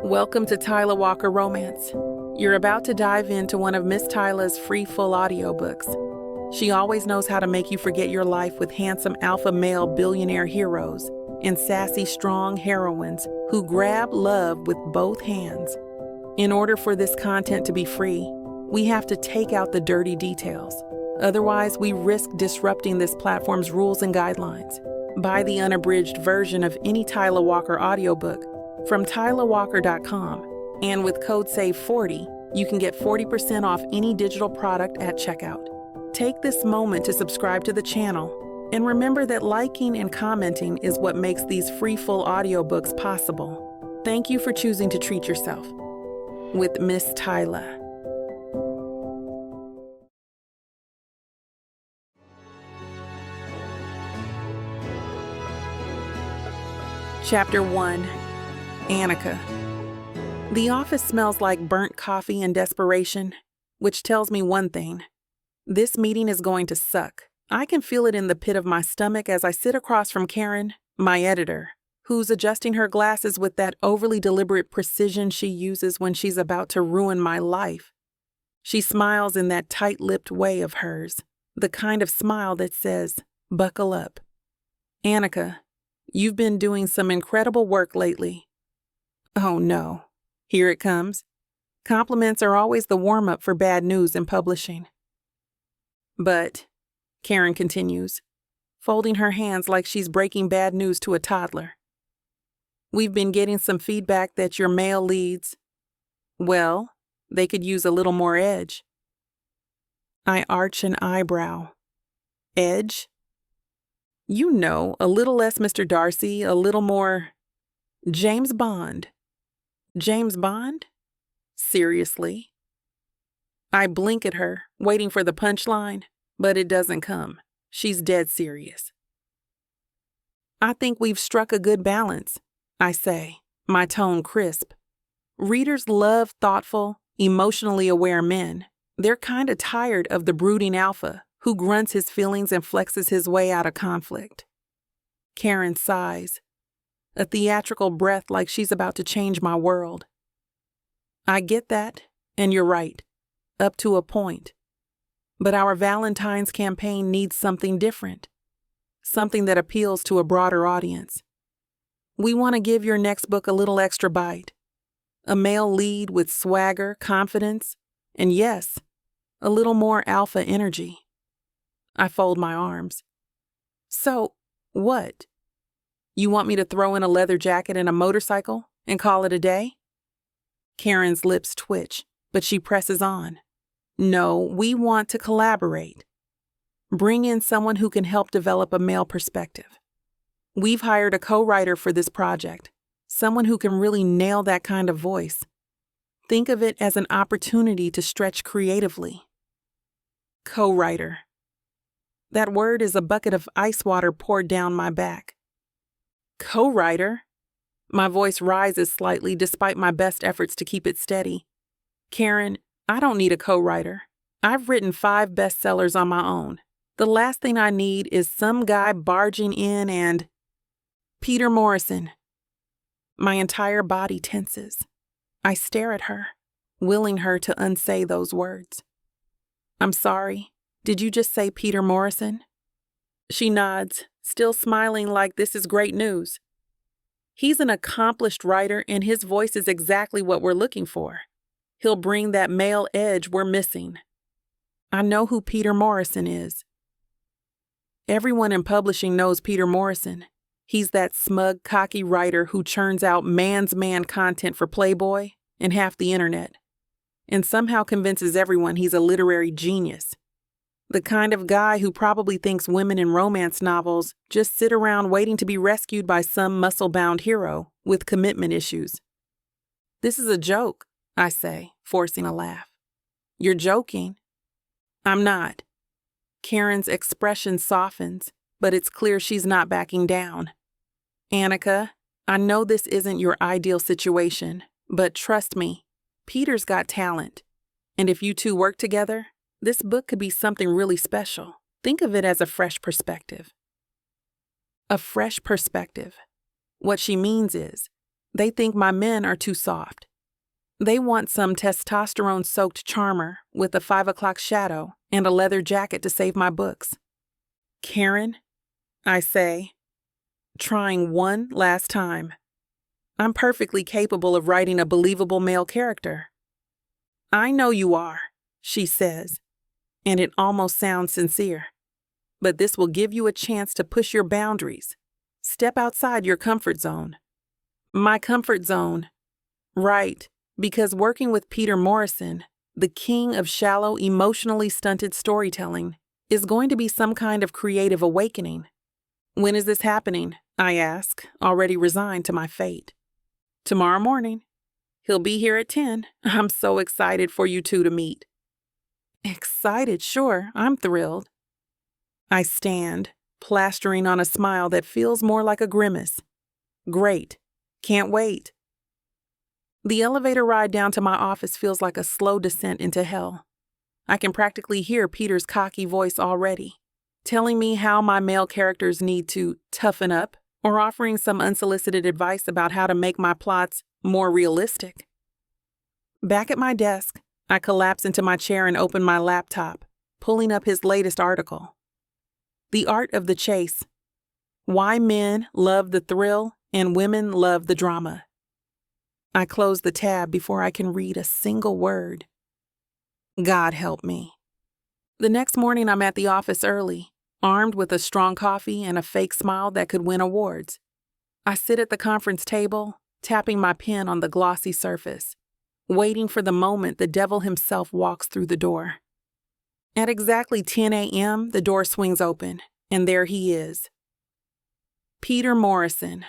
Welcome to Tyla Walker Romance. You're about to dive into one of Miss Tyla's free full audiobooks. She always knows how to make you forget your life with handsome alpha male billionaire heroes and sassy strong heroines who grab love with both hands. In order for this content to be free, we have to take out the dirty details. Otherwise, we risk disrupting this platform's rules and guidelines. Buy the unabridged version of any Tyla Walker audiobook from TylaWalker.com, and with code SAVE40, you can get 40% off any digital product at checkout. Take this moment to subscribe to the channel, and remember that liking and commenting is what makes these free full audiobooks possible. Thank you for choosing to treat yourself with Miss Tyla. Chapter 1. Annika. The office smells like burnt coffee and desperation, which tells me one thing. This meeting is going to suck. I can feel it in the pit of my stomach as I sit across from Karen, my editor, who's adjusting her glasses with that overly deliberate precision she uses when she's about to ruin my life. She smiles in that tight-lipped way of hers, the kind of smile that says, "Buckle up." "Annika, you've been doing some incredible work lately." Oh no, here it comes. Compliments are always the warm-up for bad news in publishing. "But," Karen continues, folding her hands like she's breaking bad news to a toddler, "we've been getting some feedback that your male leads, well, they could use a little more edge." I arch an eyebrow. Edge? You know, a little less Mr. Darcy, a little more James Bond. James Bond? Seriously? I blink at her, waiting for the punchline, but it doesn't come. She's dead serious. "I think we've struck a good balance," I say, my tone crisp. Readers love thoughtful, emotionally aware men. They're kinda tired of the brooding alpha who grunts his feelings and flexes his way out of conflict. Karen sighs, a theatrical breath like she's about to change my world. I get that, and you're right, up to a point. But our Valentine's campaign needs something different, something that appeals to a broader audience. We want to give your next book a little extra bite, a male lead with swagger, confidence, and yes, a little more alpha energy. I fold my arms. "So, what? You want me to throw in a leather jacket and a motorcycle and call it a day?" Karen's lips twitch, but she presses on. "No, we want to collaborate. Bring in someone who can help develop a male perspective. We've hired a co-writer for this project, someone who can really nail that kind of voice. Think of it as an opportunity to stretch creatively." Co-writer. That word is a bucket of ice water poured down my back. Co-writer? My voice rises slightly despite my best efforts to keep it steady. "Karen, I don't need a co-writer. I've written 5 bestsellers on my own. The last thing I need is some guy barging in and..." "Peter Morrison." My entire body tenses. I stare at her, willing her to unsay those words. "I'm sorry, did you just say Peter Morrison?" She nods, still smiling like this is great news. "He's an accomplished writer and his voice is exactly what we're looking for. He'll bring that male edge we're missing." I know who Peter Morrison is. Everyone in publishing knows Peter Morrison. He's that smug, cocky writer who churns out man's man content for Playboy and half the internet, and somehow convinces everyone he's a literary genius. The kind of guy who probably thinks women in romance novels just sit around waiting to be rescued by some muscle-bound hero with commitment issues. "This is a joke," I say, forcing a laugh. "You're joking." "I'm not." Karen's expression softens, but it's clear she's not backing down. "Annika, I know this isn't your ideal situation, but trust me, Peter's got talent. And if you two work together, this book could be something really special. Think of it as a fresh perspective." A fresh perspective. What she means is, They think my men are too soft. They want some testosterone-soaked charmer with a 5 o'clock shadow and a leather jacket to save my books. Karen, I say, trying one last time. I'm perfectly capable of writing a believable male character. I know you are, she says, and it almost sounds sincere. But this will give you a chance to push your boundaries. Step outside your comfort zone. My comfort zone. Right, because working with Peter Morrison, the king of shallow, emotionally stunted storytelling, is going to be some kind of creative awakening. When is this happening? I ask, already resigned to my fate. Tomorrow morning. He'll be here at 10. I'm so excited for you two to meet. Excited, sure, I'm thrilled. I stand, plastering on a smile that feels more like a grimace. Great. Can't wait. The elevator ride down to my office feels like a slow descent into hell. I can practically hear Peter's cocky voice already, telling me how my male characters need to toughen up or offering some unsolicited advice about how to make my plots more realistic. Back at my desk, I collapse into my chair and open my laptop, pulling up his latest article. The Art of the Chase. Why Men Love the Thrill and Women Love the Drama. I close the tab before I can read a single word. God help me. The next morning I'm at the office early, armed with a strong coffee and a fake smile that could win awards. I sit at the conference table, tapping my pen on the glossy surface, waiting for the moment the devil himself walks through the door. At exactly 10 a.m., the door swings open, and there he is. Peter Morrison,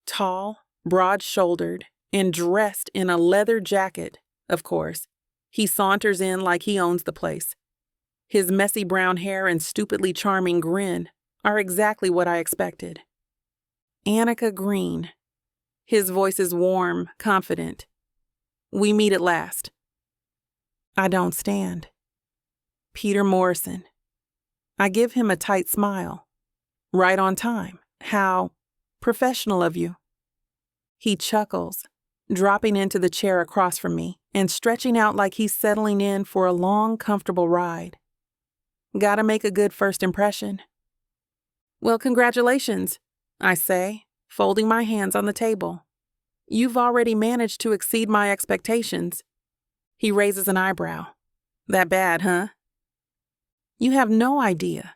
tall, broad-shouldered, and dressed in a leather jacket, of course. He saunters in like he owns the place. His messy brown hair and stupidly charming grin are exactly what I expected. Annika Green. His voice is warm, confident. We meet at last. I don't stand. Peter Morrison. I give him a tight smile. Right on time. How professional of you. He chuckles, dropping into the chair across from me and stretching out like he's settling in for a long, comfortable ride. Gotta make a good first impression. Well, congratulations, I say, folding my hands on the table. You've already managed to exceed my expectations. He raises an eyebrow. That bad, huh? You have no idea.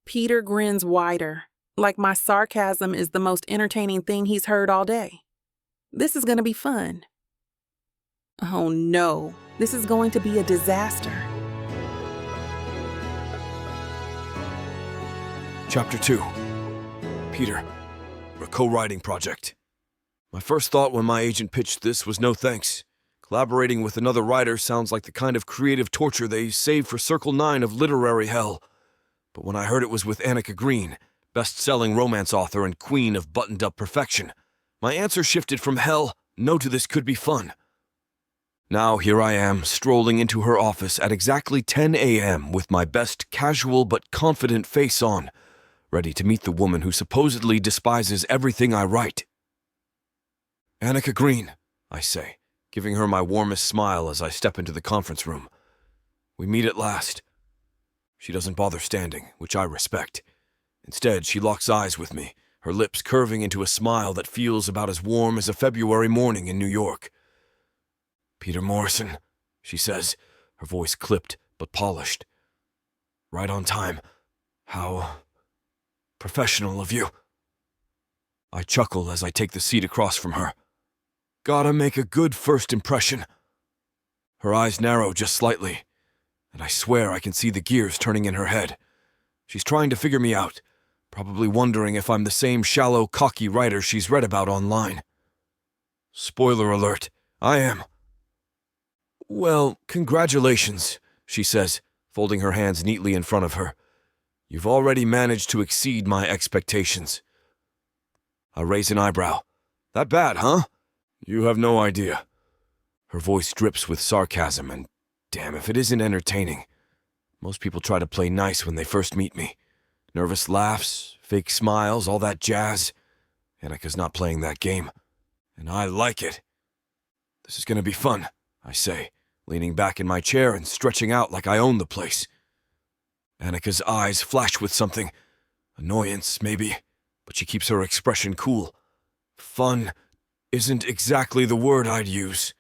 Peter grins wider, like my sarcasm is the most entertaining thing he's heard all day. This is going to be fun. Oh no, this is going to be a disaster. Chapter 2. Peter, a co-writing project. My first thought when my agent pitched this was no thanks. Collaborating with another writer sounds like the kind of creative torture they save for Circle 9 of literary hell. But when I heard it was with Annika Green, best-selling romance author and queen of buttoned-up perfection, my answer shifted from hell, no, to this could be fun. Now here I am, strolling into her office at exactly 10 a.m. with my best casual but confident face on, ready to meet the woman who supposedly despises everything I write. Annika Green, I say, giving her my warmest smile as I step into the conference room. We meet at last. She doesn't bother standing, which I respect. Instead, she locks eyes with me, her lips curving into a smile that feels about as warm as a February morning in New York. Peter Morrison, she says, her voice clipped but polished. Right on time. How professional of you. I chuckle as I take the seat across from her. Gotta make a good first impression. Her eyes narrow just slightly, and I swear I can see the gears turning in her head. She's trying to figure me out, probably wondering if I'm the same shallow, cocky writer she's read about online. Spoiler alert, I am. Well, congratulations, she says, folding her hands neatly in front of her. You've already managed to exceed my expectations. I raise an eyebrow. That bad, huh? You have no idea. Her voice drips with sarcasm, and damn if it isn't entertaining. Most people try to play nice when they first meet me. Nervous laughs, fake smiles, all that jazz. Annika's not playing that game. And I like it. This is gonna be fun, I say, leaning back in my chair and stretching out like I own the place. Annika's eyes flash with something. Annoyance, maybe, but she keeps her expression cool. Fun isn't exactly the word I'd use.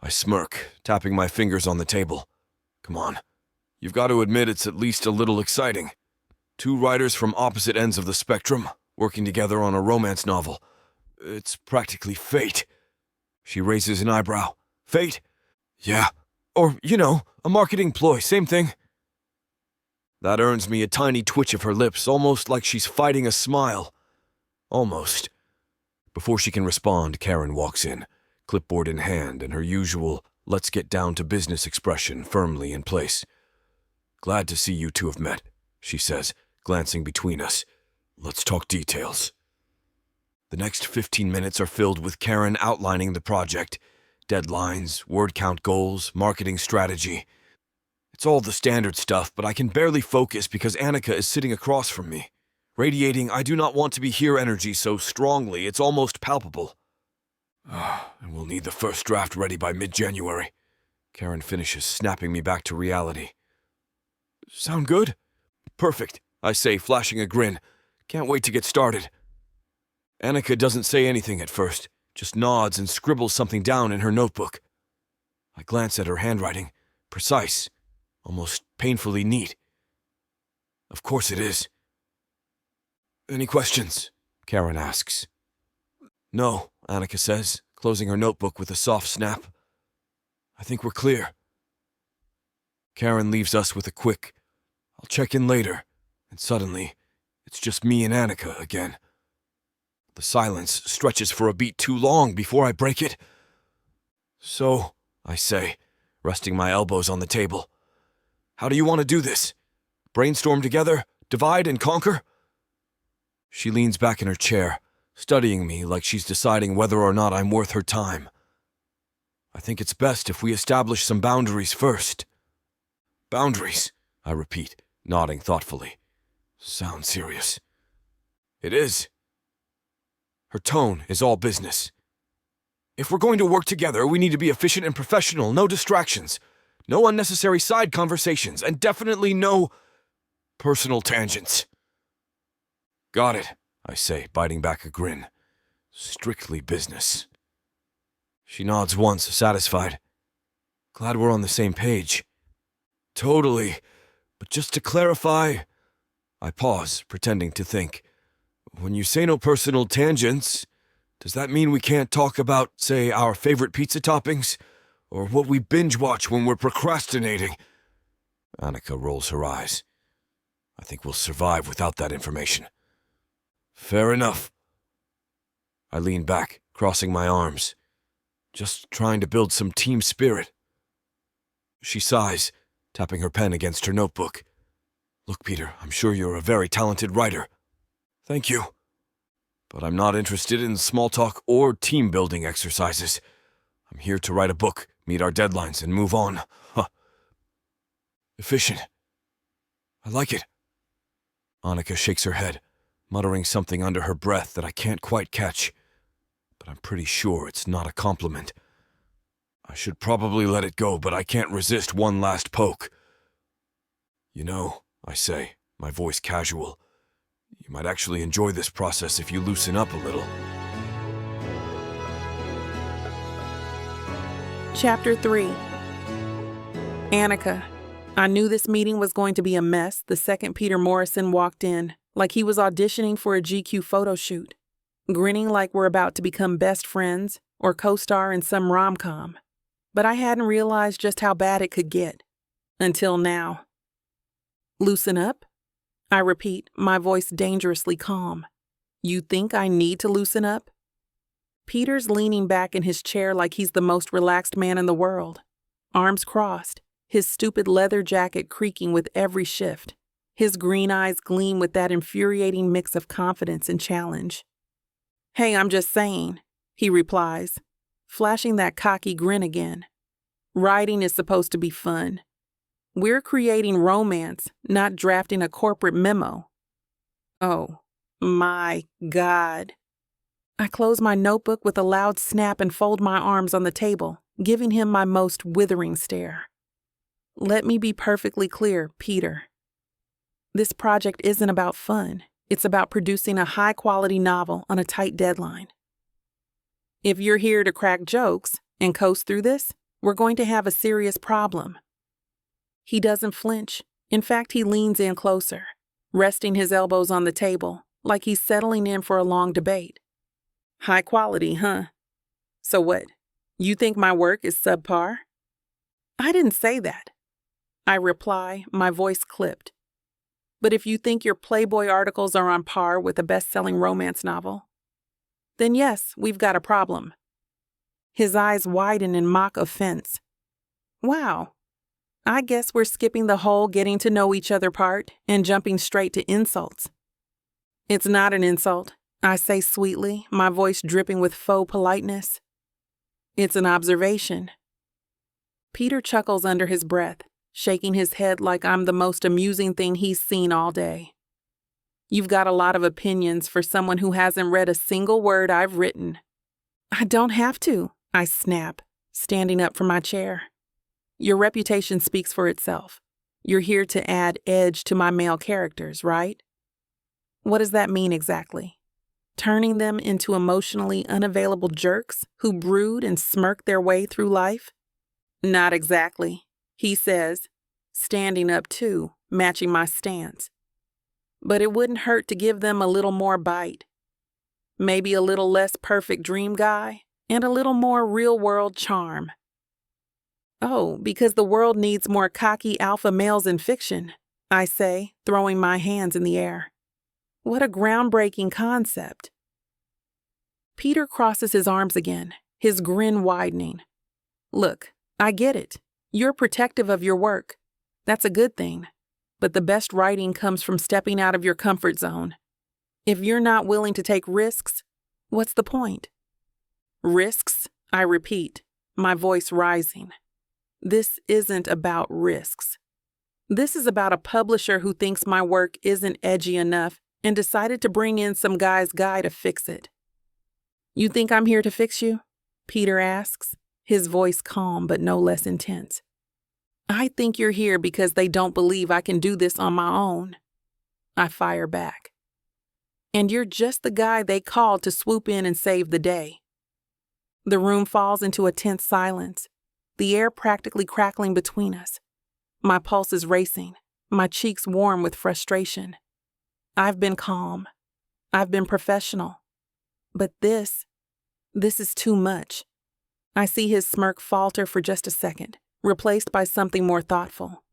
I smirk, tapping my fingers on the table. Come on. You've got to admit it's at least a little exciting. Two writers from opposite ends of the spectrum, working together on a romance novel. It's practically fate. She raises an eyebrow. Fate? Yeah. Or, a marketing ploy, same thing. That earns me a tiny twitch of her lips, almost like she's fighting a smile. Almost. Before she can respond, Karen walks in, clipboard in hand and her usual let's get down to business expression firmly in place. Glad to see you two have met, she says, glancing between us. Let's talk details. The next 15 minutes are filled with Karen outlining the project. Deadlines, word count goals, marketing strategy. It's all the standard stuff, but I can barely focus because Annika is sitting across from me. Radiating I do not want to be here energy so strongly, it's almost palpable. And we'll need the first draft ready by mid-January. Karen finishes, snapping me back to reality. Sound good? Perfect, I say, flashing a grin. Can't wait to get started. Annika doesn't say anything at first, just nods and scribbles something down in her notebook. I glance at her handwriting, precise, almost painfully neat. Of course it is. Any questions? Karen asks. No, Annika says, closing her notebook with a soft snap. I think we're clear. Karen leaves us with a quick, I'll check in later, and suddenly, it's just me and Annika again. The silence stretches for a beat too long before I break it. So, I say, resting my elbows on the table. How do you want to do this? Brainstorm together? Divide and conquer? She leans back in her chair, studying me like she's deciding whether or not I'm worth her time. I think it's best if we establish some boundaries first. Boundaries, I repeat, nodding thoughtfully. Sounds serious. It is. Her tone is all business. If we're going to work together, we need to be efficient and professional, no distractions, no unnecessary side conversations, and definitely no personal tangents. Got it, I say, biting back a grin. Strictly business. She nods once, satisfied. Glad we're on the same page. Totally, but just to clarify... I pause, pretending to think. When you say no personal tangents, does that mean we can't talk about, say, our favorite pizza toppings? Or what we binge-watch when we're procrastinating? Annika rolls her eyes. I think we'll survive without that information. Fair enough. I lean back, crossing my arms. Just trying to build some team spirit. She sighs, tapping her pen against her notebook. Look, Peter, I'm sure you're a very talented writer. Thank you. But I'm not interested in small talk or team-building exercises. I'm here to write a book, meet our deadlines, and move on. Efficient. I like it. Annika shakes her head, muttering something under her breath that I can't quite catch. But I'm pretty sure it's not a compliment. I should probably let it go, but I can't resist one last poke. You know, I say, my voice casual, you might actually enjoy this process if you loosen up a little. Chapter 3. Annika. I knew this meeting was going to be a mess the second Peter Morrison walked in, like he was auditioning for a GQ photo shoot, grinning like we're about to become best friends or co-star in some rom-com. But I hadn't realized just how bad it could get. Until now. Loosen up? I repeat, my voice dangerously calm. You think I need to loosen up? Peter's leaning back in his chair like he's the most relaxed man in the world. Arms crossed, his stupid leather jacket creaking with every shift. His green eyes gleam with that infuriating mix of confidence and challenge. Hey, I'm just saying, he replies, flashing that cocky grin again. Writing is supposed to be fun. We're creating romance, not drafting a corporate memo. Oh, my God. I close my notebook with a loud snap and fold my arms on the table, giving him my most withering stare. Let me be perfectly clear, Peter. This project isn't about fun. It's about producing a high-quality novel on a tight deadline. If you're here to crack jokes and coast through this, we're going to have a serious problem. He doesn't flinch. In fact, he leans in closer, resting his elbows on the table, like he's settling in for a long debate. High quality, huh? So what? You think my work is subpar? I didn't say that. I reply, my voice clipped. But if you think your Playboy articles are on par with a best-selling romance novel, then yes, we've got a problem. His eyes widen in mock offense. Wow. I guess we're skipping the whole getting to know each other part and jumping straight to insults. It's not an insult, I say sweetly, my voice dripping with faux politeness. It's an observation. Peter chuckles under his breath, shaking his head like I'm the most amusing thing he's seen all day. You've got a lot of opinions for someone who hasn't read a single word I've written. I don't have to, I snap, standing up from my chair. Your reputation speaks for itself. You're here to add edge to my male characters, right? What does that mean exactly? Turning them into emotionally unavailable jerks who brood and smirk their way through life? Not exactly, he says, standing up too, matching my stance. But it wouldn't hurt to give them a little more bite. Maybe a little less perfect dream guy and a little more real-world charm. Oh, because the world needs more cocky alpha males in fiction, I say, throwing my hands in the air. What a groundbreaking concept. Peter crosses his arms again, his grin widening. Look, I get it. You're protective of your work. That's a good thing. But the best writing comes from stepping out of your comfort zone. If you're not willing to take risks, what's the point? Risks, I repeat, my voice rising. This isn't about risks. This is about a publisher who thinks my work isn't edgy enough and decided to bring in some guy's guy to fix it. You think I'm here to fix you? Peter asks, his voice calm but no less intense. I think you're here because they don't believe I can do this on my own. I fire back. And you're just the guy they called to swoop in and save the day. The room falls into a tense silence, the air practically crackling between us. My pulse is racing, my cheeks warm with frustration. I've been calm. I've been professional. But this is too much. I see his smirk falter for just a second, replaced by something more thoughtful.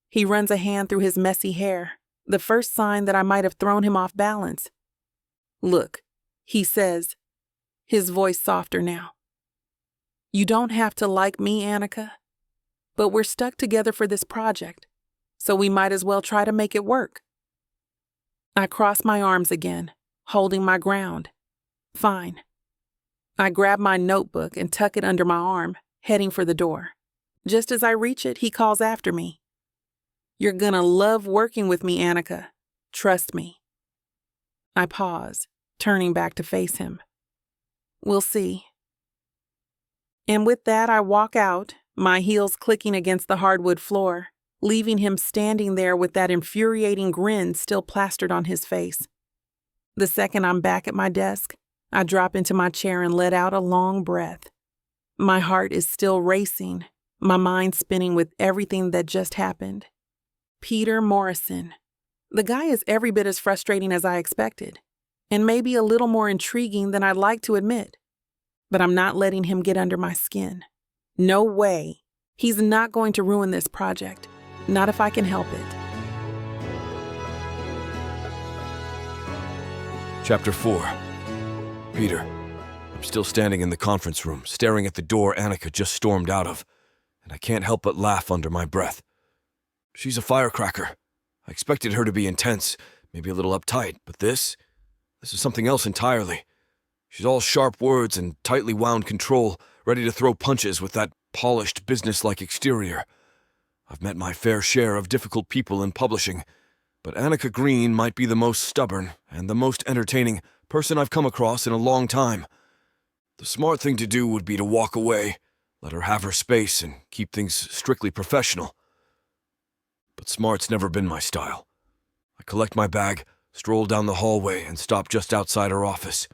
He runs a hand through his messy hair, the first sign that I might have thrown him off balance. Look, he says, his voice softer now. You don't have to like me, Annika, but we're stuck together for this project, so we might as well try to make it work. I cross my arms again, holding my ground. Fine. I grab my notebook and tuck it under my arm, heading for the door. Just as I reach it, he calls after me. You're gonna love working with me, Annika. Trust me. I pause, turning back to face him. We'll see. And with that, I walk out, my heels clicking against the hardwood floor, leaving him standing there with that infuriating grin still plastered on his face. The second I'm back at my desk, I drop into my chair and let out a long breath. My heart is still racing, my mind spinning with everything that just happened. Peter Morrison. The guy is every bit as frustrating as I expected, and maybe a little more intriguing than I'd like to admit. But I'm not letting him get under my skin. No way. He's not going to ruin this project. Not if I can help it. Chapter 4. Peter. I'm still standing in the conference room, staring at the door Annika just stormed out of, and I can't help but laugh under my breath. She's a firecracker. I expected her to be intense, maybe a little uptight, but this is something else entirely. She's all sharp words and tightly wound control, ready to throw punches with that polished, businesslike exterior. I've met my fair share of difficult people in publishing, but Annika Green might be the most stubborn and the most entertaining, person I've come across in a long time. The smart thing to do would be to walk away, let her have her space, and keep things strictly professional. But smart's never been my style. I collect my bag, stroll down the hallway, and stop just outside her office.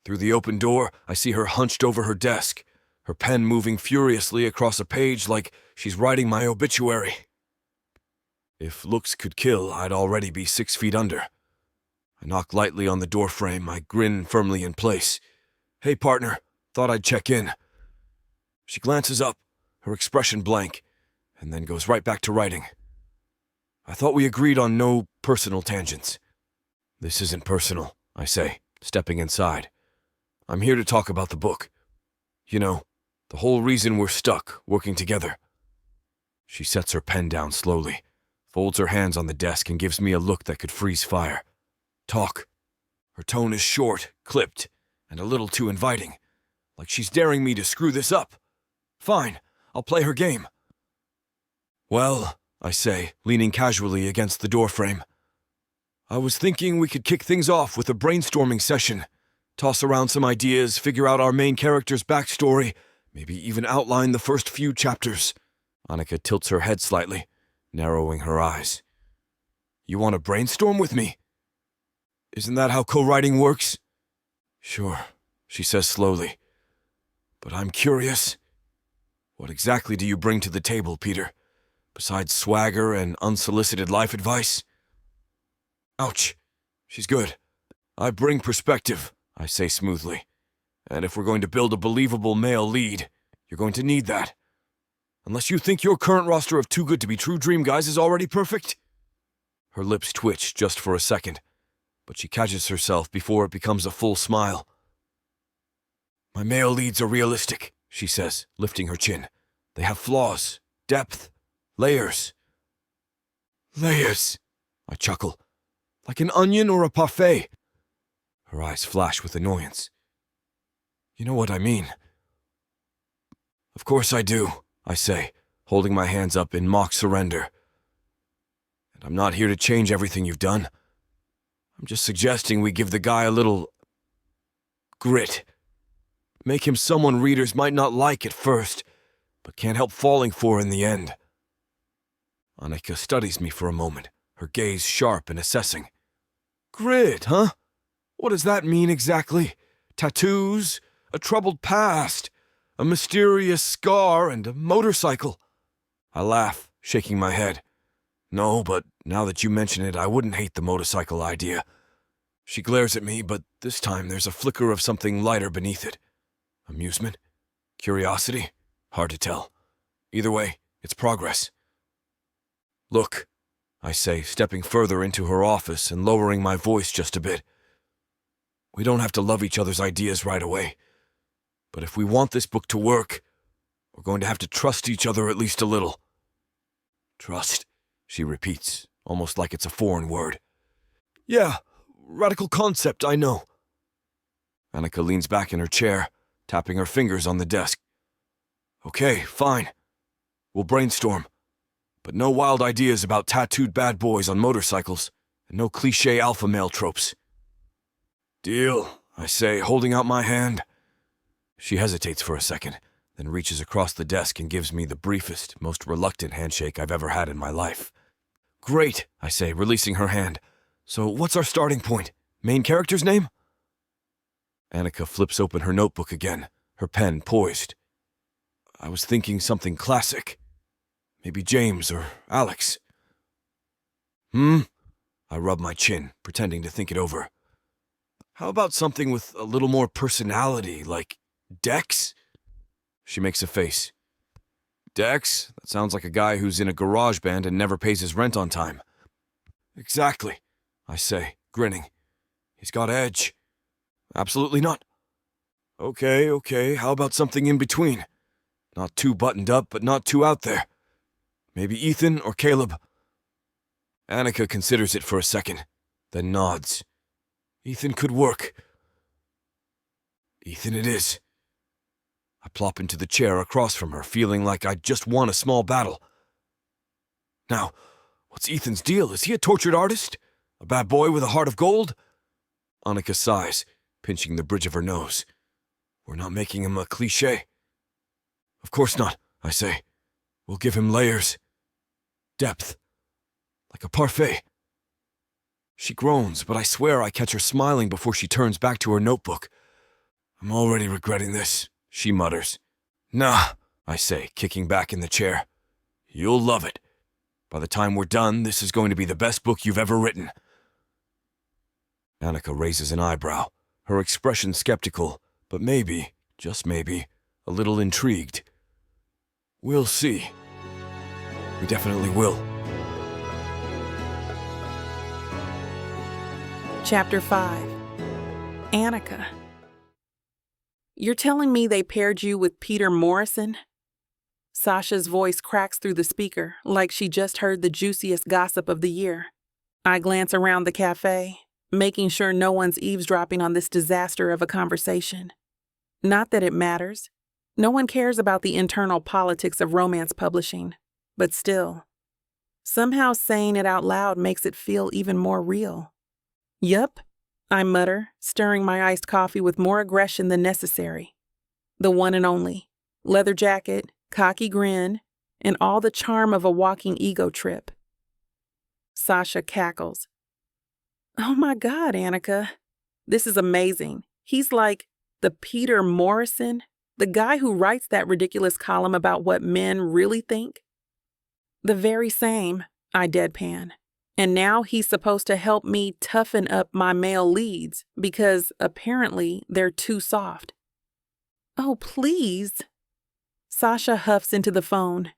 Through the open door, I see her hunched over her desk, her pen moving furiously across a page like she's writing my obituary. If looks could kill, I'd already be 6 feet under. I knock lightly on the doorframe, my grin firmly in place. "Hey, partner, thought I'd check in." She glances up, her expression blank, and then goes right back to writing. "I thought we agreed on no personal tangents." "This isn't personal," I say, stepping inside. "I'm here to talk about the book. You know, the whole reason we're stuck, working together." She sets her pen down slowly, folds her hands on the desk, and gives me a look that could freeze fire. "Talk." Her tone is short, clipped, and a little too inviting, like she's daring me to screw this up. Fine, I'll play her game. "Well," I say, leaning casually against the doorframe, "I was thinking we could kick things off with a brainstorming session. Toss around some ideas, figure out our main character's backstory, maybe even outline the first few chapters." Annika tilts her head slightly, narrowing her eyes. "You want to brainstorm with me? Isn't that how co-writing works?" "Sure," she says slowly. "But I'm curious. What exactly do you bring to the table, Peter, besides swagger and unsolicited life advice?" "Ouch. She's good. I bring perspective," I say smoothly. "And if we're going to build a believable male lead, you're going to need that. Unless you think your current roster of too good to be true dream guys is already perfect." Her lips twitch just for a second, but she catches herself before it becomes a full smile. "My male leads are realistic," she says, lifting her chin. "They have flaws, depth, layers." "Layers," I chuckle. "Like an onion or a parfait?" Her eyes flash with annoyance. "You know what I mean." "Of course I do," I say, holding my hands up in mock surrender. "And I'm not here to change everything you've done. I'm just suggesting we give the guy a little grit. Make him someone readers might not like at first, but can't help falling for in the end." Annika studies me for a moment, her gaze sharp and assessing. "Grit, huh? What does that mean exactly? Tattoos, a troubled past, a mysterious scar, and a motorcycle?" I laugh, shaking my head. "No, but now that you mention it, I wouldn't hate the motorcycle idea." She glares at me, but this time there's a flicker of something lighter beneath it. Amusement? Curiosity? Hard to tell. Either way, it's progress. "Look," I say, stepping further into her office and lowering my voice just a bit. "We don't have to love each other's ideas right away. But if we want this book to work, we're going to have to trust each other at least a little." "Trust," she repeats, almost like it's a foreign word. "Yeah, radical concept, I know." Annika leans back in her chair, tapping her fingers on the desk. "Okay, fine. We'll brainstorm. But no wild ideas about tattooed bad boys on motorcycles, and no cliché alpha male tropes." "Deal," I say, holding out my hand. She hesitates for a second, then reaches across the desk and gives me the briefest, most reluctant handshake I've ever had in my life. "Great," I say, releasing her hand. "So what's our starting point? Main character's name?" Annika flips open her notebook again, her pen poised. "I was thinking something classic. Maybe James or Alex." I rub my chin, pretending to think it over. "How about something with a little more personality, like Dex?" She makes a face. "Dex? That sounds like a guy who's in a garage band and never pays his rent on time." "Exactly," I say, grinning. "He's got edge." "Absolutely not." Okay, how about something in between? Not too buttoned up, but not too out there. Maybe Ethan or Caleb." Annika considers it for a second, then nods. "Ethan could work." "Ethan it is." I plop into the chair across from her, feeling like I'd just won a small battle. "Now, what's Ethan's deal? Is he a tortured artist? A bad boy with a heart of gold?" Annika sighs, pinching the bridge of her nose. We're not making him a cliché. Of course not, I say. We'll give him layers. Depth. Like a parfait. She groans, but I swear I catch her smiling before she turns back to her notebook. I'm already regretting this, she mutters. Nah, I say, kicking back in the chair. You'll love it. By the time we're done, this is going to be the best book you've ever written. Annika raises an eyebrow, her expression skeptical, but maybe, just maybe, a little intrigued. We'll see. We definitely will. Chapter 5. Annika. You're telling me they paired you with Peter Morrison? Sasha's voice cracks through the speaker, like she just heard the juiciest gossip of the year. I glance around the cafe, making sure no one's eavesdropping on this disaster of a conversation. Not that it matters. No one cares about the internal politics of romance publishing, but still. Somehow saying it out loud makes it feel even more real. Yup, I mutter, stirring my iced coffee with more aggression than necessary. The one and only. Leather jacket, cocky grin, and all the charm of a walking ego trip. Sasha cackles. Oh my God, Annika. This is amazing. He's like the Peter Morrison, the guy who writes that ridiculous column about what men really think. The very same, I deadpan. And now he's supposed to help me toughen up my male leads because apparently they're too soft. Oh, please. Sasha huffs into the phone.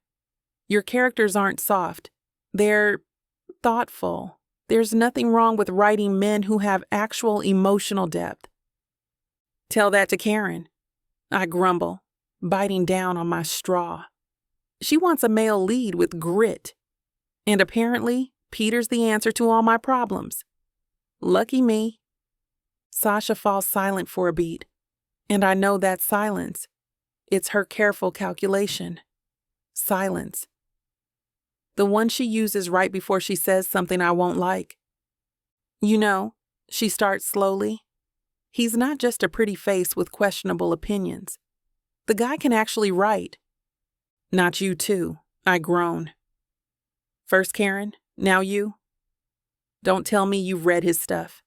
Your characters aren't soft. They're thoughtful. There's nothing wrong with writing men who have actual emotional depth. Tell that to Karen. I grumble, biting down on my straw. She wants a male lead with grit. And apparently, Peter's the answer to all my problems. Lucky me. Sasha falls silent for a beat, and I know that silence. It's her careful calculation. Silence. The one she uses right before she says something I won't like. You know, she starts slowly. He's not just a pretty face with questionable opinions. The guy can actually write. Not you too, I groan. First Karen, now you. Don't tell me you've read his stuff.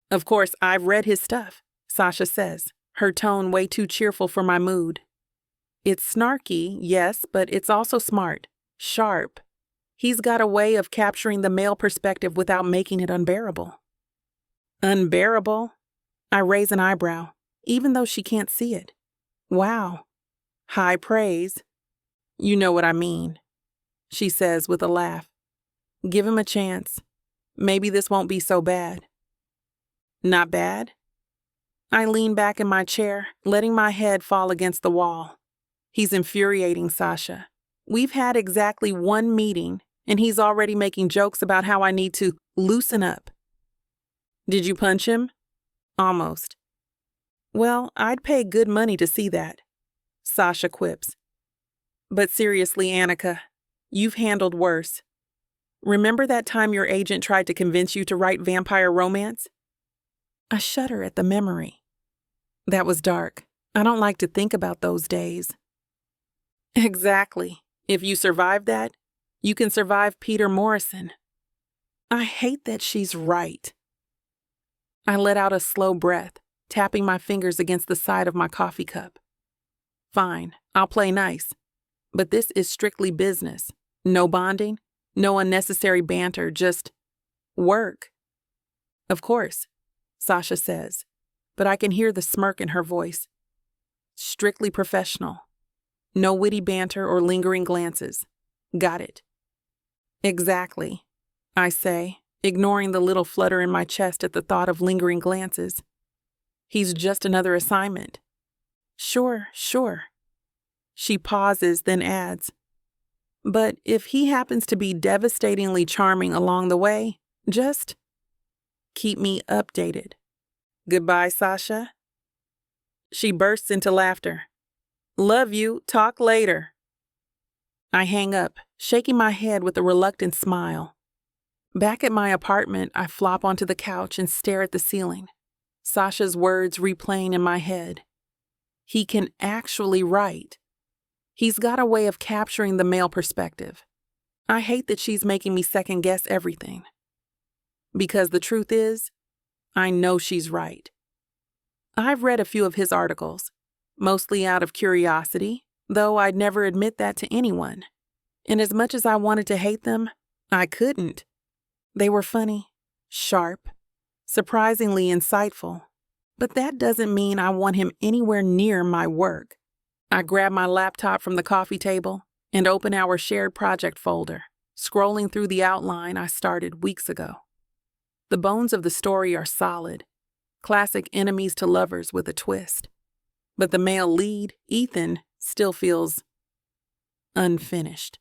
Of course, I've read his stuff, Sasha says, her tone way too cheerful for my mood. It's snarky, yes, but it's also smart, sharp. He's got a way of capturing the male perspective without making it unbearable. Unbearable? I raise an eyebrow, even though she can't see it. Wow. High praise. You know what I mean, she says with a laugh. Give him a chance. Maybe this won't be so bad. Not bad? I lean back in my chair, letting my head fall against the wall. He's infuriating, Sasha. We've had exactly one meeting, and he's already making jokes about how I need to loosen up. Did you punch him? Almost. Well, I'd pay good money to see that, Sasha quips. But seriously, Annika, you've handled worse. Remember that time your agent tried to convince you to write vampire romance? I shudder at the memory. That was dark. I don't like to think about those days. Exactly. If you survive that, you can survive Peter Morrison. I hate that she's right. I let out a slow breath, tapping my fingers against the side of my coffee cup. Fine, I'll play nice. But this is strictly business. No bonding, no unnecessary banter, just work. Of course, Sasha says, but I can hear the smirk in her voice. Strictly professional. No witty banter or lingering glances. Got it. Exactly, I say, ignoring the little flutter in my chest at the thought of lingering glances. He's just another assignment. Sure. She pauses, then adds, but if he happens to be devastatingly charming along the way, just keep me updated. Goodbye, Sasha. She bursts into laughter. Love you, talk later. I hang up, shaking my head with a reluctant smile. Back at my apartment, I flop onto the couch and stare at the ceiling. Sasha's words replaying in my head. He can actually write. He's got a way of capturing the male perspective. I hate that she's making me second-guess everything. Because the truth is, I know she's right. I've read a few of his articles, mostly out of curiosity, though I'd never admit that to anyone. And as much as I wanted to hate them, I couldn't. They were funny, sharp, surprisingly insightful. But that doesn't mean I want him anywhere near my work. I grab my laptop from the coffee table and open our shared project folder, scrolling through the outline I started weeks ago. The bones of the story are solid, classic enemies to lovers with a twist. But the male lead, Ethan, still feels unfinished.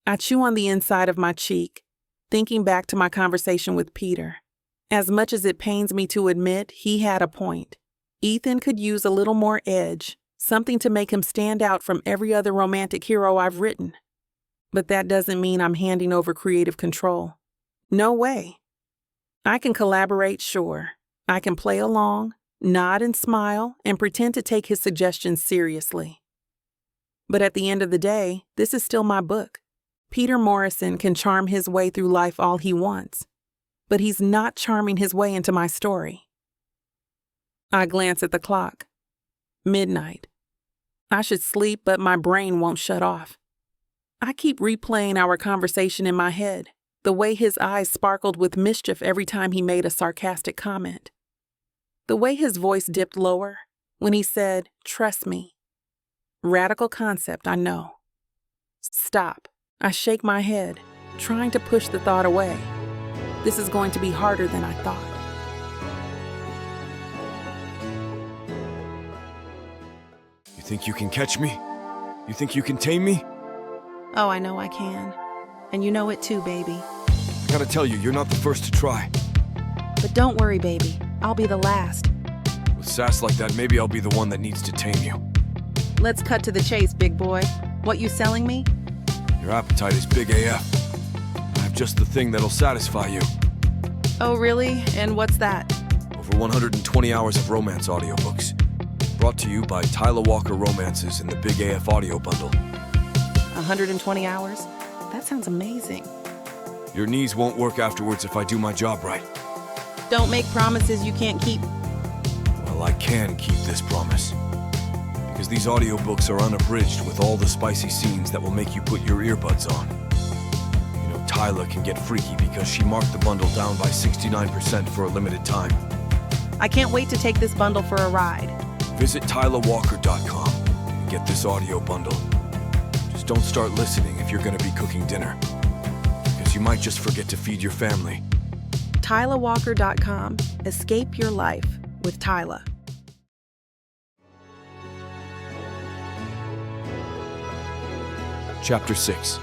I chew on the inside of my cheek, thinking back to my conversation with Peter. As much as it pains me to admit, he had a point. Ethan could use a little more edge, something to make him stand out from every other romantic hero I've written. But that doesn't mean I'm handing over creative control. No way. I can collaborate, sure. I can play along, nod and smile, and pretend to take his suggestions seriously. But at the end of the day, this is still my book. Peter Morrison can charm his way through life all he wants, but he's not charming his way into my story. I glance at the clock. Midnight. I should sleep, but my brain won't shut off. I keep replaying our conversation in my head, the way his eyes sparkled with mischief every time he made a sarcastic comment. The way his voice dipped lower when he said, "Trust me." Radical concept, I know. Stop. I shake my head, trying to push the thought away. This is going to be harder than I thought. You think you can catch me? You think you can tame me? Oh, I know I can. And you know it too, baby. I gotta tell you, you're not the first to try. But don't worry, baby. I'll be the last. With sass like that, maybe I'll be the one that needs to tame you. Let's cut to the chase, big boy. What you selling me? Your appetite is big AF. I have just the thing that'll satisfy you. Oh, really? And what's that? Over 120 hours of romance audiobooks. Brought to you by Tyla Walker Romances in the Big AF audio bundle. 120 hours? That sounds amazing. Your knees won't work afterwards if I do my job right. Don't make promises you can't keep. Well, I can keep this promise. Because these audiobooks are unabridged with all the spicy scenes that will make you put your earbuds on. You know, Tyla can get freaky because she marked the bundle down by 69% for a limited time. I can't wait to take this bundle for a ride. Visit TylaWalker.com and get this audio bundle. Just don't start listening if you're going to be cooking dinner. Because you might just forget to feed your family. TylaWalker.com. Escape your life with Tyla. Chapter 6.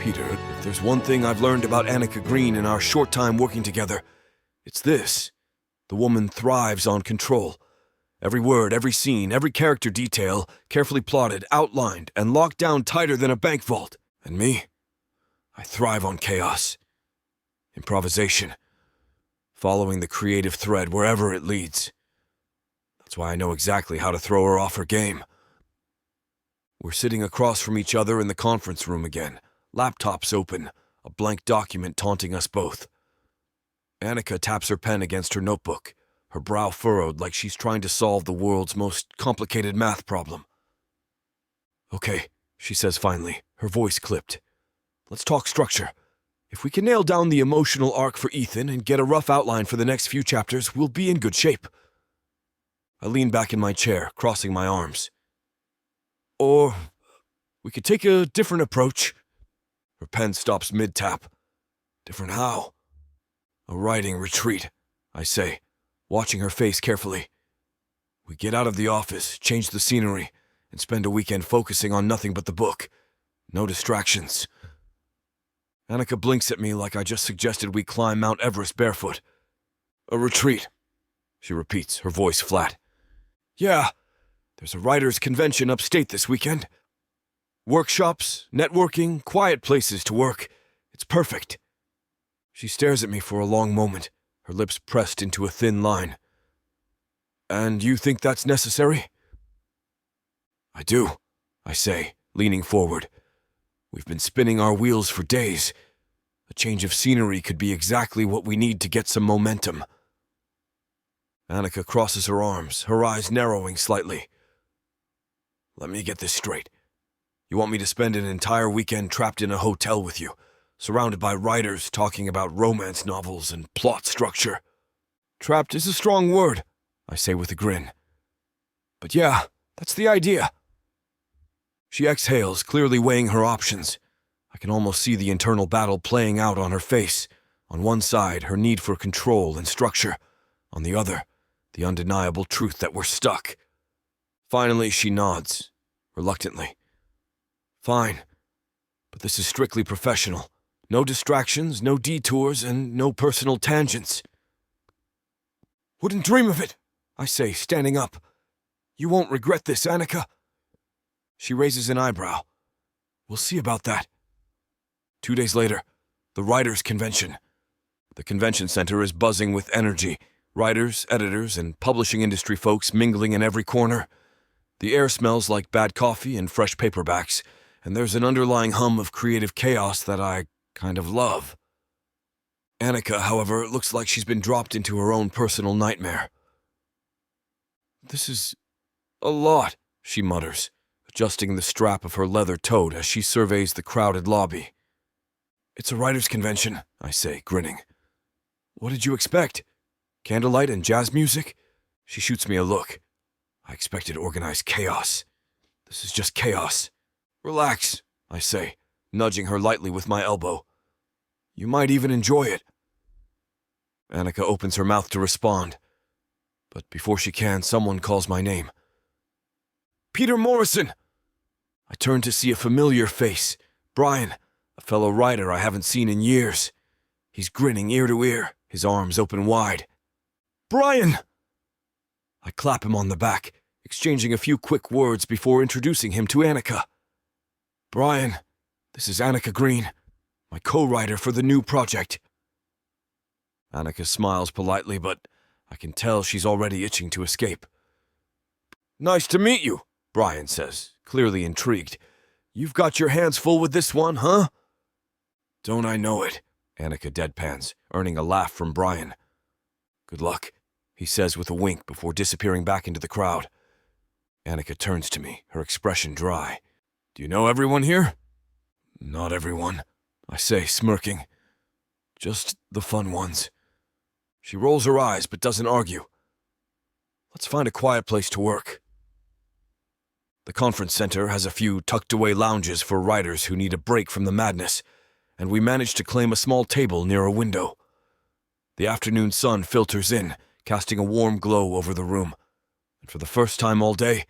Peter, if there's one thing I've learned about Annika Green in our short time working together, it's this. The woman thrives on control. Every word, every scene, every character detail, carefully plotted, outlined, and locked down tighter than a bank vault. And me? I thrive on chaos. Improvisation. Following the creative thread wherever it leads. That's why I know exactly how to throw her off her game. We're sitting across from each other in the conference room again, laptops open, a blank document taunting us both. Annika taps her pen against her notebook, her brow furrowed like she's trying to solve the world's most complicated math problem. Okay, she says finally, her voice clipped. Let's talk structure. If we can nail down the emotional arc for Ethan and get a rough outline for the next few chapters, we'll be in good shape. I lean back in my chair, crossing my arms. Or we could take a different approach. Her pen stops mid-tap. Different how? A writing retreat, I say, watching her face carefully. We get out of the office, change the scenery, and spend a weekend focusing on nothing but the book. No distractions. Annika blinks at me like I just suggested we climb Mount Everest barefoot. A retreat, she repeats, her voice flat. Yeah. There's a writers' convention upstate this weekend. Workshops, networking, quiet places to work. It's perfect. She stares at me for a long moment, her lips pressed into a thin line. "And you think that's necessary?" "I do," I say, leaning forward. "We've been spinning our wheels for days. A change of scenery could be exactly what we need to get some momentum." Annika crosses her arms, her eyes narrowing slightly. "Let me get this straight. You want me to spend an entire weekend trapped in a hotel with you, surrounded by writers talking about romance novels and plot structure?" "Trapped is a strong word," I say with a grin. "But yeah, that's the idea." She exhales, clearly weighing her options. I can almost see the internal battle playing out on her face. On one side, her need for control and structure. On the other, the undeniable truth that we're stuck. Finally, she nods, reluctantly. "Fine, but this is strictly professional. No distractions, no detours, and no personal tangents." "Wouldn't dream of it," I say, standing up. "You won't regret this, Annika." She raises an eyebrow. "We'll see about that." 2 days later, the writers' convention. The convention center is buzzing with energy. Writers, editors, and publishing industry folks mingling in every corner. The air smells like bad coffee and fresh paperbacks, and there's an underlying hum of creative chaos that I kind of love. Annika, however, looks like she's been dropped into her own personal nightmare. "This is a lot," she mutters, adjusting the strap of her leather tote as she surveys the crowded lobby. "It's a writers' convention," I say, grinning. "What did you expect? Candlelight and jazz music?" She shoots me a look. "I expected organized chaos. This is just chaos." "Relax," I say, nudging her lightly with my elbow. "You might even enjoy it." Annika opens her mouth to respond, but before she can, someone calls my name. "Peter Morrison!" I turn to see a familiar face, Brian, a fellow writer I haven't seen in years. He's grinning ear to ear, his arms open wide. "Brian!" I clap him on the back, exchanging a few quick words before introducing him to Annika. "Brian, this is Annika Green, my co-writer for the new project." Annika smiles politely, but I can tell she's already itching to escape. "Nice to meet you," Brian says, clearly intrigued. "You've got your hands full with this one, huh?" "Don't I know it?" Annika deadpans, earning a laugh from Brian. "Good luck," he says with a wink before disappearing back into the crowd. Annika turns to me, her expression dry. "Do you know everyone here?" "Not everyone," I say, smirking. "Just the fun ones." She rolls her eyes but doesn't argue. "Let's find a quiet place to work." The conference center has a few tucked-away lounges for writers who need a break from the madness, and we manage to claim a small table near a window. The afternoon sun filters in, casting a warm glow over the room, and for the first time all day,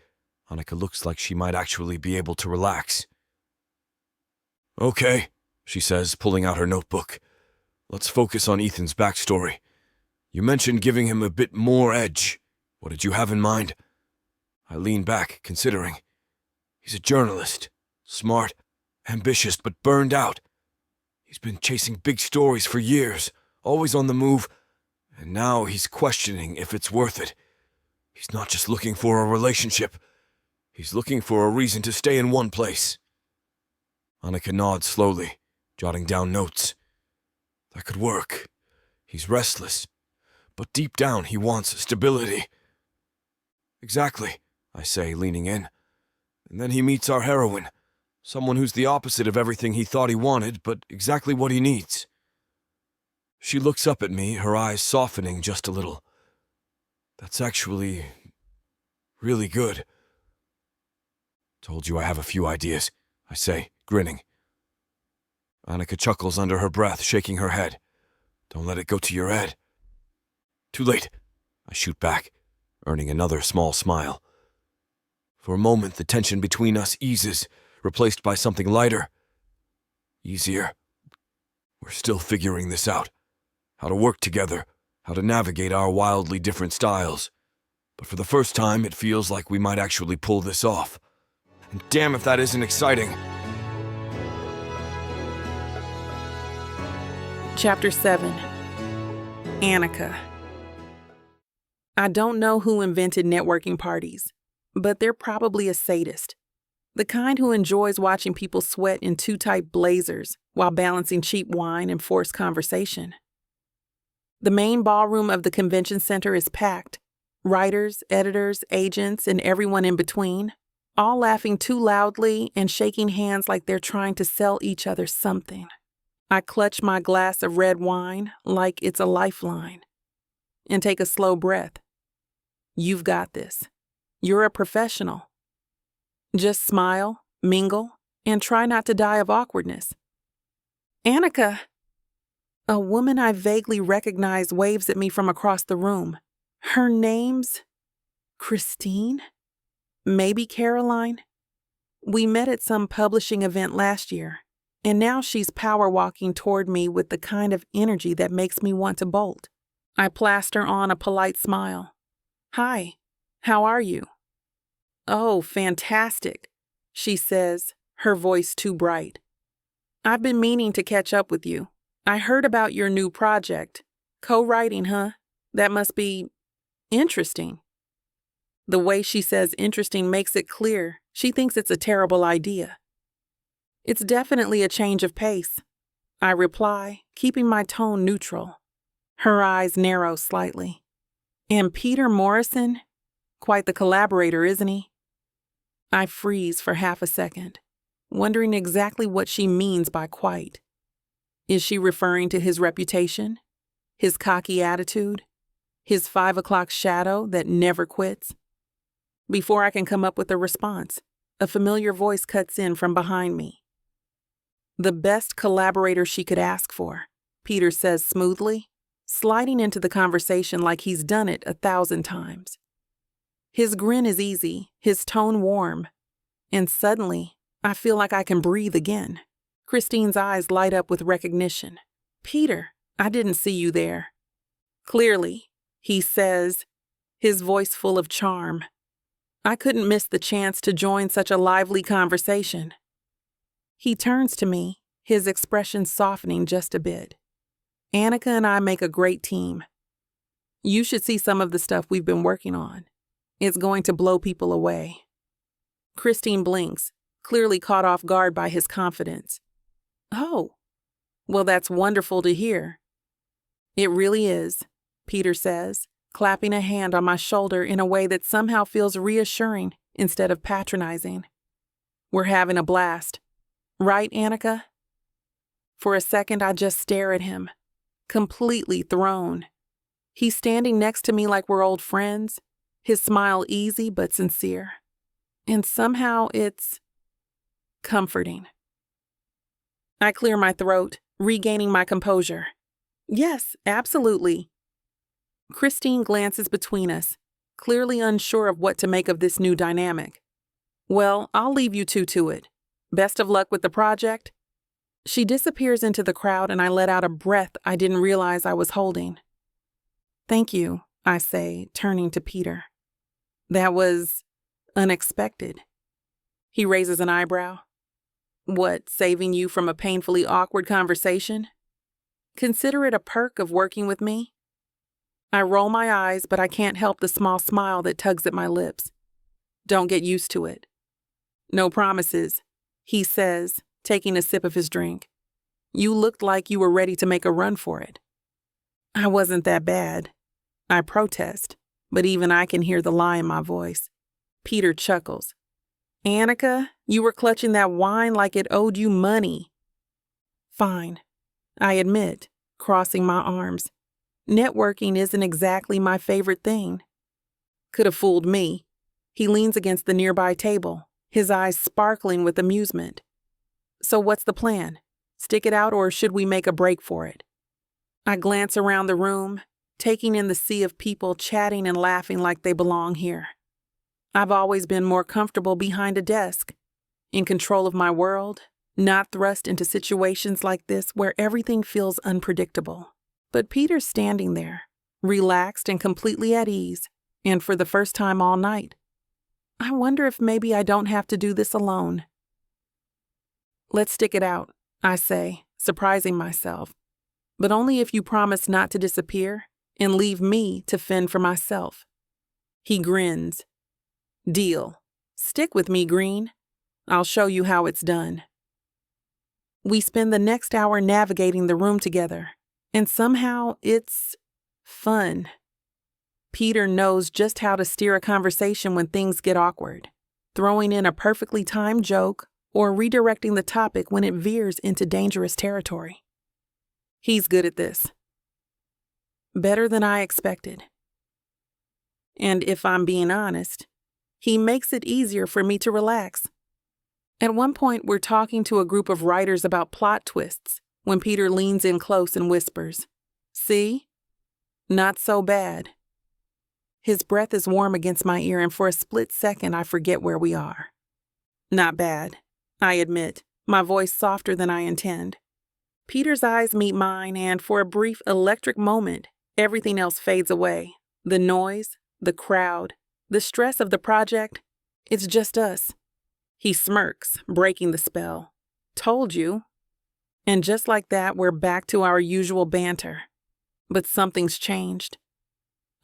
Annika looks like she might actually be able to relax. "Okay," she says, pulling out her notebook. "Let's focus on Ethan's backstory. You mentioned giving him a bit more edge. What did you have in mind?" I lean back, considering. He's a journalist, smart, ambitious, but burned out. He's been chasing big stories for years, always on the move, and now he's questioning if it's worth it. He's not just looking for a relationship. He's looking for a reason to stay in one place. Annika nods slowly, jotting down notes. That could work. He's restless, but deep down he wants stability. Exactly, I say, leaning in. And then he meets our heroine, someone who's the opposite of everything he thought he wanted, but exactly what he needs. She looks up at me, her eyes softening just a little. That's actually really good. Told you I have a few ideas, I say, grinning. Annika chuckles under her breath, shaking her head. Don't let it go to your head. Too late, I shoot back, earning another small smile. For a moment, the tension between us eases, replaced by something lighter. Easier. We're still figuring this out. How to work together, how to navigate our wildly different styles. But for the first time, it feels like we might actually pull this off. And damn if that isn't exciting. Chapter 7. Annika. I don't know who invented networking parties, but they're probably a sadist. The kind who enjoys watching people sweat in too tight blazers while balancing cheap wine and forced conversation. The main ballroom of the convention center is packed. Writers, editors, agents, and everyone in between, all laughing too loudly and shaking hands like they're trying to sell each other something. I clutch my glass of red wine like it's a lifeline and take a slow breath. You've got this. You're a professional. Just smile, mingle, and try not to die of awkwardness. Annika! A woman I vaguely recognize waves at me from across the room. Her name's Christine? Maybe Caroline? We met at some publishing event last year, and now she's power walking toward me with the kind of energy that makes me want to bolt. I plaster on a polite smile. Hi, how are you? Oh, fantastic, she says, her voice too bright. I've been meaning to catch up with you. I heard about your new project. Co-writing, huh? That must be interesting. The way she says interesting makes it clear she thinks it's a terrible idea. It's definitely a change of pace, I reply, keeping my tone neutral. Her eyes narrow slightly. And Peter Morrison? Quite the collaborator, isn't he? I freeze for half a second, wondering exactly what she means by quite. Is she referring to his reputation? His cocky attitude? His 5 o'clock shadow that never quits? Before I can come up with a response, a familiar voice cuts in from behind me. The best collaborator she could ask for, Peter says smoothly, sliding into the conversation like he's done it 1,000 times. His grin is easy, his tone warm, and suddenly I feel like I can breathe again. Christine's eyes light up with recognition. Peter, I didn't see you there. Clearly, he says, his voice full of charm. I couldn't miss the chance to join such a lively conversation. He turns to me, his expression softening just a bit. Annika and I make a great team. You should see some of the stuff we've been working on. It's going to blow people away. Christine blinks, clearly caught off guard by his confidence. Oh, well, that's wonderful to hear. It really is, Peter says, clapping a hand on my shoulder in a way that somehow feels reassuring instead of patronizing. We're having a blast. Right, Annika? For a second, I just stare at him, completely thrown. He's standing next to me like we're old friends, his smile easy but sincere. And somehow it's comforting. I clear my throat, regaining my composure. Yes, absolutely. Christine glances between us, clearly unsure of what to make of this new dynamic. Well, I'll leave you two to it. Best of luck with the project. She disappears into the crowd and I let out a breath I didn't realize I was holding. Thank you, I say, turning to Peter. That was unexpected. He raises an eyebrow. What, saving you from a painfully awkward conversation? Consider it a perk of working with me? I roll my eyes, but I can't help the small smile that tugs at my lips. Don't get used to it. No promises, he says, taking a sip of his drink. You looked like you were ready to make a run for it. I wasn't that bad. I protest, but even I can hear the lie in my voice. Peter chuckles. Annika, you were clutching that wine like it owed you money. Fine, I admit, crossing my arms. Networking isn't exactly my favorite thing. Could have fooled me. He leans against the nearby table, his eyes sparkling with amusement. So what's the plan? Stick it out or should we make a break for it? I glance around the room, taking in the sea of people chatting and laughing like they belong here. I've always been more comfortable behind a desk, in control of my world, not thrust into situations like this where everything feels unpredictable. But Peter's standing there, relaxed and completely at ease, and for the first time all night. I wonder if maybe I don't have to do this alone. Let's stick it out, I say, surprising myself. but only if you promise not to disappear and leave me to fend for myself. He grins. Deal. Stick with me, Green. I'll show you how it's done. We spend the next hour navigating the room together, and somehow it's fun. Peter knows just how to steer a conversation when things get awkward, throwing in a perfectly timed joke or redirecting the topic when it veers into dangerous territory. He's good at this. Better than I expected. And if I'm being honest, he makes it easier for me to relax. At one point, we're talking to a group of writers about plot twists when Peter leans in close and whispers, "See? Not so bad." His breath is warm against my ear, and for a split second, I forget where we are. Not bad, I admit, my voice softer than I intend. Peter's eyes meet mine, and for a brief electric moment, everything else fades away. The noise, the crowd, the stress of the project, it's just us. He smirks, breaking the spell. Told you. And just like that, we're back to our usual banter. But something's changed.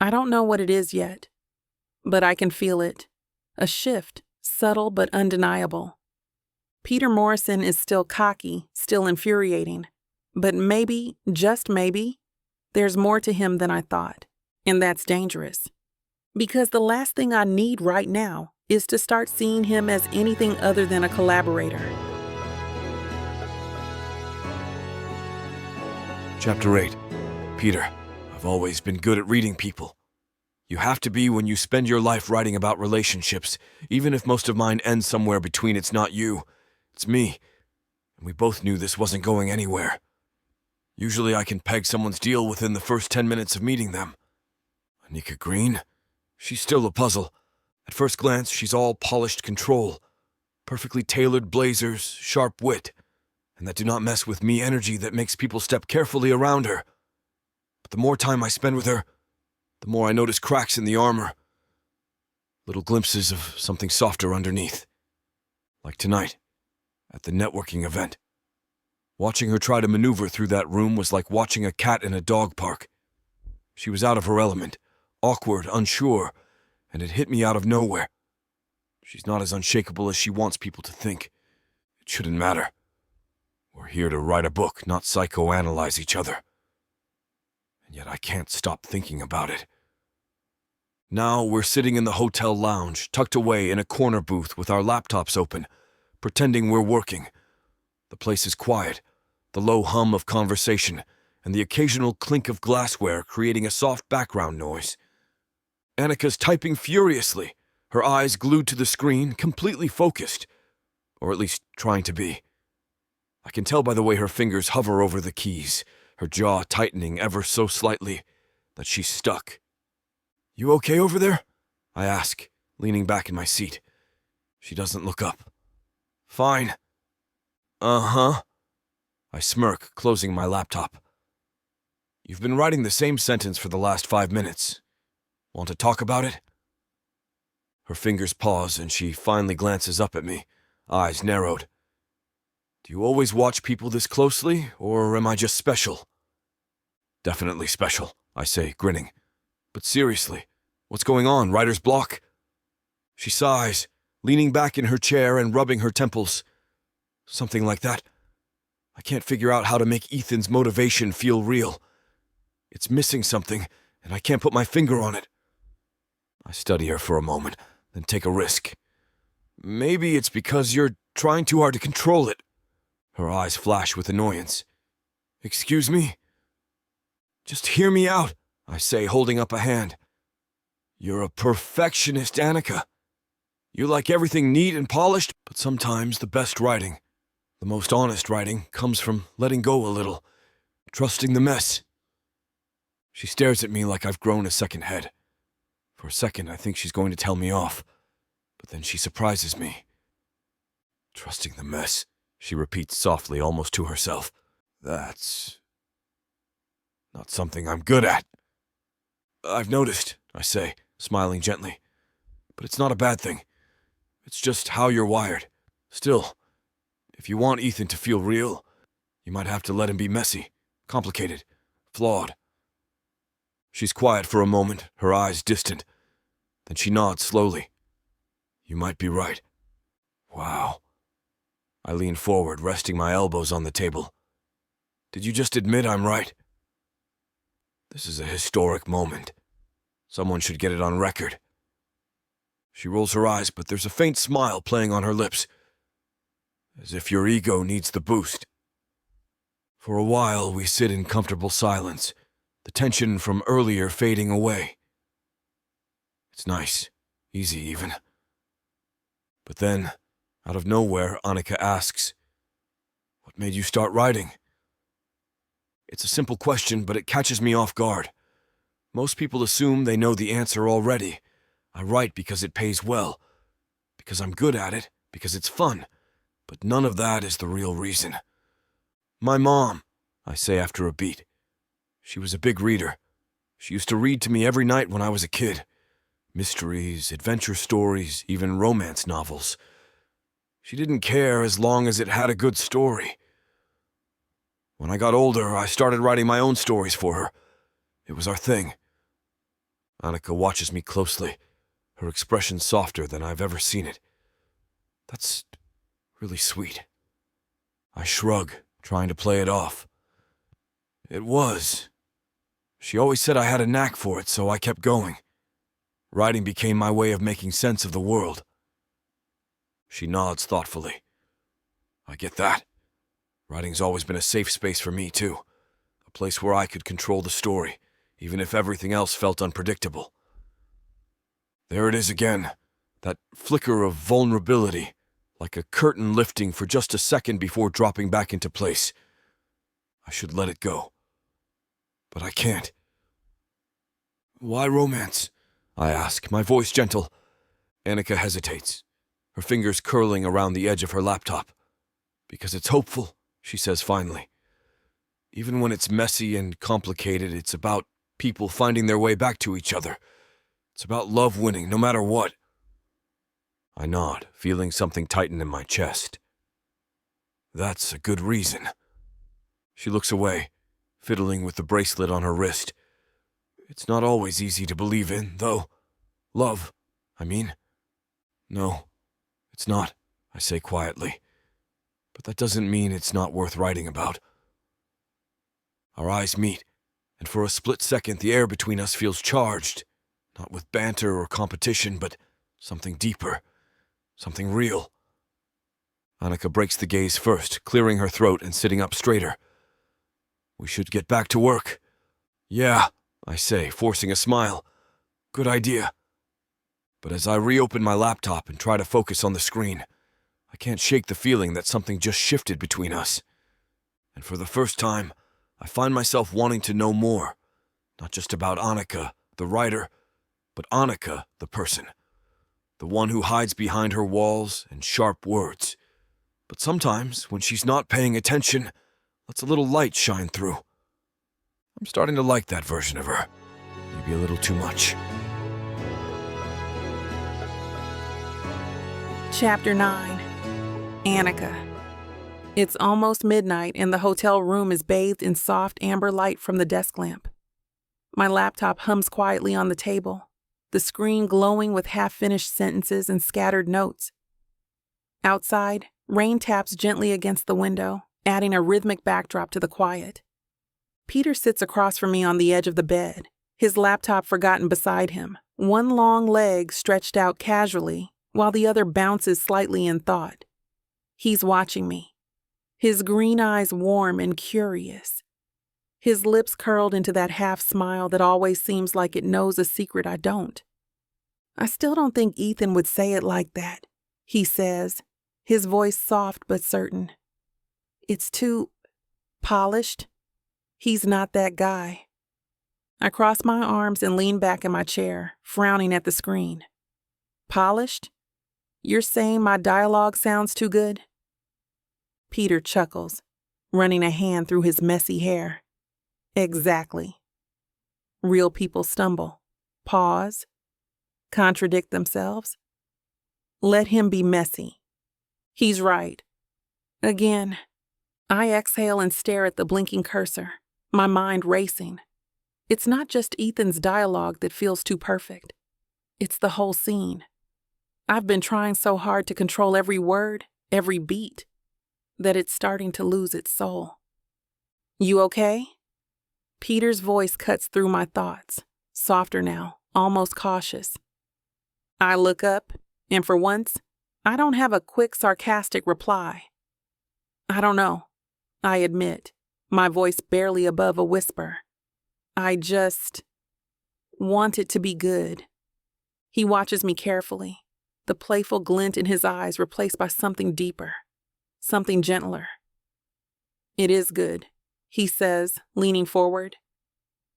I don't know what it is yet, but I can feel it. A shift, subtle but undeniable. Peter Morrison is still cocky, still infuriating, but maybe, just maybe, there's more to him than I thought, and that's dangerous. Because the last thing I need right now is to start seeing him as anything other than a collaborator. Chapter 8. Peter, I've always been good at reading people. You have to be when you spend your life writing about relationships, even if most of mine ends somewhere between it's not you, it's me. And we both knew this wasn't going anywhere. Usually I can peg someone's deal within the first 10 minutes of meeting them. Anika Green? She's still a puzzle. At first glance, she's all polished control. Perfectly tailored blazers, sharp wit, and that do not mess with me energy that makes people step carefully around her. But the more time I spend with her, the more I notice cracks in the armor. Little glimpses of something softer underneath. Like tonight, at the networking event. Watching her try to maneuver through that room was like watching a cat in a dog park. She was out of her element, awkward, unsure, and it hit me out of nowhere. She's not as unshakable as she wants people to think. It shouldn't matter. We're here to write a book, not psychoanalyze each other. And yet I can't stop thinking about it. Now we're sitting in the hotel lounge, tucked away in a corner booth with our laptops open, pretending we're working. The place is quiet, the low hum of conversation, and the occasional clink of glassware creating a soft background noise. Annika's typing furiously, her eyes glued to the screen, completely focused, or at least trying to be. I can tell by the way her fingers hover over the keys, her jaw tightening ever so slightly, that she's stuck. "You okay over there?" I ask, leaning back in my seat. She doesn't look up. "Fine." "Uh-huh." I smirk, closing my laptop. "You've been writing the same sentence for the last 5 minutes. Want to talk about it?" Her fingers pause, and she finally glances up at me, eyes narrowed. "Do you always watch people this closely, or am I just special?" "Definitely special," I say, grinning. "But seriously, what's going on, writer's block?" She sighs, leaning back in her chair and rubbing her temples. "Something like that. I can't figure out how to make Ethan's motivation feel real. It's missing something, and I can't put my finger on it." I study her for a moment, then take a risk. "Maybe it's because you're trying too hard to control it." Her eyes flash with annoyance. "Excuse me?" "Just hear me out," I say, holding up a hand. "You're a perfectionist, Annika. You like everything neat and polished, but sometimes the best writing, the most honest writing, comes from letting go a little, trusting the mess." She stares at me like I've grown a second head. For a second, I think she's going to tell me off, but then she surprises me. "Trusting the mess," she repeats softly, almost to herself. "That's not something I'm good at." "I've noticed," I say, smiling gently. "But it's not a bad thing. It's just how you're wired. Still, if you want Ethan to feel real, you might have to let him be messy, complicated, flawed. She's quiet for a moment, her eyes distant. Then she nods slowly. You might be right. Wow. I lean forward, resting my elbows on the table. Did you just admit I'm right? This is a historic moment. Someone should get it on record. She rolls her eyes, but there's a faint smile playing on her lips, as if your ego needs the boost. For a while, we sit in comfortable silence, the tension from earlier fading away. It's nice, easy even. But then, out of nowhere, Annika asks, "What made you start writing?" It's a simple question, but it catches me off guard. Most people assume they know the answer already. I write because it pays well, because I'm good at it, because it's fun, but none of that is the real reason. My mom, I say after a beat. She was a big reader. She used to read to me every night when I was a kid. Mysteries, adventure stories, even romance novels. She didn't care as long as it had a good story. When I got older, I started writing my own stories for her. It was our thing. Annika watches me closely, her expression softer than I've ever seen it. That's really sweet. I shrug, trying to play it off. It was. She always said I had a knack for it, so I kept going. Writing became my way of making sense of the world. She nods thoughtfully. I get that. Writing's always been a safe space for me, too. A place where I could control the story, even if everything else felt unpredictable. There it is again, that flicker of vulnerability, like a curtain lifting for just a second before dropping back into place. I should let it go. But I can't. Why romance? I ask, my voice gentle. Annika hesitates, her fingers curling around the edge of her laptop. Because it's hopeful, she says finally. Even when it's messy and complicated, it's about people finding their way back to each other. It's about love winning, no matter what. I nod, feeling something tighten in my chest. That's a good reason. She looks away, fiddling with the bracelet on her wrist. It's not always easy to believe in, though. Love, I mean. No, it's not, I say quietly. But that doesn't mean it's not worth writing about. Our eyes meet, and for a split second the air between us feels charged, not with banter or competition, but something deeper, something real. Annika breaks the gaze first, clearing her throat and sitting up straighter. We should get back to work. Yeah, I say, forcing a smile. Good idea. But as I reopen my laptop and try to focus on the screen, I can't shake the feeling that something just shifted between us. And for the first time, I find myself wanting to know more, not just about Annika, the writer, but Annika, the person, the one who hides behind her walls and sharp words. But sometimes, when she's not paying attention, lets a little light shine through. I'm starting to like that version of her. Maybe a little too much. Chapter 9. Annika. It's almost midnight and the hotel room is bathed in soft amber light from the desk lamp. My laptop hums quietly on the table, the screen glowing with half-finished sentences and scattered notes. Outside, rain taps gently against the window, adding a rhythmic backdrop to the quiet. Peter sits across from me on the edge of the bed, his laptop forgotten beside him, one long leg stretched out casually, while the other bounces slightly in thought. He's watching me, his green eyes warm and curious, his lips curled into that half smile that always seems like it knows a secret I don't. I still don't think Ethan would say it like that, he says, his voice soft but certain. It's too polished. He's not that guy. I cross my arms and lean back in my chair, frowning at the screen. Polished? You're saying my dialogue sounds too good? Peter chuckles, running a hand through his messy hair. Exactly. Real people stumble, pause, contradict themselves. Let him be messy. He's right. Again, I exhale and stare at the blinking cursor, my mind racing. It's not just Ethan's dialogue that feels too perfect. It's the whole scene. I've been trying so hard to control every word, every beat, that it's starting to lose its soul. You okay? Peter's voice cuts through my thoughts, softer now, almost cautious. I look up, and for once, I don't have a quick, sarcastic reply. I don't know, I admit, my voice barely above a whisper. I just want it to be good. He watches me carefully, the playful glint in his eyes replaced by something deeper, something gentler. It is good, he says, leaning forward.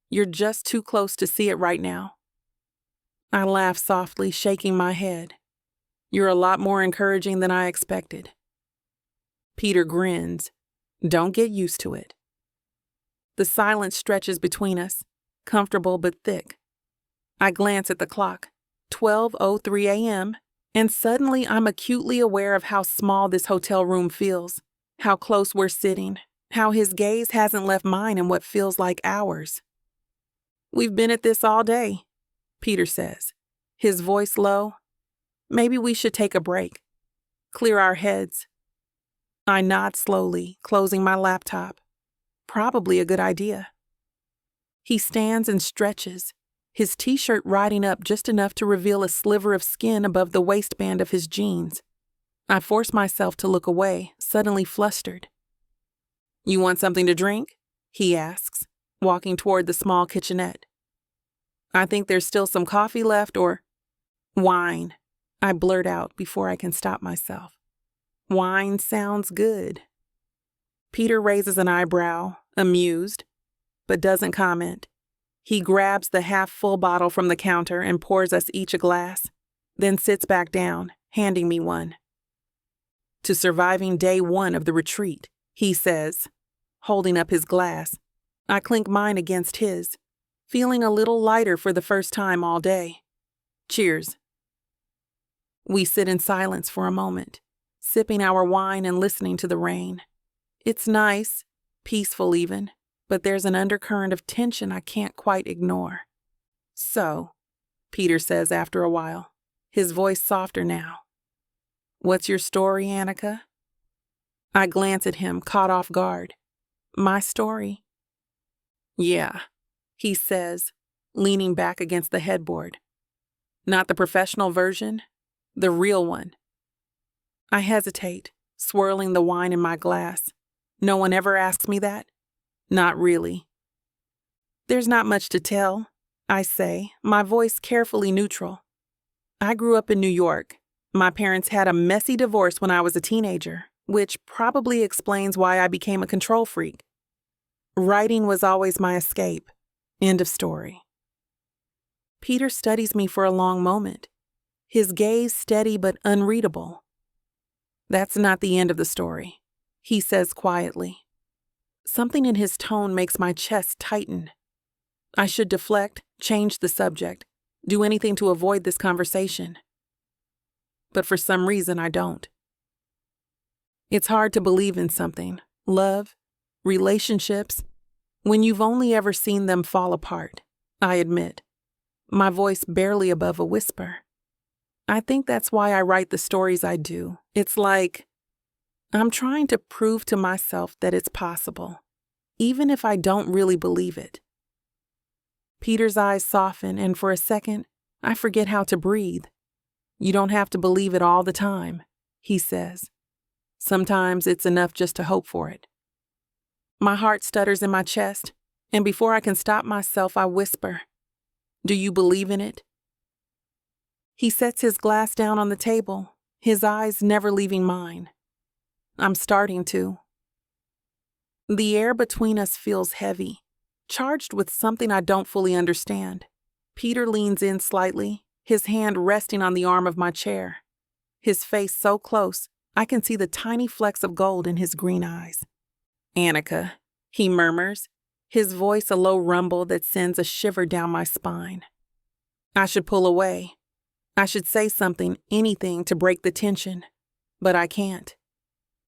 You're just too close to see it right now. I laugh softly, shaking my head. You're a lot more encouraging than I expected. Peter grins. Don't get used to it. The silence stretches between us, comfortable but thick. I glance at the clock, 12:03 a.m., and suddenly I'm acutely aware of how small this hotel room feels, how close we're sitting, how his gaze hasn't left mine in what feels like hours. We've been at this all day, Peter says, his voice low. Maybe we should take a break, clear our heads. I nod slowly, closing my laptop. Probably a good idea. He stands and stretches, his t-shirt riding up just enough to reveal a sliver of skin above the waistband of his jeans. I force myself to look away, suddenly flustered. You want something to drink? He asks, walking toward the small kitchenette. I think there's still some coffee left or wine, I blurt out before I can stop myself. Wine sounds good. Peter raises an eyebrow, amused, but doesn't comment. He grabs the half-full bottle from the counter and pours us each a glass, then sits back down, handing me one. To surviving day 1 of the retreat, he says, holding up his glass. I clink mine against his, feeling a little lighter for the first time all day. Cheers. We sit in silence for a moment, sipping our wine and listening to the rain. It's nice, peaceful even, but there's an undercurrent of tension I can't quite ignore. So, Peter says after a while, his voice softer now. What's your story, Annika? I glance at him, caught off guard. My story? Yeah, he says, leaning back against the headboard. Not the professional version, the real one. I hesitate, swirling the wine in my glass. No one ever asks me that? Not really. There's not much to tell, I say, my voice carefully neutral. I grew up in New York. My parents had a messy divorce when I was a teenager, which probably explains why I became a control freak. Writing was always my escape. End of story. Peter studies me for a long moment, his gaze steady but unreadable. That's not the end of the story, he says quietly. Something in his tone makes my chest tighten. I should deflect, change the subject, do anything to avoid this conversation. But for some reason, I don't. It's hard to believe in something, love, relationships, when you've only ever seen them fall apart, I admit, my voice barely above a whisper. I think that's why I write the stories I do. It's like I'm trying to prove to myself that it's possible, even if I don't really believe it. Peter's eyes soften, and for a second, I forget how to breathe. You don't have to believe it all the time, he says. Sometimes it's enough just to hope for it. My heart stutters in my chest, and before I can stop myself, I whisper, Do you believe in it? He sets his glass down on the table, his eyes never leaving mine. I'm starting to. The air between us feels heavy, charged with something I don't fully understand. Peter leans in slightly, his hand resting on the arm of my chair. His face so close, I can see the tiny flecks of gold in his green eyes. Annika, he murmurs, his voice a low rumble that sends a shiver down my spine. I should pull away. I should say something, anything to break the tension, but I can't.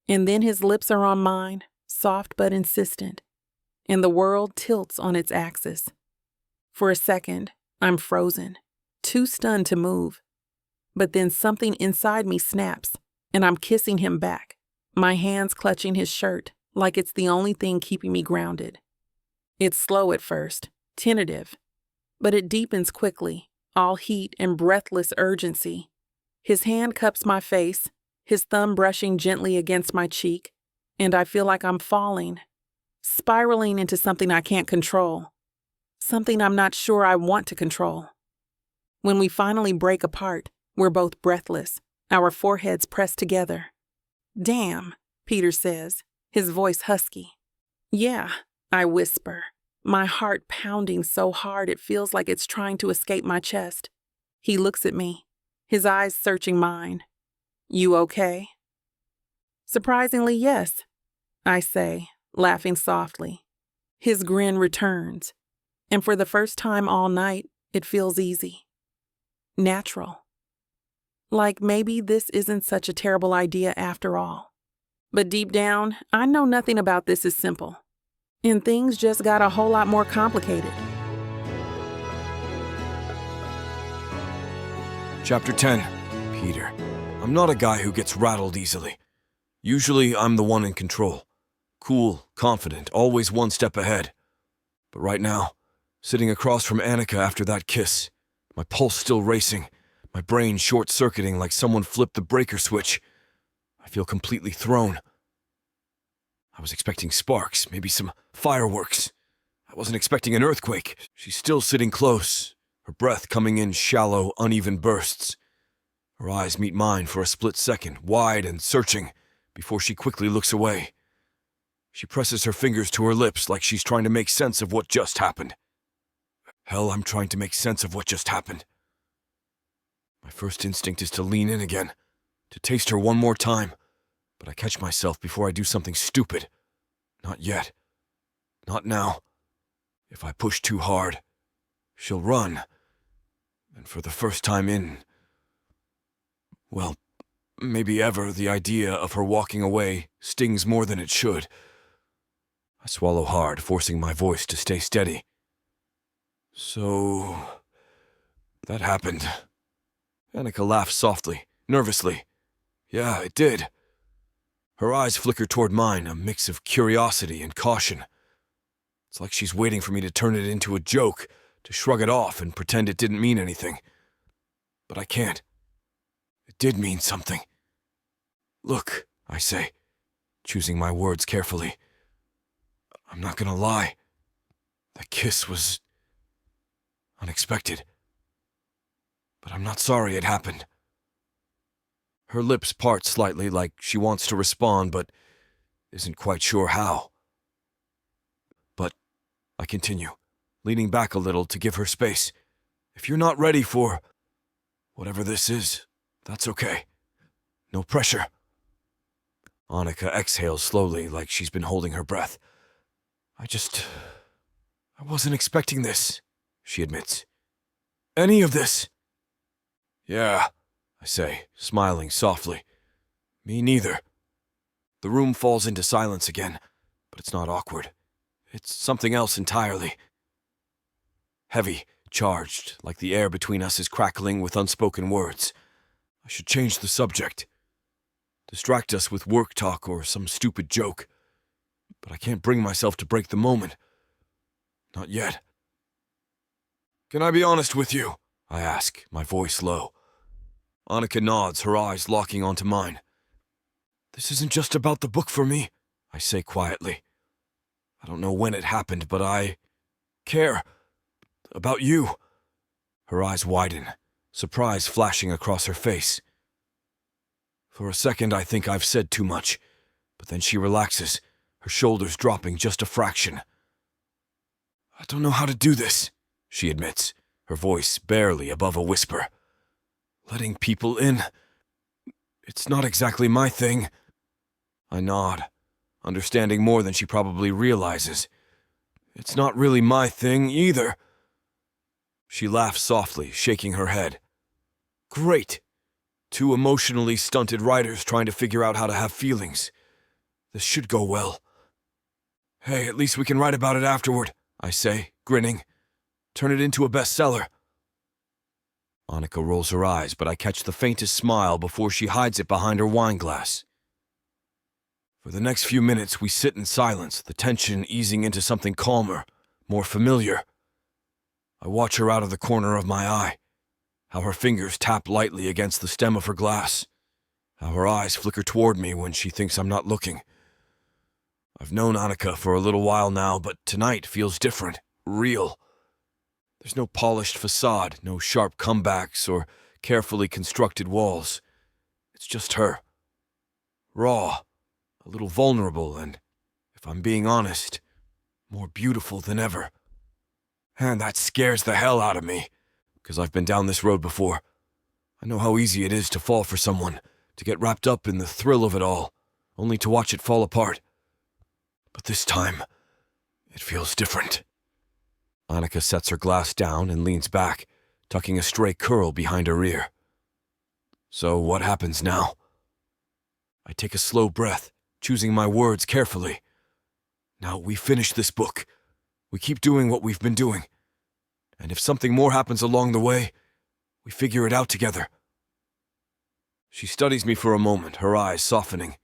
And then his lips are on mine, soft but insistent. and the world tilts on its axis. For a second, I'm frozen, too stunned to move. But then something inside me snaps, and I'm kissing him back, my hands clutching his shirt like it's the only thing keeping me grounded. It's slow at first, tentative, but it deepens quickly, all heat and breathless urgency. His hand cups my face, his thumb brushing gently against my cheek, and I feel like I'm falling, spiraling into something I can't control, something I'm not sure I want to control. When we finally break apart, we're both breathless, our foreheads pressed together. "Damn," Peter says, his voice husky. "Yeah," I whisper, my heart pounding so hard it feels like it's trying to escape my chest. He looks at me, his eyes searching mine. "You okay?" "Surprisingly, yes," I say, laughing softly. His grin returns, and for the first time all night, it feels easy. Natural. Like maybe this isn't such a terrible idea after all. But deep down, I know nothing about this is simple. And things just got a whole lot more complicated. Chapter 10. Peter. I'm not a guy who gets rattled easily. Usually, I'm the one in control. Cool, confident, always one step ahead. But right now, sitting across from Annika after that kiss, my pulse still racing, my brain short-circuiting like someone flipped the breaker switch, I feel completely thrown. I was expecting sparks, maybe some fireworks. I wasn't expecting an earthquake. She's still sitting close, her breath coming in shallow, uneven bursts. Her eyes meet mine for a split second, wide and searching, before she quickly looks away. She presses her fingers to her lips like she's trying to make sense of what just happened. Hell, I'm trying to make sense of what just happened. My first instinct is to lean in again, to taste her one more time, but I catch myself before I do something stupid. Not yet. Not now. If I push too hard, she'll run. And for the first time well, maybe ever, the idea of her walking away stings more than it should. I swallow hard, forcing my voice to stay steady. So, that happened. Annika laughs softly, nervously. Yeah, it did. Her eyes flicker toward mine, a mix of curiosity and caution. It's like she's waiting for me to turn it into a joke, to shrug it off and pretend it didn't mean anything. But I can't. It did mean something. Look, I say, choosing my words carefully. I'm not gonna lie. That kiss was unexpected. But I'm not sorry it happened. Her lips part slightly like she wants to respond, but isn't quite sure how. But I continue, leaning back a little to give her space. If you're not ready for whatever this is, that's okay. No pressure. Annika exhales slowly like she's been holding her breath. I wasn't expecting this, she admits. Any of this. Yeah, I say, smiling softly. Me neither. The room falls into silence again, but it's not awkward. It's something else entirely. Heavy, charged, like the air between us is crackling with unspoken words. I should change the subject. Distract us with work talk or some stupid joke. But I can't bring myself to break the moment. Not yet. Can I be honest with you? I ask, my voice low. Annika nods, her eyes locking onto mine. This isn't just about the book for me, I say quietly. I don't know when it happened, but I care about you. Her eyes widen, surprise flashing across her face. For a second, I think I've said too much, but then she relaxes, her shoulders dropping just a fraction. I don't know how to do this, she admits, her voice barely above a whisper. Letting people in, it's not exactly my thing. I nod, understanding more than she probably realizes. It's not really my thing either. She laughs softly, shaking her head. Great. Two emotionally stunted writers trying to figure out how to have feelings. This should go well. Hey, at least we can write about it afterward, I say, grinning. Turn it into a bestseller. Annika rolls her eyes, but I catch the faintest smile before she hides it behind her wine glass. For the next few minutes, we sit in silence, the tension easing into something calmer, more familiar. I watch her out of the corner of my eye, how her fingers tap lightly against the stem of her glass, how her eyes flicker toward me when she thinks I'm not looking. I've known Annika for a little while now, but tonight feels different, real. There's no polished facade, no sharp comebacks or carefully constructed walls. It's just her. Raw, a little vulnerable, and, if I'm being honest, more beautiful than ever. And that scares the hell out of me, because I've been down this road before. I know how easy it is to fall for someone, to get wrapped up in the thrill of it all, only to watch it fall apart. But this time, it feels different. Annika sets her glass down and leans back, tucking a stray curl behind her ear. So what happens now? I take a slow breath, choosing my words carefully. Now we finish this book. We keep doing what we've been doing. And if something more happens along the way, we figure it out together. She studies me for a moment, her eyes softening.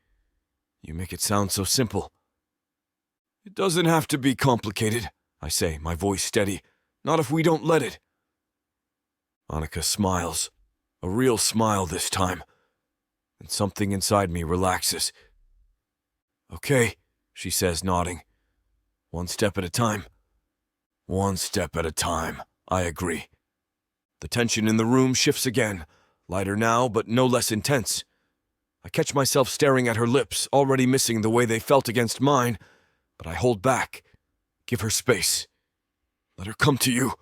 You make it sound so simple. It doesn't have to be complicated, I say, my voice steady. Not if we don't let it. Annika smiles. A real smile this time. And something inside me relaxes. Okay, she says, nodding. One step at a time. One step at a time, I agree. The tension in the room shifts again, lighter now, but no less intense. I catch myself staring at her lips, already missing the way they felt against mine, but I hold back. Give her space. Let her come to you.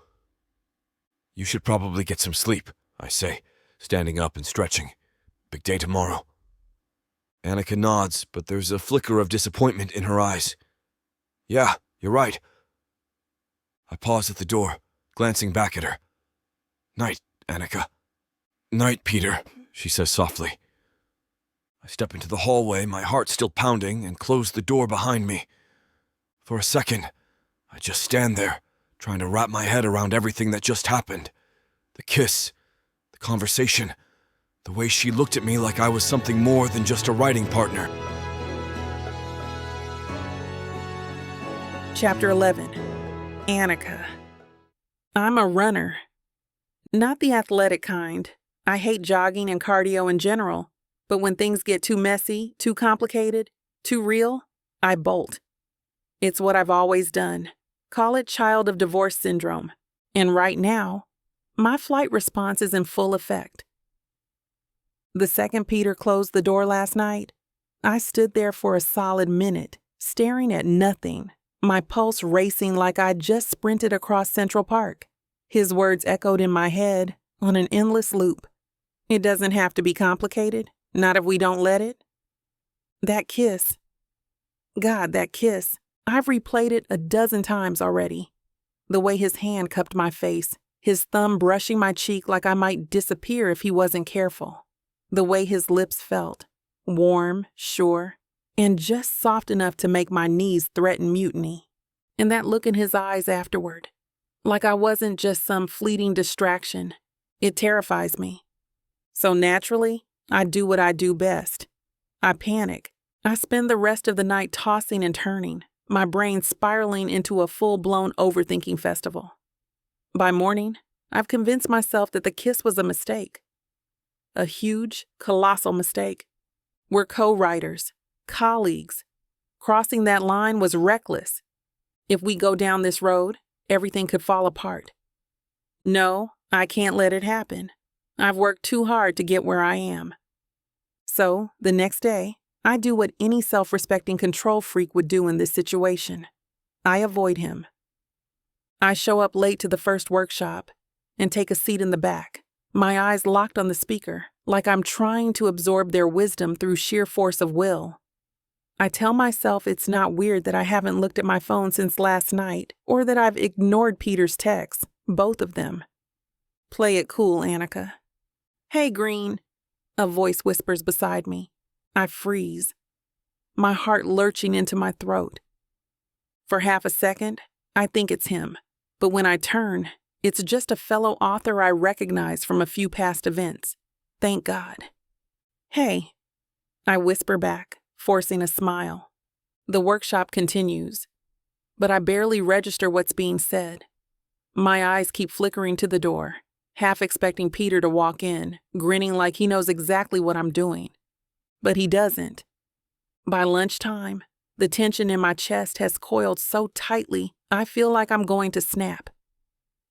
You should probably get some sleep, I say, standing up and stretching. Big day tomorrow. Annika nods, but there's a flicker of disappointment in her eyes. Yeah, you're right. I pause at the door, glancing back at her. Night, Annika. Night, Peter, she says softly. I step into the hallway, my heart still pounding, and close the door behind me. For a second, I just stand there, trying to wrap my head around everything that just happened. The kiss, the conversation, the way she looked at me like I was something more than just a writing partner. Chapter 11. Annika. I'm a runner. Not the athletic kind. I hate jogging and cardio in general, but when things get too messy, too complicated, too real, I bolt. It's what I've always done. Call it child of divorce syndrome. And right now, my flight response is in full effect. The second Peter closed the door last night, I stood there for a solid minute, staring at nothing, my pulse racing like I'd just sprinted across Central Park. His words echoed in my head on an endless loop. It doesn't have to be complicated, not if we don't let it. That kiss. God, that kiss. I've replayed it a dozen times already. The way his hand cupped my face, his thumb brushing my cheek like I might disappear if he wasn't careful. The way his lips felt, warm, sure, and just soft enough to make my knees threaten mutiny. And that look in his eyes afterward, like I wasn't just some fleeting distraction. It terrifies me. So naturally, I do what I do best. I panic. I spend the rest of the night tossing and turning, my brain spiraling into a full-blown overthinking festival. By morning, I've convinced myself that the kiss was a mistake. A huge, colossal mistake. We're co-writers, colleagues. Crossing that line was reckless. If we go down this road, everything could fall apart. No, I can't let it happen. I've worked too hard to get where I am. So, the next day, I do what any self-respecting control freak would do in this situation. I avoid him. I show up late to the first workshop and take a seat in the back, my eyes locked on the speaker, like I'm trying to absorb their wisdom through sheer force of will. I tell myself it's not weird that I haven't looked at my phone since last night, or that I've ignored Peter's texts, both of them. Play it cool, Annika. Hey, Green, a voice whispers beside me. I freeze, my heart lurching into my throat. For half a second, I think it's him. But when I turn, it's just a fellow author I recognize from a few past events. Thank God. Hey, I whisper back, forcing a smile. The workshop continues, but I barely register what's being said. My eyes keep flickering to the door, half expecting Peter to walk in, grinning like he knows exactly what I'm doing. But he doesn't. By lunchtime, the tension in my chest has coiled so tightly, I feel like I'm going to snap.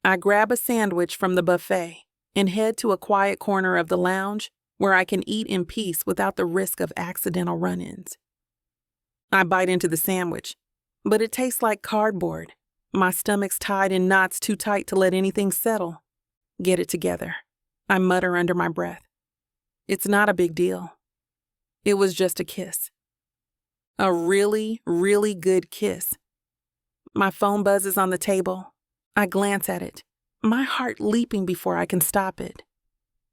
I grab a sandwich from the buffet and head to a quiet corner of the lounge where I can eat in peace without the risk of accidental run-ins. I bite into the sandwich, but it tastes like cardboard. My stomach's tied in knots too tight to let anything settle. Get it together, I mutter under my breath. It's not a big deal. It was just a kiss. A really, really good kiss. My phone buzzes on the table. I glance at it, my heart leaping before I can stop it.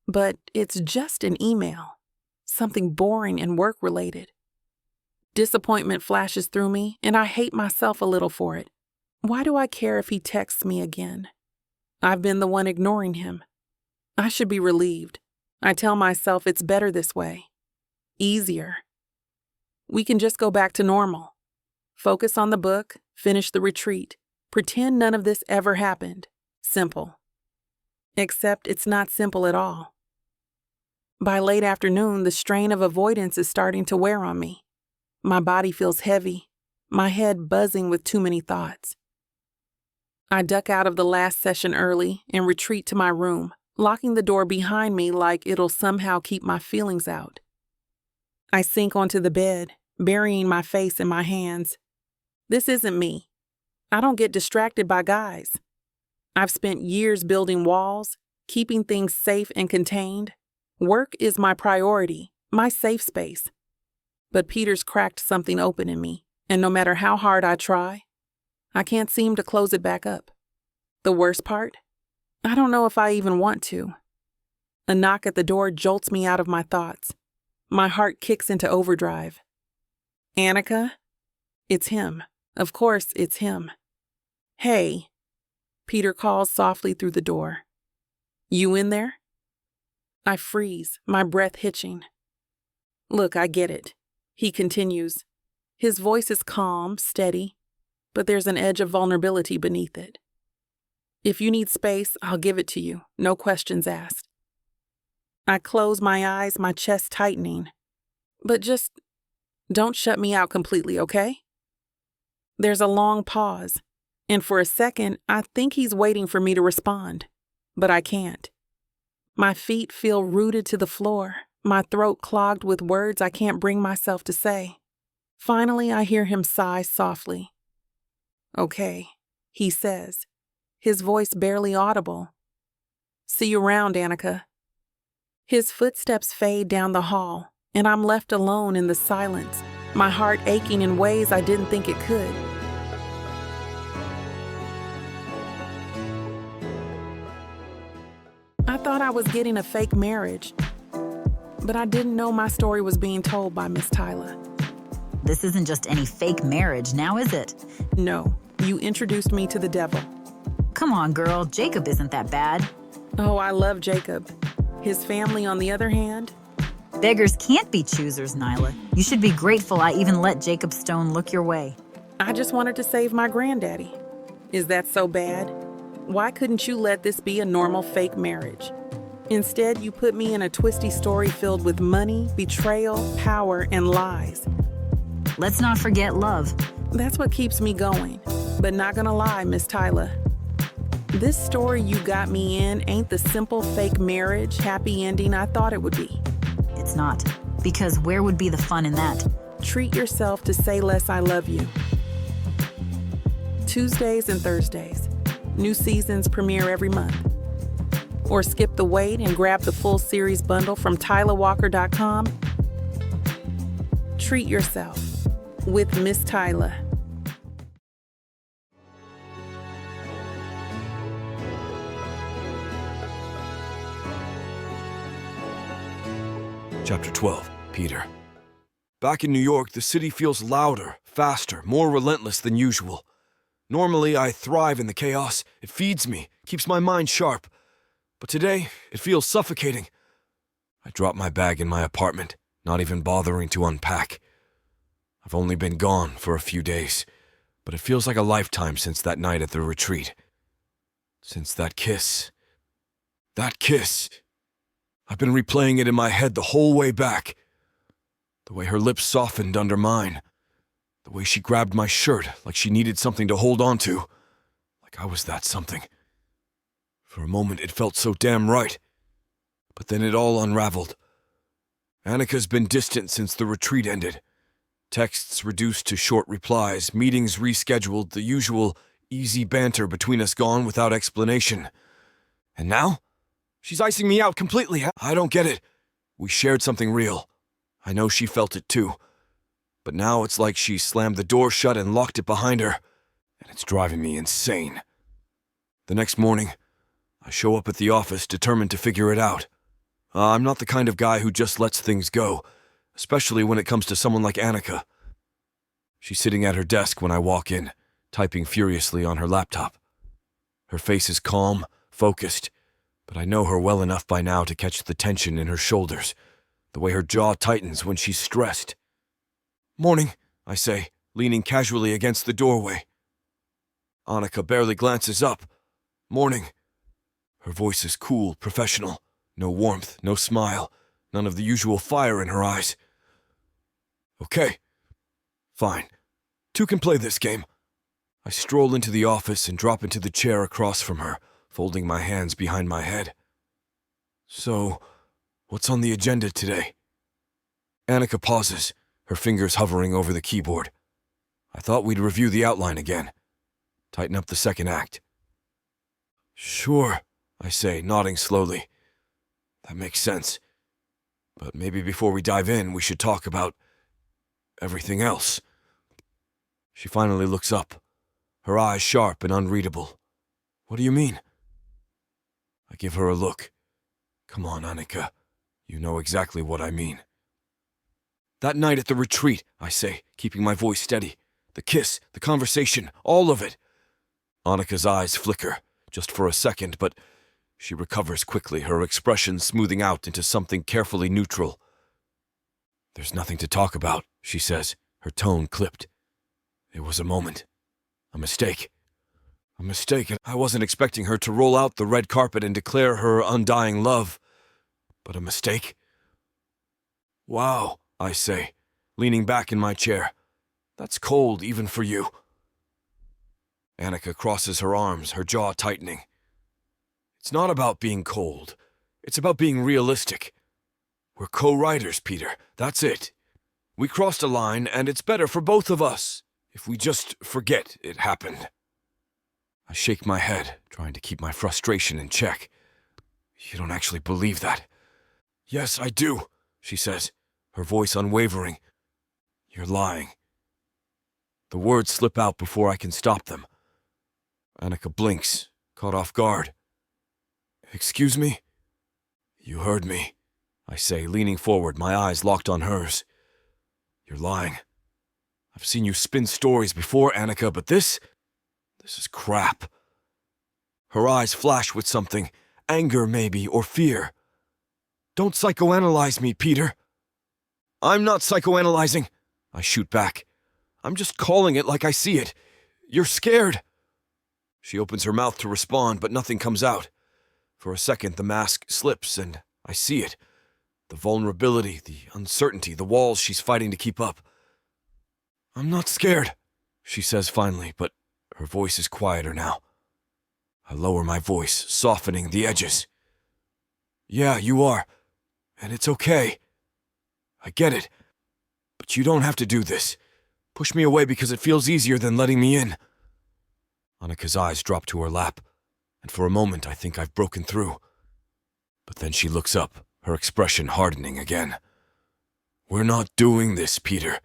But it's just an email, something boring and work-related. Disappointment flashes through me, and I hate myself a little for it. Why do I care if he texts me again? I've been the one ignoring him. I should be relieved. I tell myself it's better this way. Easier. We can just go back to normal. Focus on the book, finish the retreat, pretend none of this ever happened. Simple. Except it's not simple at all. By late afternoon, the strain of avoidance is starting to wear on me. My body feels heavy, my head buzzing with too many thoughts. I duck out of the last session early and retreat to my room, locking the door behind me like it'll somehow keep my feelings out. I sink onto the bed, burying my face in my hands. This isn't me. I don't get distracted by guys. I've spent years building walls, keeping things safe and contained. Work is my priority, my safe space. But Peter's cracked something open in me, and no matter how hard I try, I can't seem to close it back up. The worst part? I don't know if I even want to. A knock at the door jolts me out of my thoughts. My heart kicks into overdrive. Annika? It's him. Of course, it's him. Hey, Peter calls softly through the door. You in there? I freeze, my breath hitching. Look, I get it. He continues. His voice is calm, steady, but there's an edge of vulnerability beneath it. If you need space, I'll give it to you, no questions asked. I close my eyes, my chest tightening. But just don't shut me out completely, okay? There's a long pause, and for a second, I think he's waiting for me to respond, but I can't. My feet feel rooted to the floor, my throat clogged with words I can't bring myself to say. Finally, I hear him sigh softly. Okay, he says, his voice barely audible. See you around, Annika. His footsteps fade down the hall, and I'm left alone in the silence, my heart aching in ways I didn't think it could. I thought I was getting a fake marriage, but I didn't know my story was being told by Miss Tyla. This isn't just any fake marriage, now is it? No, you introduced me to the devil. Come on, girl, Jacob isn't that bad. Oh, I love Jacob. His family, on the other hand? Beggars can't be choosers, Nyla. You should be grateful I even let Jacob Stone look your way. I just wanted to save my granddaddy. Is that so bad? Why couldn't you let this be a normal fake marriage? Instead, you put me in a twisty story filled with money, betrayal, power, and lies. Let's not forget love. That's what keeps me going. But not gonna lie, Miss Tyla. This story you got me in ain't the simple fake marriage, happy ending I thought it would be. It's not. Because where would be the fun in that? Treat yourself to Say Less I Love You. Tuesdays and Thursdays. New seasons premiere every month. Or skip the wait and grab the full series bundle from TylaWalker.com. Treat yourself with Miss Tyla. Chapter 12, Peter. Back in New York, the city feels louder, faster, more relentless than usual. Normally, I thrive in the chaos. It feeds me, keeps my mind sharp. But today, it feels suffocating. I drop my bag in my apartment, not even bothering to unpack. I've only been gone for a few days, but it feels like a lifetime since that night at the retreat. Since that kiss. That kiss. I've been replaying it in my head the whole way back. The way her lips softened under mine. The way she grabbed my shirt like she needed something to hold on to. Like I was that something. For a moment it felt so damn right. But then it all unraveled. Annika's been distant since the retreat ended. Texts reduced to short replies, meetings rescheduled, the usual easy banter between us gone without explanation. And now? She's icing me out completely. I don't get it. We shared something real. I know she felt it too. But now it's like she slammed the door shut and locked it behind her, and it's driving me insane. The next morning, I show up at the office determined to figure it out. I'm not the kind of guy who just lets things go, especially when it comes to someone like Annika. She's sitting at her desk when I walk in, typing furiously on her laptop. Her face is calm, focused, but I know her well enough by now to catch the tension in her shoulders, the way her jaw tightens when she's stressed. "Morning," I say, leaning casually against the doorway. Annika barely glances up. "Morning." Her voice is cool, professional. No warmth, no smile, none of the usual fire in her eyes. "Okay. Fine. Two can play this game." I stroll into the office and drop into the chair across from her, folding my hands behind my head. "So, what's on the agenda today?" Annika pauses, her fingers hovering over the keyboard. "I thought we'd review the outline again. Tighten up the second act." "Sure," I say, nodding slowly. "That makes sense. But maybe before we dive in, we should talk about everything else." She finally looks up, her eyes sharp and unreadable. "What do you mean?" I give her a look. "Come on, Annika. You know exactly what I mean." "That night at the retreat," I say, keeping my voice steady. "The kiss, the conversation, all of it." Annika's eyes flicker, just for a second, but she recovers quickly, her expression smoothing out into something carefully neutral. "There's nothing to talk about," she says, her tone clipped. "It was a moment. A mistake. A mistake, and I wasn't expecting her to roll out the red carpet and declare her undying love. But a mistake?" "Wow," I say, leaning back in my chair. "That's cold, even for you." Annika crosses her arms, her jaw tightening. "It's not about being cold. It's about being realistic. We're co-writers, Peter. That's it. We crossed a line, and it's better for both of us if we just forget it happened." I shake my head, trying to keep my frustration in check. "You don't actually believe that?" "Yes, I do," she says, her voice unwavering. "You're lying." The words slip out before I can stop them. Annika blinks, caught off guard. "Excuse me?" "You heard me," I say, leaning forward, my eyes locked on hers. "You're lying. I've seen you spin stories before, Annika, but this is crap." Her eyes flash with something, anger maybe, or fear. "Don't psychoanalyze me, Peter." "I'm not psychoanalyzing," I shoot back. "I'm just calling it like I see it. You're scared." She opens her mouth to respond, but nothing comes out. For a second, the mask slips, and I see it. The vulnerability, the uncertainty, the walls she's fighting to keep up. "I'm not scared," she says finally, but her voice is quieter now. I lower my voice, softening the edges. "Yeah, you are. And it's okay. I get it. But you don't have to do this. Push me away because it feels easier than letting me in." Annika's eyes drop to her lap, and for a moment I think I've broken through. But then she looks up, her expression hardening again. "We're not doing this, Peter.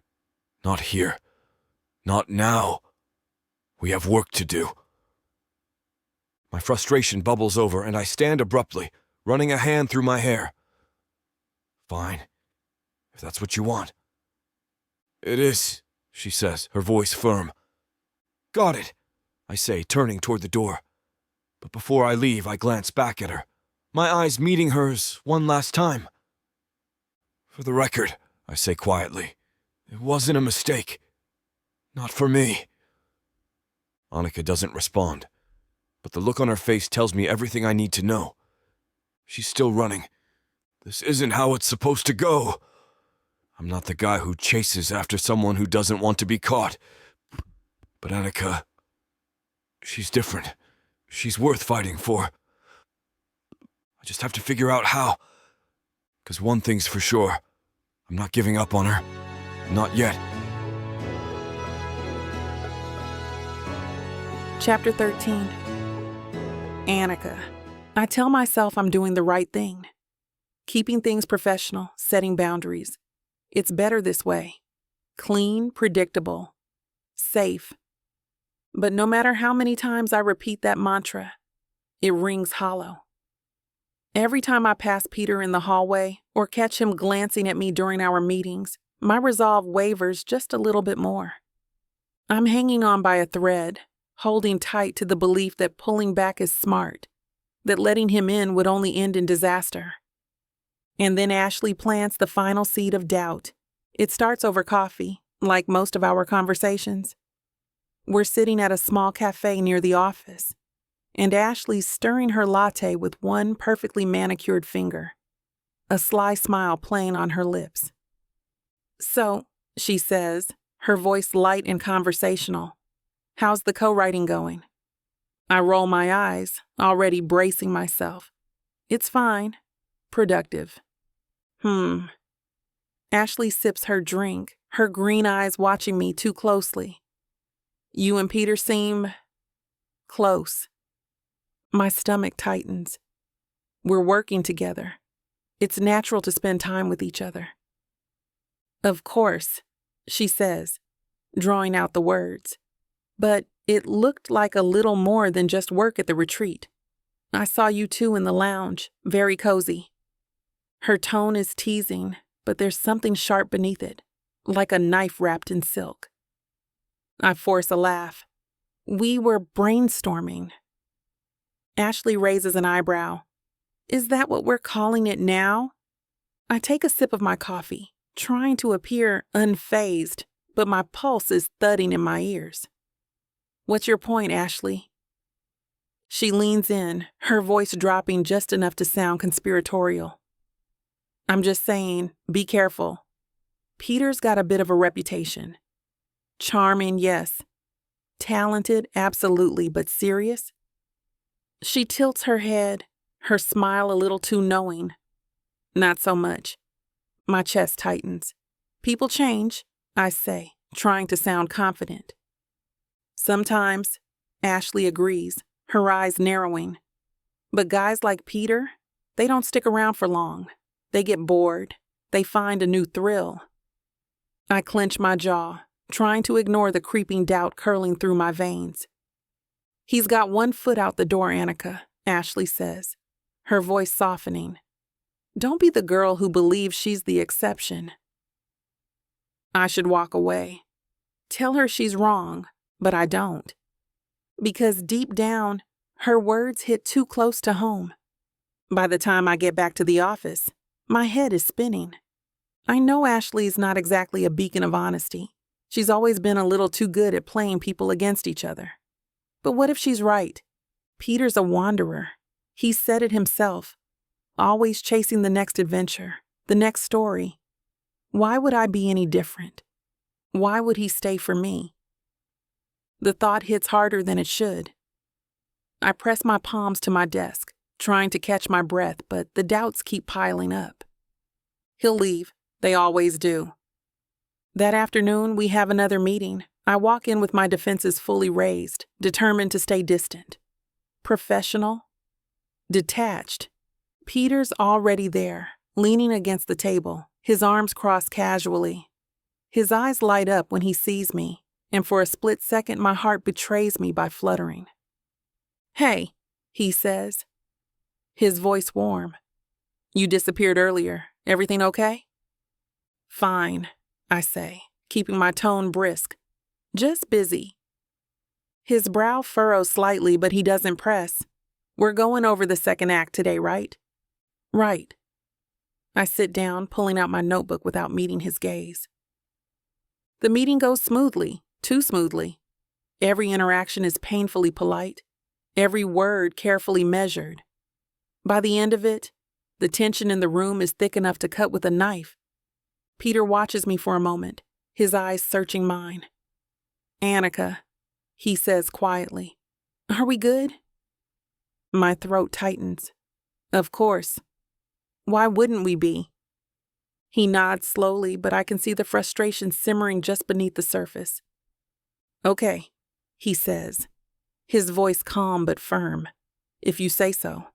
Not here. Not now. We have work to do." My frustration bubbles over, and I stand abruptly, running a hand through my hair. "Fine, if that's what you want." "It is," she says, her voice firm. "Got it. I say, turning toward the door. But before I leave, I glance back at her, my eyes meeting hers one last time. For the record, I say quietly, it wasn't a mistake. Not for me. Annika doesn't respond, but the look on her face tells me everything I need to know. She's still running. This isn't how it's supposed to go. I'm not the guy who chases after someone who doesn't want to be caught. But Annika, she's different. She's worth fighting for. I just have to figure out how. 'Cause one thing's for sure, I'm not giving up on her. Not yet. Chapter 13. Annika. I tell myself I'm doing the right thing. Keeping things professional, setting boundaries. It's better this way. Clean, predictable, safe. But no matter how many times I repeat that mantra, it rings hollow. Every time I pass Peter in the hallway or catch him glancing at me during our meetings, my resolve wavers just a little bit more. I'm hanging on by a thread, holding tight to the belief that pulling back is smart, that letting him in would only end in disaster. And then Ashley plants the final seed of doubt. It starts over coffee, like most of our conversations. We're sitting at a small cafe near the office, and Ashley's stirring her latte with one perfectly manicured finger, a sly smile playing on her lips. "So," she says, her voice light and conversational, "how's the co-writing going?" I roll my eyes, already bracing myself. "It's fine. Productive." Ashley sips her drink, her green eyes watching me too closely. "You and Peter seem close." My stomach tightens. We're working together. It's natural to spend time with each other. "Of course," she says, drawing out the words. "But it looked like a little more than just work at the retreat. I saw you two in the lounge, very cozy." Her tone is teasing, but there's something sharp beneath it, like a knife wrapped in silk. I force a laugh. "We were brainstorming." Ashley raises an eyebrow. "Is that what we're calling it now?" I take a sip of my coffee, trying to appear unfazed, but my pulse is thudding in my ears. "What's your point, Ashley?" She leans in, her voice dropping just enough to sound conspiratorial. "I'm just saying, be careful. Peter's got a bit of a reputation. Charming, yes. Talented, absolutely, but serious?" She tilts her head, her smile a little too knowing. "Not so much." My chest tightens. "People change," I say, trying to sound confident. "Sometimes," Ashley agrees, her eyes narrowing. "But guys like Peter, they don't stick around for long. They get bored. They find a new thrill." I clench my jaw, trying to ignore the creeping doubt curling through my veins. "He's got one foot out the door, Annika," Ashley says, her voice softening. "Don't be the girl who believes she's the exception." I should walk away. Tell her she's wrong, but I don't. Because deep down, her words hit too close to home. By the time I get back to the office, my head is spinning. I know Ashley's not exactly a beacon of honesty. She's always been a little too good at playing people against each other. But what if she's right? Peter's a wanderer. He said it himself. Always chasing the next adventure, the next story. Why would I be any different? Why would he stay for me? The thought hits harder than it should. I press my palms to my desk, trying to catch my breath, but the doubts keep piling up. He'll leave. They always do. That afternoon, we have another meeting. I walk in with my defenses fully raised, determined to stay distant. Professional. Detached. Peter's already there, leaning against the table, his arms crossed casually. His eyes light up when he sees me, and for a split second my heart betrays me by fluttering. "Hey," he says, his voice warm. "You disappeared earlier. Everything okay?" "Fine," I say, keeping my tone brisk. "Just busy." His brow furrows slightly, but he doesn't press. We're going over the second act today, right? Right. I sit down, pulling out my notebook without meeting his gaze. The meeting goes smoothly, too smoothly. Every interaction is painfully polite, every word carefully measured. By the end of it, the tension in the room is thick enough to cut with a knife. Peter watches me for a moment, his eyes searching mine. "Annika," he says quietly, "are we good?" My throat tightens. Of course. Why wouldn't we be? He nods slowly, but I can see the frustration simmering just beneath the surface. "Okay," he says, his voice calm but firm, "if you say so."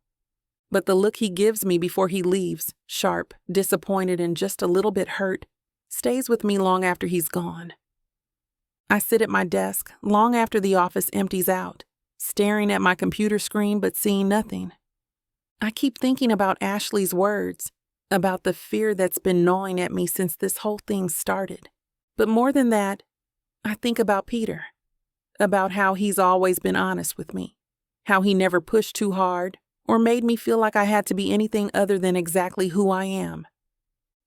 But the look he gives me before he leaves, sharp, disappointed, and just a little bit hurt, stays with me long after he's gone. I sit at my desk long after the office empties out, staring at my computer screen but seeing nothing. I keep thinking about Ashley's words, about the fear that's been gnawing at me since this whole thing started. But more than that, I think about Peter, about how he's always been honest with me, how he never pushed too hard or made me feel like I had to be anything other than exactly who I am.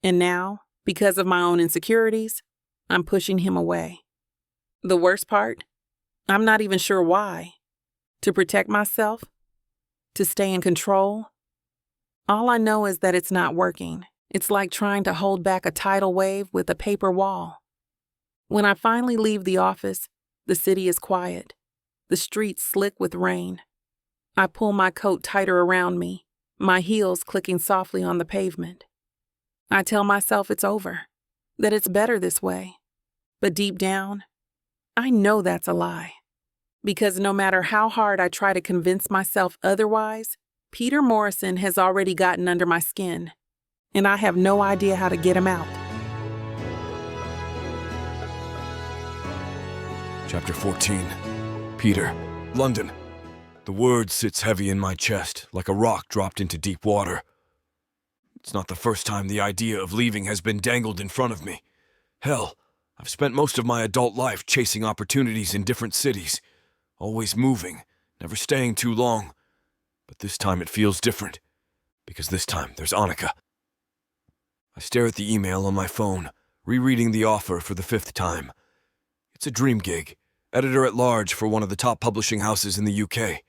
And now, because of my own insecurities, I'm pushing him away. The worst part? I'm not even sure why. To protect myself? To stay in control? All I know is that it's not working. It's like trying to hold back a tidal wave with a paper wall. When I finally leave the office, the city is quiet, the streets slick with rain. I pull my coat tighter around me, my heels clicking softly on the pavement. I tell myself it's over, that it's better this way. But deep down, I know that's a lie. Because no matter how hard I try to convince myself otherwise, Peter Morrison has already gotten under my skin, and I have no idea how to get him out. Chapter 14. Peter. London. The word sits heavy in my chest, like a rock dropped into deep water. It's not the first time the idea of leaving has been dangled in front of me. Hell, I've spent most of my adult life chasing opportunities in different cities, always moving, never staying too long. But this time it feels different, because this time there's Annika. I stare at the email on my phone, rereading the offer for the 5th time. It's a dream gig, editor-at-large for one of the top publishing houses in the UK.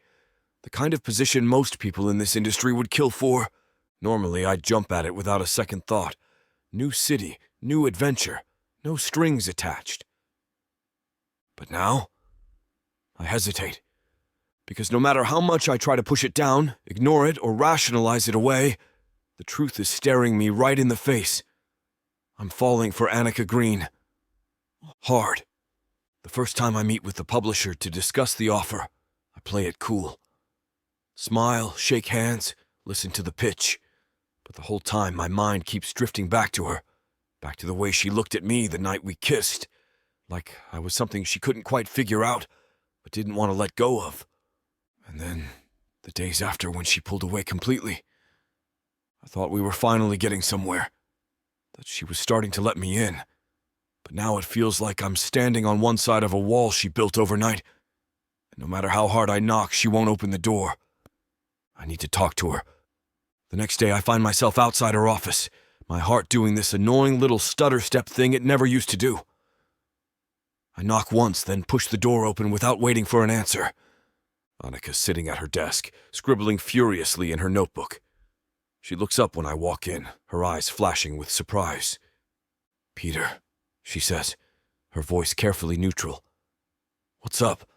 The kind of position most people in this industry would kill for. Normally, I'd jump at it without a second thought. New city, new adventure, no strings attached. But now, I hesitate. Because no matter how much I try to push it down, ignore it, or rationalize it away, the truth is staring me right in the face. I'm falling for Annika Green. Hard. The first time I meet with the publisher to discuss the offer, I play it cool. Smile, shake hands, listen to the pitch. But the whole time my mind keeps drifting back to her, back to the way she looked at me the night we kissed, like I was something she couldn't quite figure out, but didn't want to let go of. And then, the days after when she pulled away completely, I thought we were finally getting somewhere, that she was starting to let me in. But now it feels like I'm standing on one side of a wall she built overnight, and no matter how hard I knock, she won't open the door. I need to talk to her. The next day I find myself outside her office, my heart doing this annoying little stutter step thing it never used to do. I knock once, then push the door open without waiting for an answer. Annika's sitting at her desk, scribbling furiously in her notebook. She looks up when I walk in, her eyes flashing with surprise. "Peter," she says, her voice carefully neutral. "What's up?"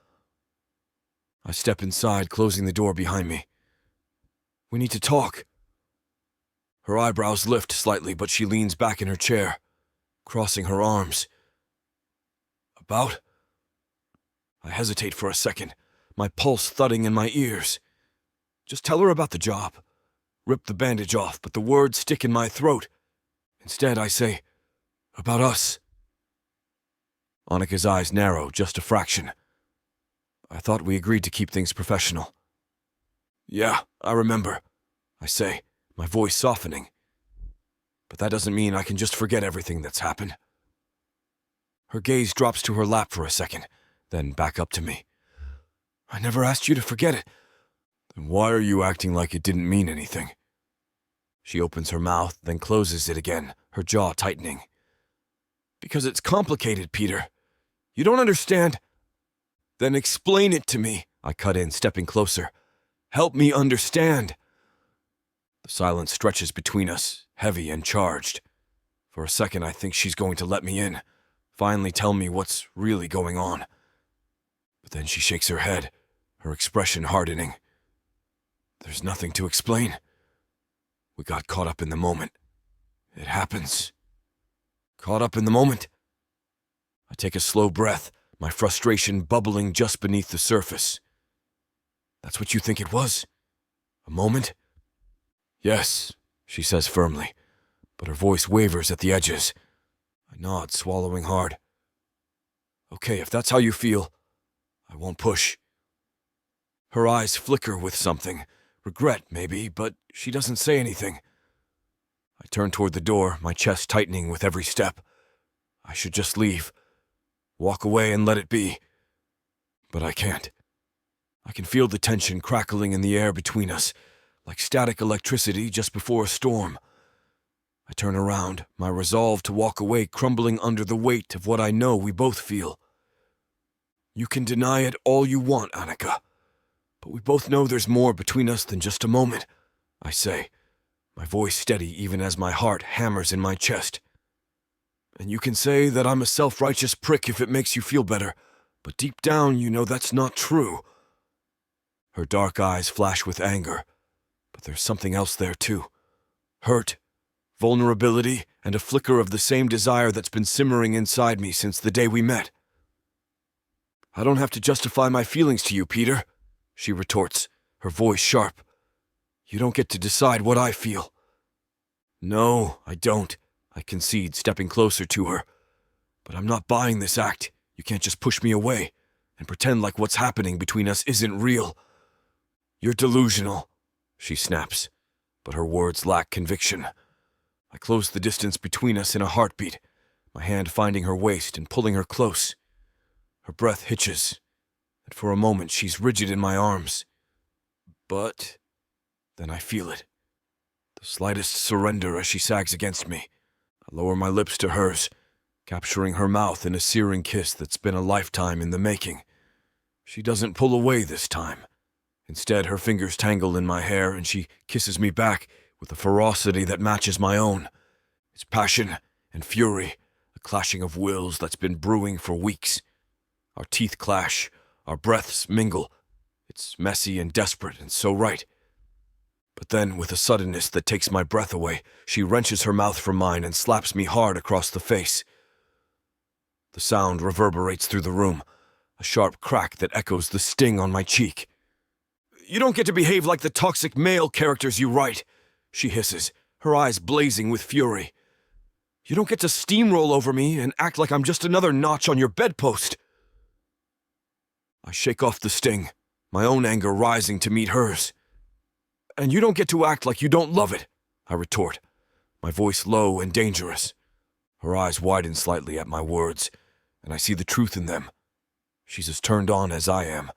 I step inside, closing the door behind me. "We need to talk." Her eyebrows lift slightly, but she leans back in her chair, crossing her arms. "About?" I hesitate for a second, my pulse thudding in my ears. Just tell her about the job. Rip the bandage off, but the words stick in my throat. Instead, I say, "About us." Annika's eyes narrow just a fraction. "I thought we agreed to keep things professional." "Yeah, I remember," I say, my voice softening. But that doesn't mean I can just forget everything that's happened. Her gaze drops to her lap for a second, then back up to me. I never asked you to forget it. Then why are you acting like it didn't mean anything? She opens her mouth, then closes it again, her jaw tightening. Because it's complicated, Peter. You don't understand. Then explain it to me, I cut in, stepping closer. Help me understand. The silence stretches between us, heavy and charged. For a second, I think she's going to let me in, finally tell me what's really going on. But then she shakes her head, her expression hardening. There's nothing to explain. We got caught up in the moment. It happens. Caught up in the moment. I take a slow breath, my frustration bubbling just beneath the surface. That's what you think it was? A moment? Yes, she says firmly, but her voice wavers at the edges. I nod, swallowing hard. Okay, if that's how you feel, I won't push. Her eyes flicker with something, regret maybe, but she doesn't say anything. I turn toward the door, my chest tightening with every step. I should just leave, walk away and let it be. But I can't. I can feel the tension crackling in the air between us, like static electricity just before a storm. I turn around, my resolve to walk away crumbling under the weight of what I know we both feel. You can deny it all you want, Annika, but we both know there's more between us than just a moment, I say, my voice steady even as my heart hammers in my chest. And you can say that I'm a self-righteous prick if it makes you feel better, but deep down you know that's not true. Her dark eyes flash with anger, but there's something else there too. Hurt, vulnerability, and a flicker of the same desire that's been simmering inside me since the day we met. I don't have to justify my feelings to you, Peter, she retorts, her voice sharp. You don't get to decide what I feel. No, I don't, I concede, stepping closer to her. But I'm not buying this act. You can't just push me away and pretend like what's happening between us isn't real. You're delusional, she snaps, but her words lack conviction. I close the distance between us in a heartbeat, my hand finding her waist and pulling her close. Her breath hitches, and for a moment she's rigid in my arms. But then I feel it. The slightest surrender as she sags against me. I lower my lips to hers, capturing her mouth in a searing kiss that's been a lifetime in the making. She doesn't pull away this time. Instead, her fingers tangle in my hair and she kisses me back with a ferocity that matches my own. It's passion and fury, a clashing of wills that's been brewing for weeks. Our teeth clash, our breaths mingle. It's messy and desperate and so right. But then, with a suddenness that takes my breath away, she wrenches her mouth from mine and slaps me hard across the face. The sound reverberates through the room, a sharp crack that echoes the sting on my cheek. You don't get to behave like the toxic male characters you write, she hisses, her eyes blazing with fury. You don't get to steamroll over me and act like I'm just another notch on your bedpost. I shake off the sting, my own anger rising to meet hers. And you don't get to act like you don't love it, I retort, my voice low and dangerous. Her eyes widen slightly at my words, and I see the truth in them. She's as turned on as I am.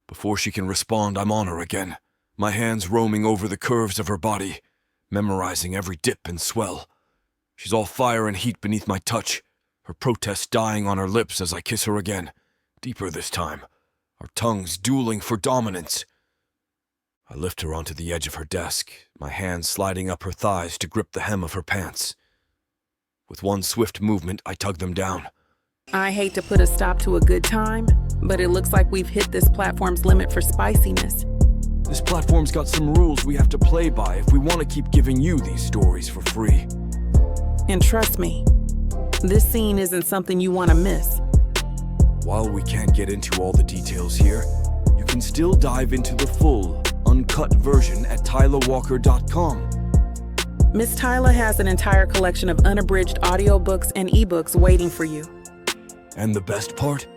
Before she can respond, I'm on her again, my hands roaming over the curves of her body, memorizing every dip and swell. She's all fire and heat beneath my touch, her protest dying on her lips as I kiss her again, deeper this time, our tongues dueling for dominance. I lift her onto the edge of her desk, my hands sliding up her thighs to grip the hem of her pants. With one swift movement, I tug them down. I hate to put a stop to a good time, but it looks like we've hit this platform's limit for spiciness. This platform's got some rules we have to play by if we want to keep giving you these stories for free. And trust me, this scene isn't something you want to miss. While we can't get into all the details here, you can still dive into the full, uncut version at TylaWalker.com. Miss Tyla has an entire collection of unabridged audiobooks and ebooks waiting for you. And the best part?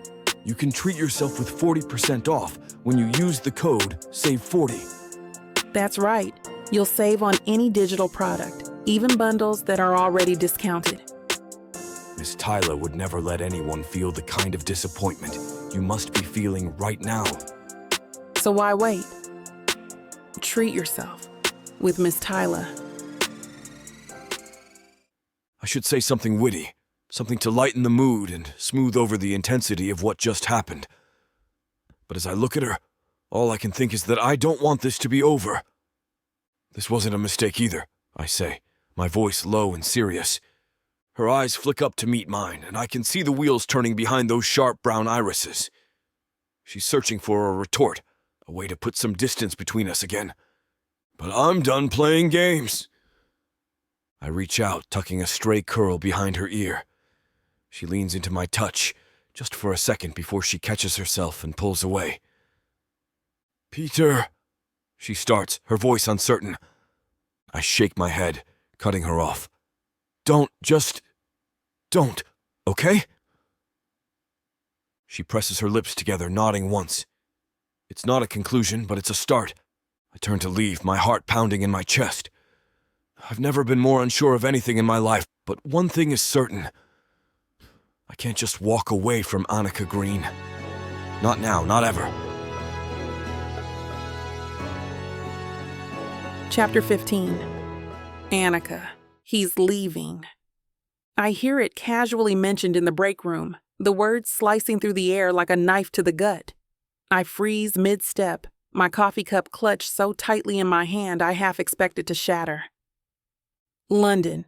You can treat yourself with 40% off when you use the code SAVE40. That's right. You'll save on any digital product, even bundles that are already discounted. Miss Tyla would never let anyone feel the kind of disappointment you must be feeling right now. So why wait? Treat yourself with Miss Tyla. I should say something witty, something to lighten the mood and smooth over the intensity of what just happened. But as I look at her, all I can think is that I don't want this to be over. This wasn't a mistake either, I say, my voice low and serious. Her eyes flick up to meet mine, and I can see the wheels turning behind those sharp brown irises. She's searching for a retort, a way to put some distance between us again. But I'm done playing games. I reach out, tucking a stray curl behind her ear. She leans into my touch, just for a second before she catches herself and pulls away. Peter, she starts, her voice uncertain. I shake my head, cutting her off. Don't, okay? She presses her lips together, nodding once. It's not a conclusion, but it's a start. I turn to leave, my heart pounding in my chest. I've never been more unsure of anything in my life, but one thing is certain. I can't just walk away from Annika Green. Not now, not ever. Chapter 15. Annika. He's leaving. I hear it casually mentioned in the break room, the words slicing through the air like a knife to the gut. I freeze mid-step, my coffee cup clutched so tightly in my hand I half expect it to shatter. London,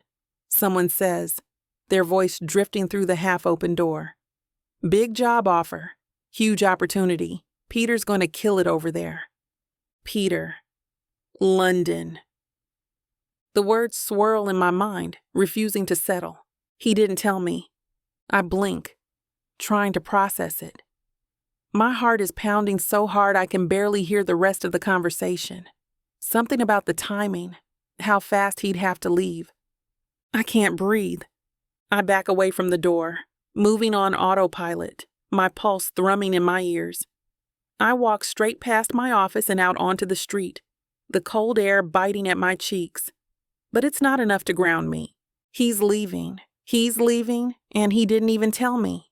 someone says, their voice drifting through the half-open door. Big job offer. Huge opportunity. Peter's going to kill it over there. Peter. London. The words swirl in my mind, refusing to settle. He didn't tell me. I blink, trying to process it. My heart is pounding so hard I can barely hear the rest of the conversation. Something about the timing, how fast he'd have to leave. I can't breathe. I back away from the door, moving on autopilot, my pulse thrumming in my ears. I walk straight past my office and out onto the street, the cold air biting at my cheeks. But it's not enough to ground me. He's leaving, and he didn't even tell me.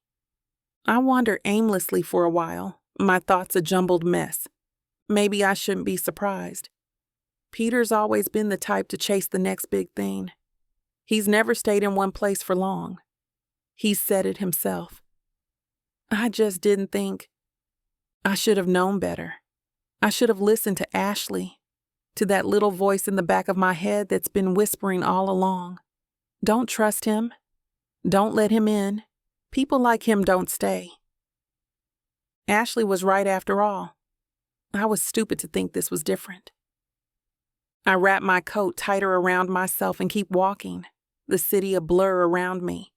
I wander aimlessly for a while, my thoughts a jumbled mess. Maybe I shouldn't be surprised. Peter's always been the type to chase the next big thing. He's never stayed in one place for long. He's said it himself. I just didn't think. I should have known better. I should have listened to Ashley, to that little voice in the back of my head that's been whispering all along. Don't trust him. Don't let him in. People like him don't stay. Ashley was right after all. I was stupid to think this was different. I wrap my coat tighter around myself and keep walking, the city a blur around me.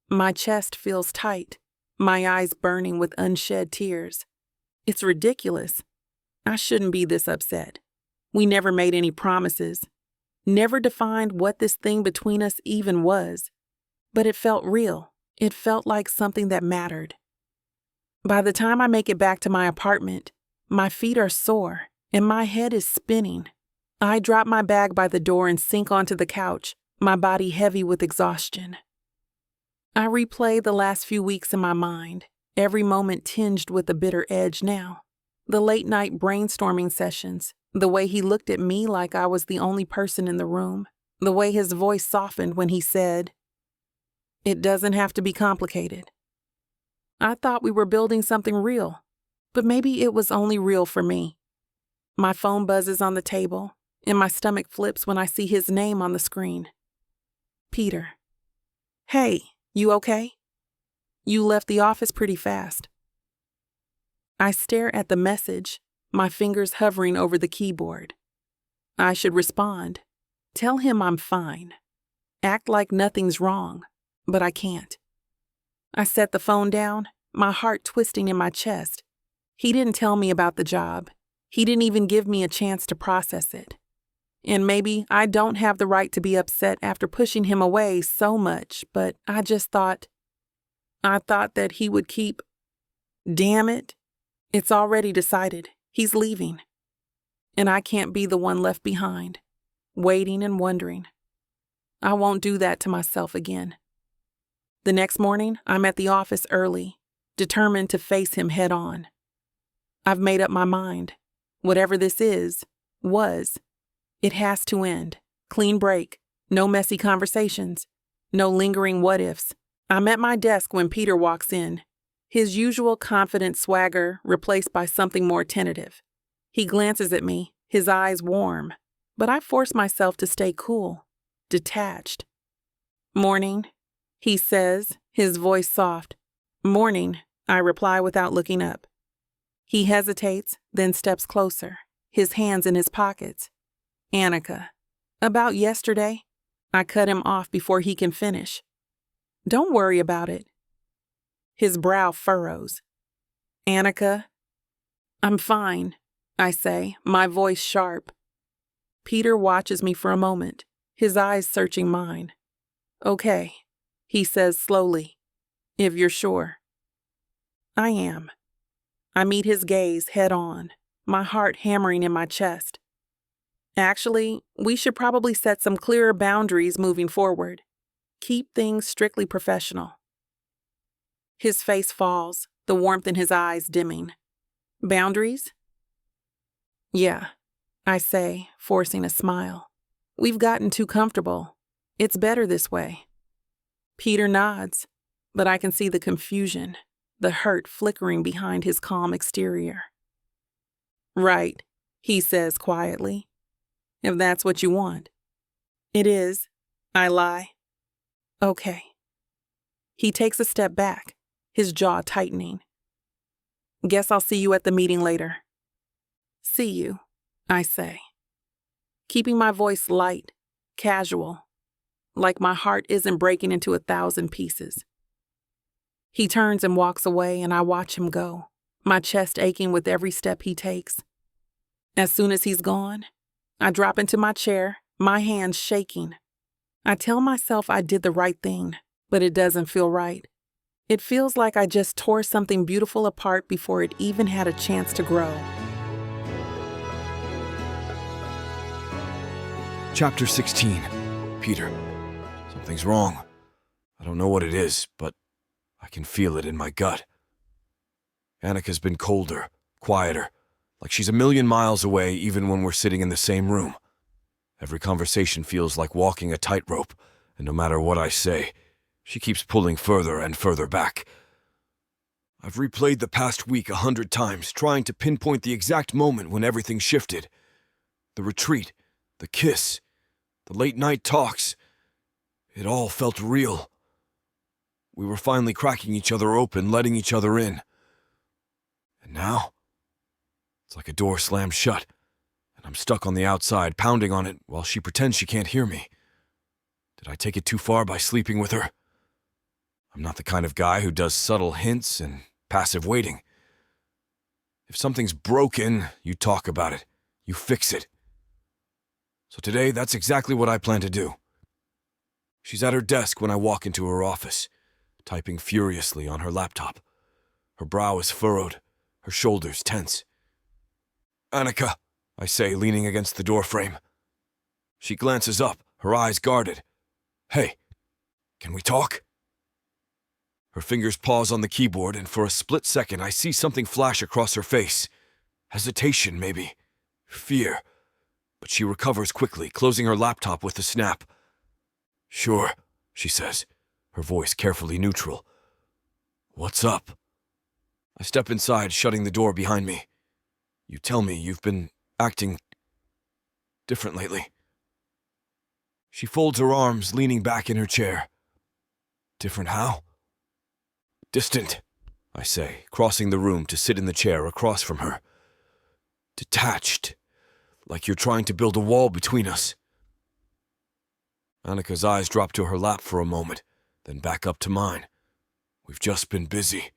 My chest feels tight, my eyes burning with unshed tears. It's ridiculous. I shouldn't be this upset. We never made any promises, never defined what this thing between us even was. But it felt real. It felt like something that mattered. By the time I make it back to my apartment, my feet are sore and my head is spinning. I drop my bag by the door and sink onto the couch, my body heavy with exhaustion. I replay the last few weeks in my mind, every moment tinged with a bitter edge now. The late-night brainstorming sessions, the way he looked at me like I was the only person in the room, the way his voice softened when he said, "It doesn't have to be complicated." I thought we were building something real, but maybe it was only real for me. My phone buzzes on the table, and my stomach flips when I see his name on the screen. Peter. Hey, you okay? You left the office pretty fast. I stare at the message, my fingers hovering over the keyboard. I should respond. Tell him I'm fine. Act like nothing's wrong, but I can't. I set the phone down, my heart twisting in my chest. He didn't tell me about the job. He didn't even give me a chance to process it. And maybe I don't have the right to be upset after pushing him away so much, but I thought that he would keep. Damn it. It's already decided. He's leaving. And I can't be the one left behind, waiting and wondering. I won't do that to myself again. The next morning, I'm at the office early, determined to face him head on. I've made up my mind. Whatever this was, it has to end. Clean break. No messy conversations. No lingering what-ifs. I'm at my desk when Peter walks in, his usual confident swagger replaced by something more tentative. He glances at me, his eyes warm, but I force myself to stay cool, detached. "Morning," he says, his voice soft. "Morning," I reply without looking up. He hesitates, then steps closer, his hands in his pockets. "Annika, about yesterday?" I cut him off before he can finish. "Don't worry about it." His brow furrows. "Annika?" "I'm fine," I say, my voice sharp. Peter watches me for a moment, his eyes searching mine. "Okay," he says slowly, "if you're sure." I am. I meet his gaze head on, my heart hammering in my chest. Actually, we should probably set some clearer boundaries moving forward. Keep things strictly professional. His face falls, the warmth in his eyes dimming. "Boundaries?" "Yeah," I say, forcing a smile. "We've gotten too comfortable. It's better this way." Peter nods, but I can see the confusion, the hurt flickering behind his calm exterior. "Right," he says quietly. "If that's what you want." "It is," I lie. "Okay." He takes a step back, his jaw tightening. "Guess I'll see you at the meeting later." "See you," I say, keeping my voice light, casual, like my heart isn't breaking into 1,000 pieces. He turns and walks away, and I watch him go, my chest aching with every step he takes. As soon as he's gone, I drop into my chair, my hands shaking. I tell myself I did the right thing, but it doesn't feel right. It feels like I just tore something beautiful apart before it even had a chance to grow. Chapter 16. Peter. Something's wrong. I don't know what it is, but I can feel it in my gut. Annika's been colder, quieter, like she's a million miles away even when we're sitting in the same room. Every conversation feels like walking a tightrope, and no matter what I say, she keeps pulling further and further back. I've replayed the past week 100 times, trying to pinpoint the exact moment when everything shifted. The retreat, the kiss, the late-night talks. It all felt real. We were finally cracking each other open, letting each other in. And now, it's like a door slammed shut, and I'm stuck on the outside, pounding on it while she pretends she can't hear me. Did I take it too far by sleeping with her? I'm not the kind of guy who does subtle hints and passive waiting. If something's broken, you talk about it. You fix it. So today, that's exactly what I plan to do. She's at her desk when I walk into her office, typing furiously on her laptop. Her brow is furrowed, her shoulders tense. "Annika," I say, leaning against the doorframe. She glances up, her eyes guarded. "Hey, can we talk?" Her fingers pause on the keyboard, and for a split second I see something flash across her face. Hesitation, maybe. Fear. But she recovers quickly, closing her laptop with a snap. "Sure," she says, her voice carefully neutral. "What's up?" I step inside, shutting the door behind me. "You tell me you've been acting different lately." She folds her arms, leaning back in her chair. "Different how?" "Distant," I say, crossing the room to sit in the chair across from her. "Detached, like you're trying to build a wall between us." Annika's eyes drop to her lap for a moment, then back up to mine. "We've just been busy.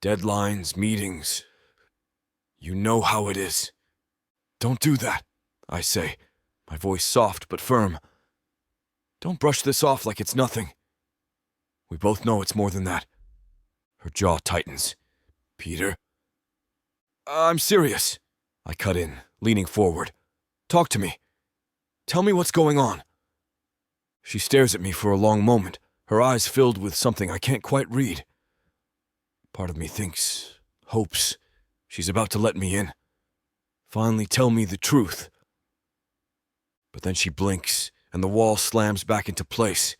Deadlines, meetings. You know how it is." "Don't do that," I say, my voice soft but firm. "Don't brush this off like it's nothing. We both know it's more than that." Her jaw tightens. "Peter?" "I'm serious," I cut in, leaning forward. "Talk to me. Tell me what's going on." She stares at me for a long moment, her eyes filled with something I can't quite read. Part of me thinks, hopes, she's about to let me in. Finally tell me the truth. But then she blinks, and the wall slams back into place.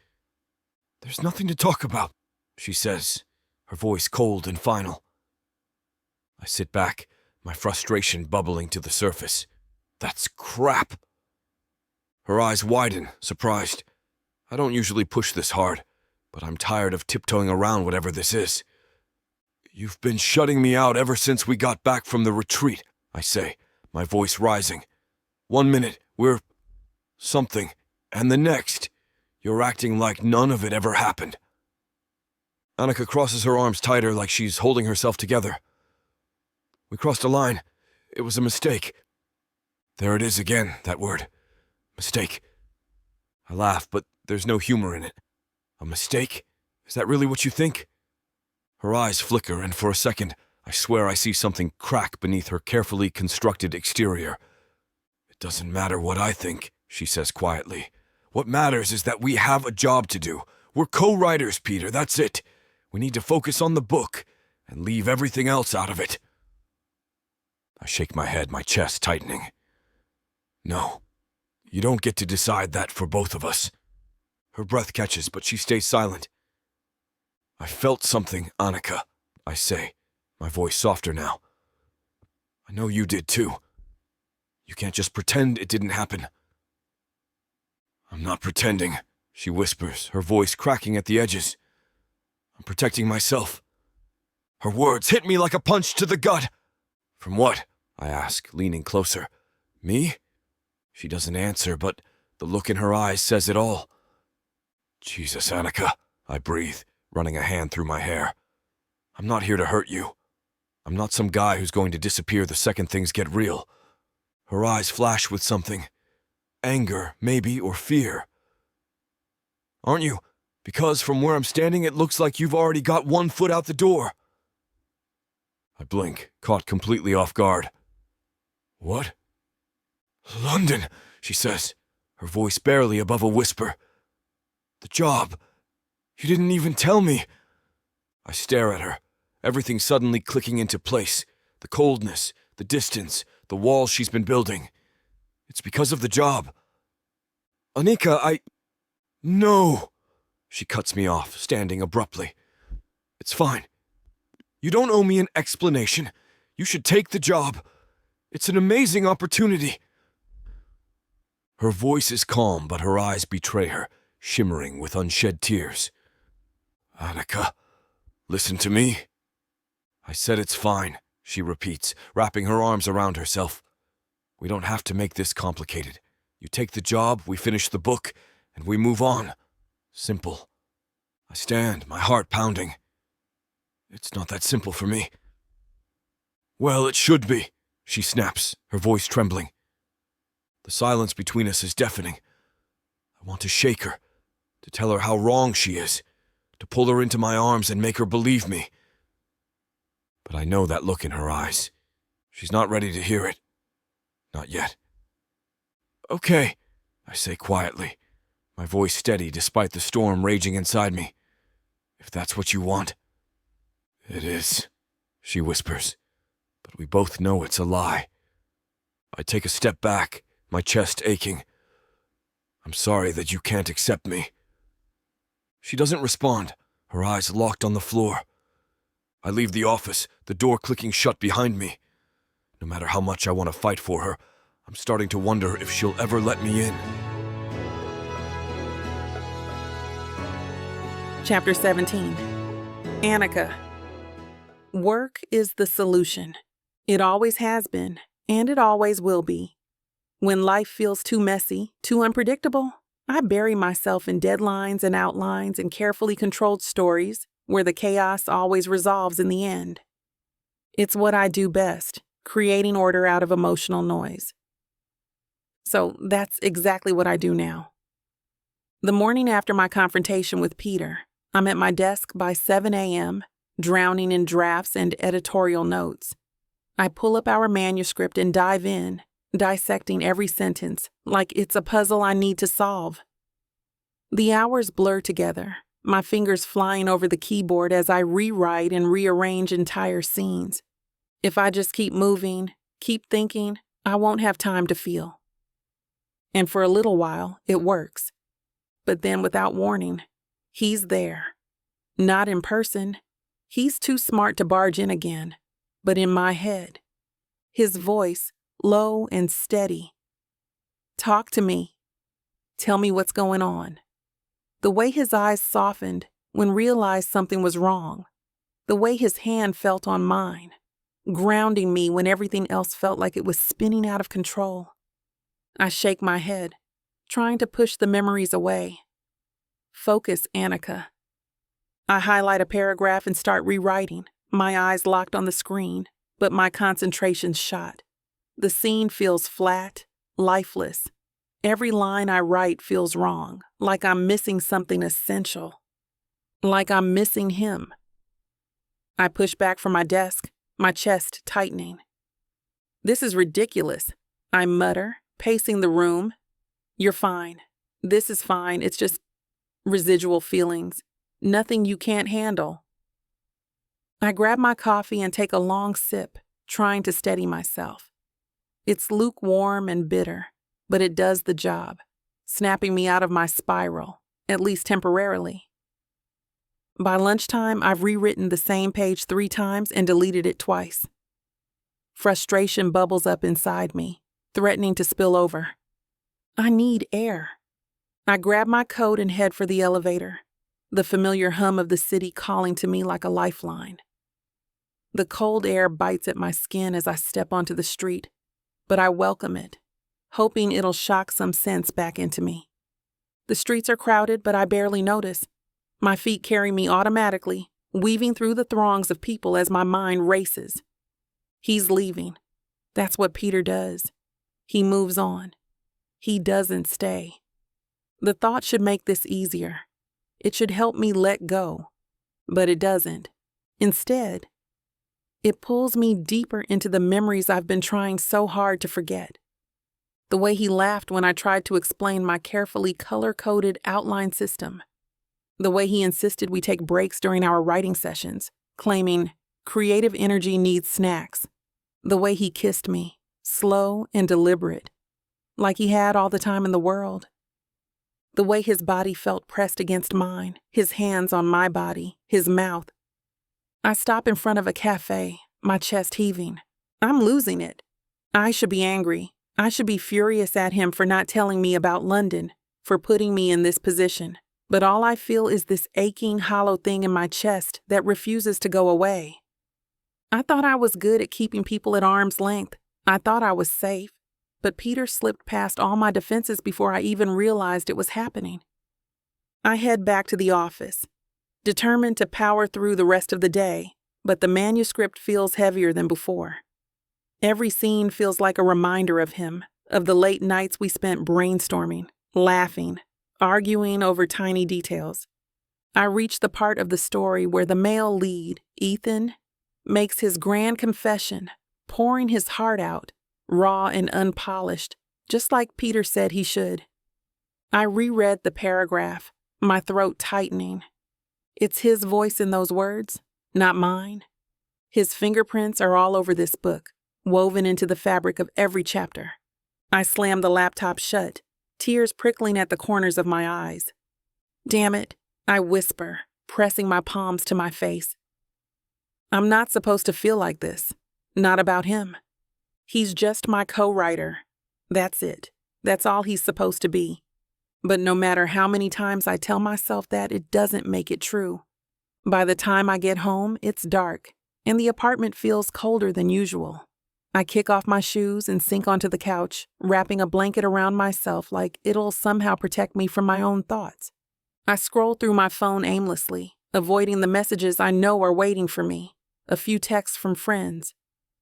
There's nothing to talk about, she says, her voice cold and final. I sit back, my frustration bubbling to the surface. That's crap. Her eyes widen, surprised. I don't usually push this hard, but I'm tired of tiptoeing around whatever this is. You've been shutting me out ever since we got back from the retreat, I say, my voice rising. 1 minute, we're something, and the next, you're acting like none of it ever happened. Annika crosses her arms tighter like she's holding herself together. We crossed a line. It was a mistake. There it is again, that word. Mistake. I laugh, but there's no humor in it. A mistake? Is that really what you think? Her eyes flicker, and for a second, I swear I see something crack beneath her carefully constructed exterior. It doesn't matter what I think, she says quietly. What matters is that we have a job to do. We're co-writers, Peter, that's it. We need to focus on the book and leave everything else out of it. I shake my head, my chest tightening. No, you don't get to decide that for both of us. Her breath catches, but she stays silent. I felt something, Annika, I say, my voice softer now. I know you did too. You can't just pretend it didn't happen. I'm not pretending, she whispers, her voice cracking at the edges. I'm protecting myself. Her words hit me like a punch to the gut. From what? I ask, leaning closer. Me? She doesn't answer, but the look in her eyes says it all. Jesus, Annika, I breathe, running a hand through my hair. I'm not here to hurt you. I'm not some guy who's going to disappear the second things get real. Her eyes flash with something. Anger, maybe, or fear. Aren't you? Because from where I'm standing, it looks like you've already got 1 foot out the door. I blink, caught completely off guard. What? London, she says, her voice barely above a whisper. The job. You didn't even tell me. I stare at her, everything suddenly clicking into place. The coldness, the distance, the walls she's been building. It's because of the job. Annika, No! She cuts me off, standing abruptly. It's fine. You don't owe me an explanation. You should take the job. It's an amazing opportunity. Her voice is calm, but her eyes betray her, shimmering with unshed tears. Annika, listen to me. I said it's fine, she repeats, wrapping her arms around herself. We don't have to make this complicated. You take the job, we finish the book, and we move on. Simple. I stand, my heart pounding. It's not that simple for me. Well, it should be, she snaps, her voice trembling. The silence between us is deafening. I want to shake her, to tell her how wrong she is, to pull her into my arms and make her believe me. But I know that look in her eyes. She's not ready to hear it. Not yet. Okay, I say quietly, my voice steady despite the storm raging inside me. If that's what you want. It is, she whispers, but we both know it's a lie. I take a step back, my chest aching. I'm sorry that you can't accept me. She doesn't respond, her eyes locked on the floor. I leave the office, the door clicking shut behind me. No matter how much I want to fight for her, I'm starting to wonder if she'll ever let me in. Chapter 17. Annika. Work is the solution. It always has been, and it always will be. When life feels too messy, too unpredictable, I bury myself in deadlines and outlines and carefully controlled stories where the chaos always resolves in the end. It's what I do best, creating order out of emotional noise. So that's exactly what I do now. The morning after my confrontation with Peter, I'm at my desk by 7 a.m., drowning in drafts and editorial notes. I pull up our manuscript and dive in, dissecting every sentence like it's a puzzle I need to solve. The hours blur together, my fingers flying over the keyboard as I rewrite and rearrange entire scenes. If I just keep moving, keep thinking, I won't have time to feel. And for a little while, it works. But then without warning, he's there. Not in person. He's too smart to barge in again, but in my head. His voice, low and steady. Talk to me. Tell me what's going on. The way his eyes softened when realized something was wrong. The way his hand felt on mine, grounding me when everything else felt like it was spinning out of control. I shake my head, trying to push the memories away. Focus, Annika. I highlight a paragraph and start rewriting, my eyes locked on the screen, but my concentration's shot. The scene feels flat, lifeless. Every line I write feels wrong, like I'm missing something essential. Like I'm missing him. I push back from my desk, my chest tightening. This is ridiculous, I mutter, pacing the room. You're fine. This is fine. It's just residual feelings. Nothing you can't handle. I grab my coffee and take a long sip, trying to steady myself. It's lukewarm and bitter, but it does the job, snapping me out of my spiral, at least temporarily. By lunchtime, I've rewritten the same page 3 times and deleted it twice. Frustration bubbles up inside me, threatening to spill over. I need air. I grab my coat and head for the elevator, the familiar hum of the city calling to me like a lifeline. The cold air bites at my skin as I step onto the street, but I welcome it, hoping it'll shock some sense back into me. The streets are crowded, but I barely notice. My feet carry me automatically, weaving through the throngs of people as my mind races. He's leaving. That's what Peter does. He moves on. He doesn't stay. The thought should make this easier. It should help me let go, but it doesn't. Instead, it pulls me deeper into the memories I've been trying so hard to forget. The way he laughed when I tried to explain my carefully color-coded outline system. The way he insisted we take breaks during our writing sessions, claiming creative energy needs snacks. The way he kissed me, slow and deliberate, like he had all the time in the world. The way his body felt pressed against mine, his hands on my body, his mouth. I stop in front of a cafe, my chest heaving. I'm losing it. I should be angry. I should be furious at him for not telling me about London, for putting me in this position. But all I feel is this aching, hollow thing in my chest that refuses to go away. I thought I was good at keeping people at arm's length. I thought I was safe. But Peter slipped past all my defenses before I even realized it was happening. I head back to the office, determined to power through the rest of the day, but the manuscript feels heavier than before. Every scene feels like a reminder of him, of the late nights we spent brainstorming, laughing, arguing over tiny details. I reach the part of the story where the male lead, Ethan, makes his grand confession, pouring his heart out, raw and unpolished, just like Peter said he should. I reread the paragraph, my throat tightening. It's his voice in those words, not mine. His fingerprints are all over this book, woven into the fabric of every chapter. I slam the laptop shut, tears prickling at the corners of my eyes. Damn it, I whisper, pressing my palms to my face. I'm not supposed to feel like this. Not about him. He's just my co-writer. That's it. That's all he's supposed to be. But no matter how many times I tell myself that, it doesn't make it true. By the time I get home, it's dark, and the apartment feels colder than usual. I kick off my shoes and sink onto the couch, wrapping a blanket around myself like it'll somehow protect me from my own thoughts. I scroll through my phone aimlessly, avoiding the messages I know are waiting for me. A few texts from friends,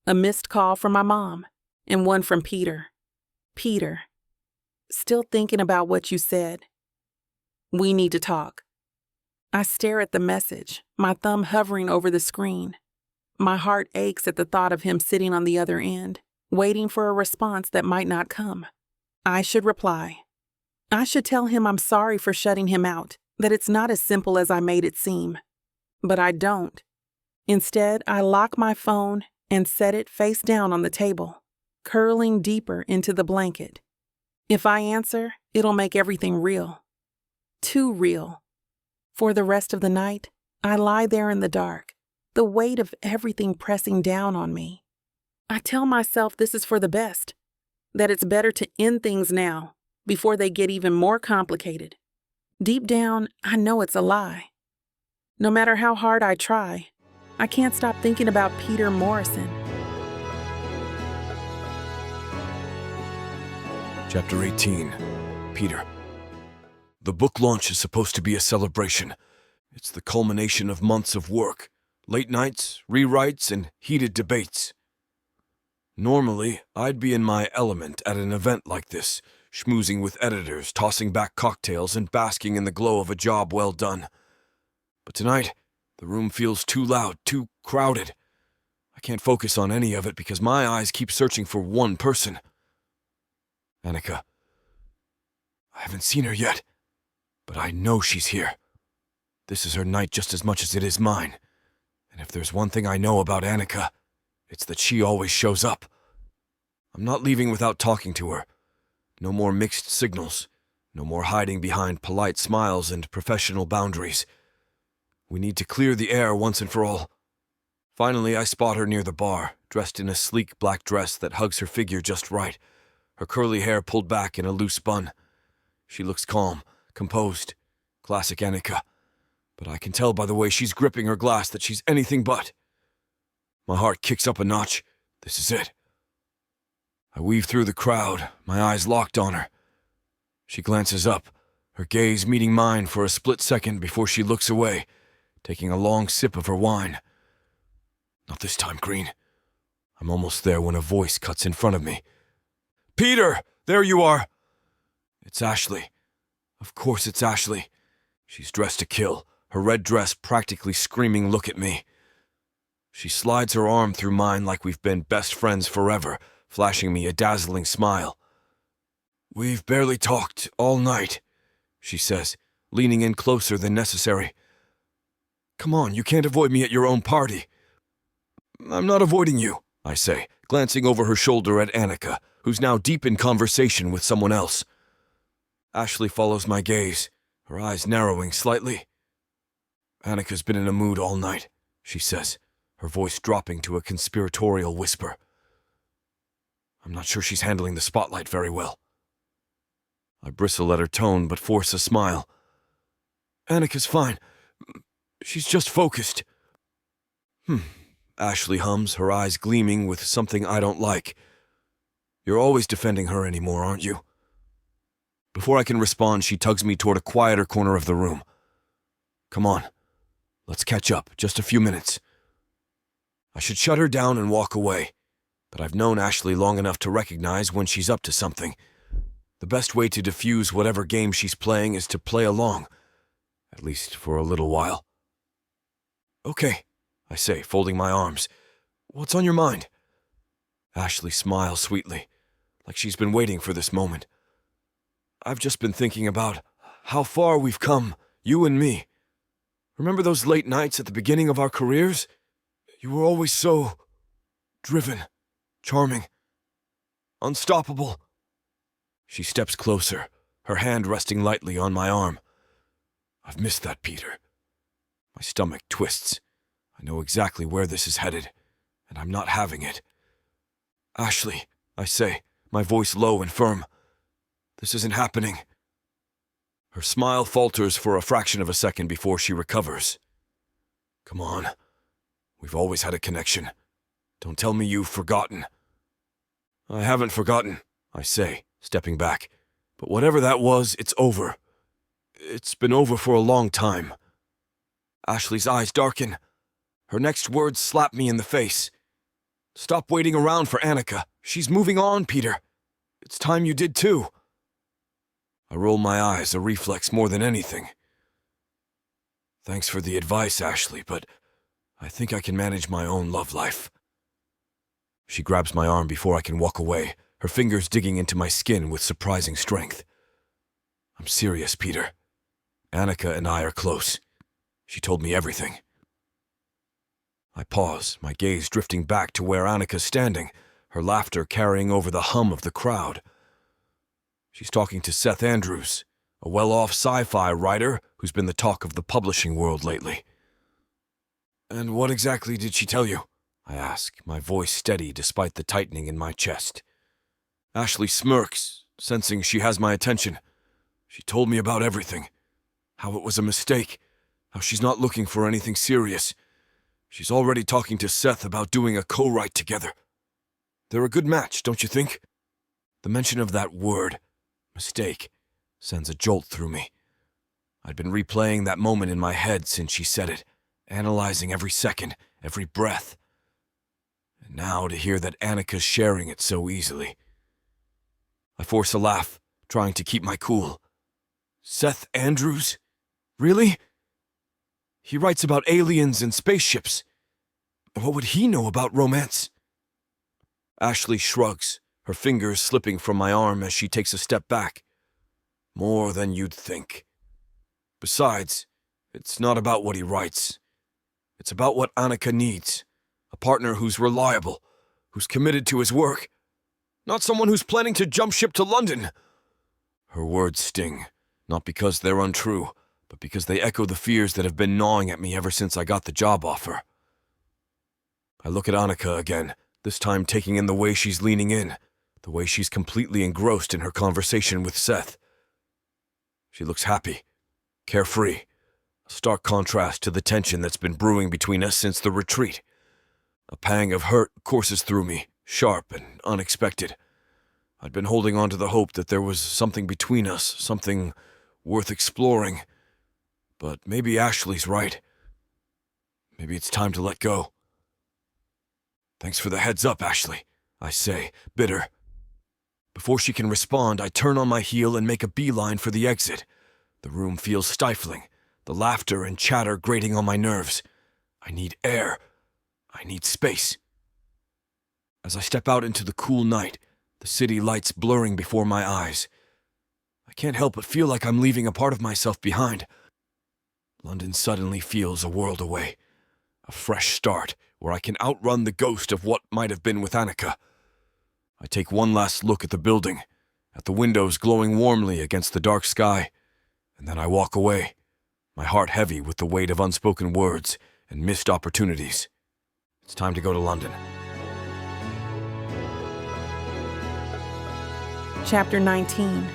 a missed call from my mom, and one from Peter. Peter, still thinking about what you said. We need to talk. I stare at the message, my thumb hovering over the screen. My heart aches at the thought of him sitting on the other end, waiting for a response that might not come. I should reply. I should tell him I'm sorry for shutting him out, that it's not as simple as I made it seem. But I don't. Instead, I lock my phone and set it face down on the table, curling deeper into the blanket. If I answer, it'll make everything real. Too real. For the rest of the night, I lie there in the dark, the weight of everything pressing down on me. I tell myself this is for the best, that it's better to end things now, before they get even more complicated. Deep down, I know it's a lie. No matter how hard I try, I can't stop thinking about Peter Morrison. Chapter 18. Peter. The book launch is supposed to be a celebration. It's the culmination of months of work, late nights, rewrites, and heated debates. Normally, I'd be in my element at an event like this, schmoozing with editors, tossing back cocktails, and basking in the glow of a job well done. But tonight, the room feels too loud, too crowded. I can't focus on any of it because my eyes keep searching for one person. Annika. I haven't seen her yet, but I know she's here. This is her night just as much as it is mine. And if there's one thing I know about Annika, it's that she always shows up. I'm not leaving without talking to her. No more mixed signals. No more hiding behind polite smiles and professional boundaries. We need to clear the air once and for all. Finally, I spot her near the bar, dressed in a sleek black dress that hugs her figure just right, her curly hair pulled back in a loose bun. She looks calm, composed, classic Annika, but I can tell by the way she's gripping her glass that she's anything but. My heart kicks up a notch. This is it. I weave through the crowd, my eyes locked on her. She glances up, her gaze meeting mine for a split second before she looks away, taking a long sip of her wine. Not this time, Green. I'm almost there when a voice cuts in front of me. Peter! There you are! It's Ashley. Of course it's Ashley. She's dressed to kill, her red dress practically screaming, "Look at me." She slides her arm through mine like we've been best friends forever, flashing me a dazzling smile. We've barely talked all night, she says, leaning in closer than necessary. Come on, you can't avoid me at your own party. I'm not avoiding you, I say, glancing over her shoulder at Annika, who's now deep in conversation with someone else. Ashley follows my gaze, her eyes narrowing slightly. Annika's been in a mood all night, she says, her voice dropping to a conspiratorial whisper. I'm not sure she's handling the spotlight very well. I bristle at her tone but force a smile. Annika's fine. She's just focused. Ashley hums, her eyes gleaming with something I don't like. You're always defending her anymore, aren't you? Before I can respond, she tugs me toward a quieter corner of the room. Come on. Let's catch up, just a few minutes. I should shut her down and walk away, but I've known Ashley long enough to recognize when she's up to something. The best way to diffuse whatever game she's playing is to play along, at least for a little while. Okay, I say, folding my arms. What's on your mind? Ashley smiles sweetly, like she's been waiting for this moment. I've just been thinking about how far we've come, you and me. Remember those late nights at the beginning of our careers? You were always so driven, charming, unstoppable. She steps closer, her hand resting lightly on my arm. I've missed that, Peter. My stomach twists. I know exactly where this is headed, and I'm not having it. Ashley, I say, my voice low and firm. This isn't happening. Her smile falters for a fraction of a second before she recovers. Come on. We've always had a connection. Don't tell me you've forgotten. I haven't forgotten, I say, stepping back. But whatever that was, it's over. It's been over for a long time. Ashley's eyes darken. Her next words slap me in the face. Stop waiting around for Annika. She's moving on, Peter. It's time you did too. I roll my eyes, a reflex more than anything. Thanks for the advice, Ashley, but I think I can manage my own love life. She grabs my arm before I can walk away, her fingers digging into my skin with surprising strength. I'm serious, Peter. Annika and I are close. She told me everything. I pause, my gaze drifting back to where Annika's standing, her laughter carrying over the hum of the crowd. She's talking to Seth Andrews, a well-off sci-fi writer who's been the talk of the publishing world lately. "And what exactly did she tell you?" I ask, my voice steady despite the tightening in my chest. Ashley smirks, sensing she has my attention. She told me about everything. How it was a mistake. How she's not looking for anything serious. She's already talking to Seth about doing a co-write together. They're a good match, don't you think? The mention of that word, mistake, sends a jolt through me. I'd been replaying that moment in my head since she said it, analyzing every second, every breath. And now to hear that Annika's sharing it so easily. I force a laugh, trying to keep my cool. Seth Andrews? Really? He writes about aliens and spaceships. What would he know about romance? Ashley shrugs, her fingers slipping from my arm as she takes a step back. More than you'd think. Besides, it's not about what he writes. It's about what Annika needs. A partner who's reliable, who's committed to his work. Not someone who's planning to jump ship to London. Her words sting, not because they're untrue, but because they echo the fears that have been gnawing at me ever since I got the job offer. I look at Annika again, this time taking in the way she's leaning in, the way she's completely engrossed in her conversation with Seth. She looks happy, carefree, a stark contrast to the tension that's been brewing between us since the retreat. A pang of hurt courses through me, sharp and unexpected. I'd been holding on to the hope that there was something between us, something worth exploring. But maybe Ashley's right. Maybe it's time to let go. Thanks for the heads up, Ashley, I say, bitter. Before she can respond, I turn on my heel and make a beeline for the exit. The room feels stifling, the laughter and chatter grating on my nerves. I need air. I need space. As I step out into the cool night, the city lights blurring before my eyes, I can't help but feel like I'm leaving a part of myself behind. London suddenly feels a world away. A fresh start where I can outrun the ghost of what might have been with Annika. I take one last look at the building, at the windows glowing warmly against the dark sky, and then I walk away, my heart heavy with the weight of unspoken words and missed opportunities. It's time to go to London. Chapter 19.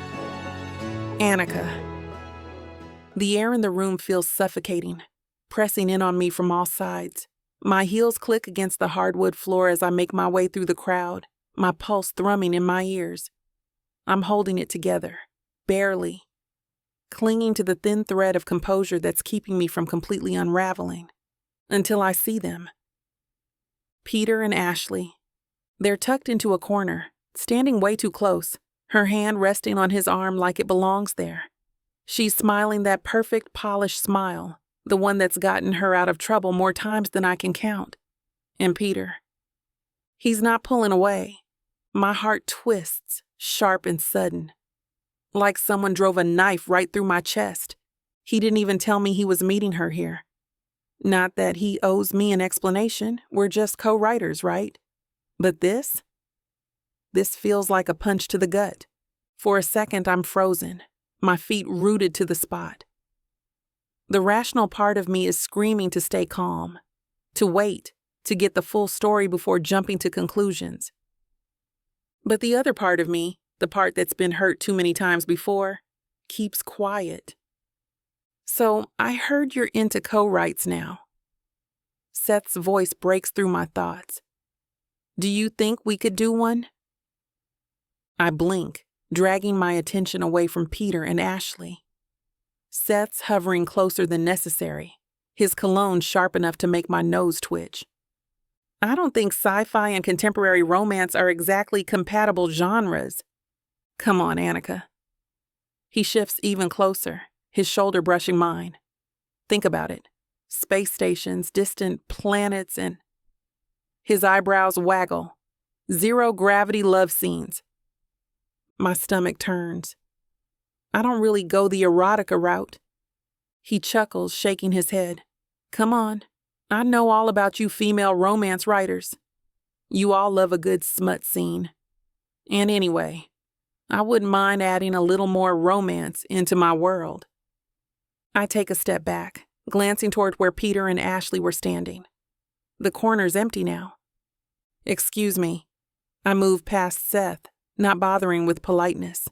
Annika. The air in the room feels suffocating, pressing in on me from all sides. My heels click against the hardwood floor as I make my way through the crowd, my pulse thrumming in my ears. I'm holding it together, barely, clinging to the thin thread of composure that's keeping me from completely unraveling, until I see them. Peter and Ashley. They're tucked into a corner, standing way too close, her hand resting on his arm like it belongs there. She's smiling that perfect, polished smile, the one that's gotten her out of trouble more times than I can count. And Peter. He's not pulling away. My heart twists, sharp and sudden. Like someone drove a knife right through my chest. He didn't even tell me he was meeting her here. Not that he owes me an explanation. We're just co-writers, right? But this feels like a punch to the gut. For a second, I'm frozen, my feet rooted to the spot. The rational part of me is screaming to stay calm, to wait, to get the full story before jumping to conclusions. But the other part of me, the part that's been hurt too many times before, keeps quiet. So I heard you're into co-writes now. Seth's voice breaks through my thoughts. Do you think we could do one? I blink, dragging my attention away from Peter and Ashley. Seth's hovering closer than necessary, his cologne sharp enough to make my nose twitch. I don't think sci-fi and contemporary romance are exactly compatible genres. Come on, Annika. He shifts even closer, his shoulder brushing mine. Think about it. Space stations, distant planets, and... His eyebrows waggle. Zero-gravity love scenes. My stomach turns. I don't really go the erotica route. He chuckles, shaking his head. Come on. I know all about you female romance writers. You all love a good smut scene. And anyway, I wouldn't mind adding a little more romance into my world. I take a step back, glancing toward where Peter and Ashley were standing. The corner's empty now. Excuse me. I move past Seth, not bothering with politeness.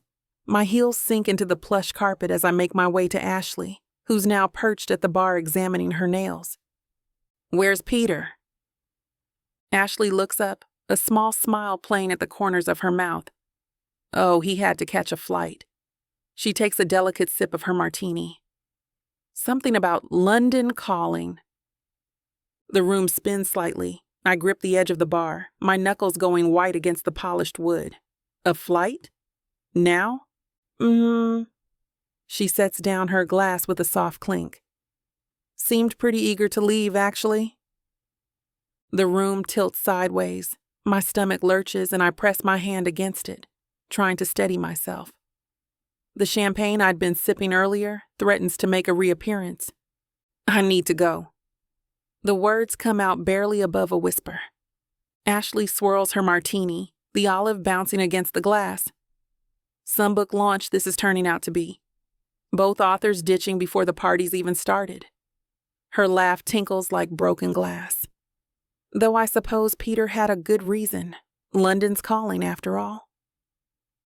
My heels sink into the plush carpet as I make my way to Ashley, who's now perched at the bar examining her nails. Where's Peter? Ashley looks up, a small smile playing at the corners of her mouth. Oh, he had to catch a flight. She takes a delicate sip of her martini. Something about London calling. The room spins slightly. I grip the edge of the bar, my knuckles going white against the polished wood. A flight? Now? She sets down her glass with a soft clink. Seemed pretty eager to leave, actually. The room tilts sideways. My stomach lurches and I press my hand against it, trying to steady myself. The champagne I'd been sipping earlier threatens to make a reappearance. I need to go. The words come out barely above a whisper. Ashley swirls her martini, the olive bouncing against the glass. Some book launch this is turning out to be. Both authors ditching before the party's even started. Her laugh tinkles like broken glass. Though I suppose Peter had a good reason. London's calling, after all.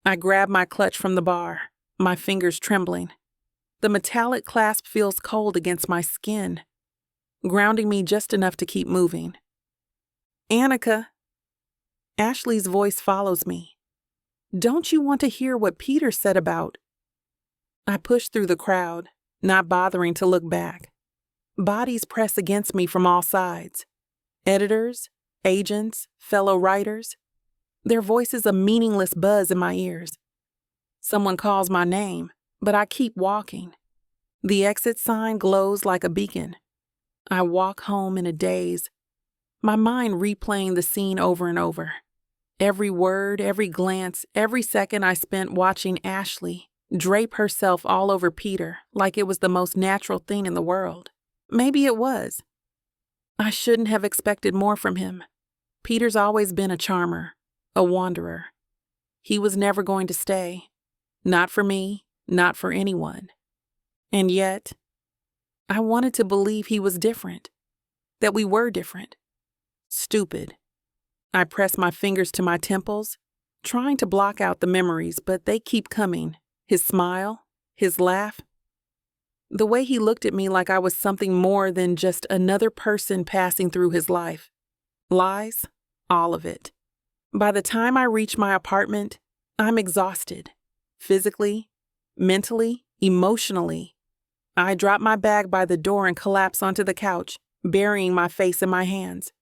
I grab my clutch from the bar, my fingers trembling. The metallic clasp feels cold against my skin, grounding me just enough to keep moving. Annika. Ashley's voice follows me. Don't you want to hear what Peter said about? I push through the crowd, not bothering to look back. Bodies press against me from all sides. Editors, agents, fellow writers. Their voices a meaningless buzz in my ears. Someone calls my name, but I keep walking. The exit sign glows like a beacon. I walk home in a daze, my mind replaying the scene over and over. Every word, every glance, every second I spent watching Ashley drape herself all over Peter like it was the most natural thing in the world. Maybe it was. I shouldn't have expected more from him. Peter's always been a charmer, a wanderer. He was never going to stay. Not for me, not for anyone. And yet, I wanted to believe he was different, that we were different. Stupid. I press my fingers to my temples, trying to block out the memories, but they keep coming. His smile, his laugh. The way he looked at me like I was something more than just another person passing through his life. Lies, all of it. By the time I reach my apartment, I'm exhausted. Physically, mentally, emotionally. I drop my bag by the door and collapse onto the couch, burying my face in my hands.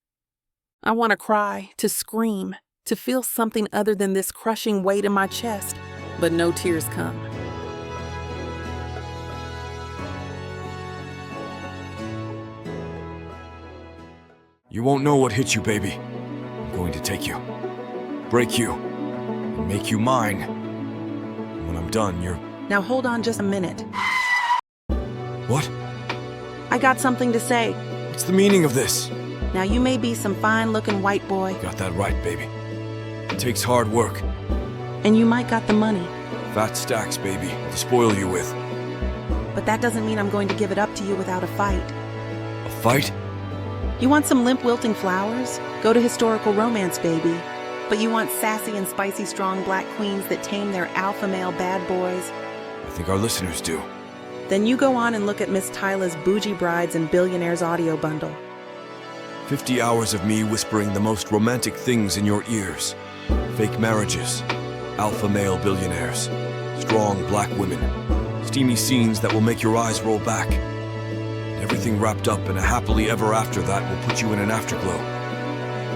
I want to cry, to scream, to feel something other than this crushing weight in my chest, but no tears come. You won't know what hit you, baby. I'm going to take you, break you, and make you mine. When I'm done, you're... Now hold on just a minute. What? I got something to say. What's the meaning of this? Now you may be some fine-looking white boy, Got that right, baby. It takes hard work. and you might got the money, Fat stacks, baby, to spoil you with. but that doesn't mean I'm going to give it up to you without a fight. A fight? You want some limp wilting flowers? Go to historical romance, baby. But you want sassy and spicy strong black queens that tame their alpha male bad boys? I think our listeners do. Then you go on and look at Miss Tyla's Bougie Brides and Billionaires audio bundle. 50 hours of me whispering the most romantic things in your ears. Fake marriages, alpha male billionaires, strong black women, steamy scenes that will make your eyes roll back. And everything wrapped up in a happily ever after that will put you in an afterglow.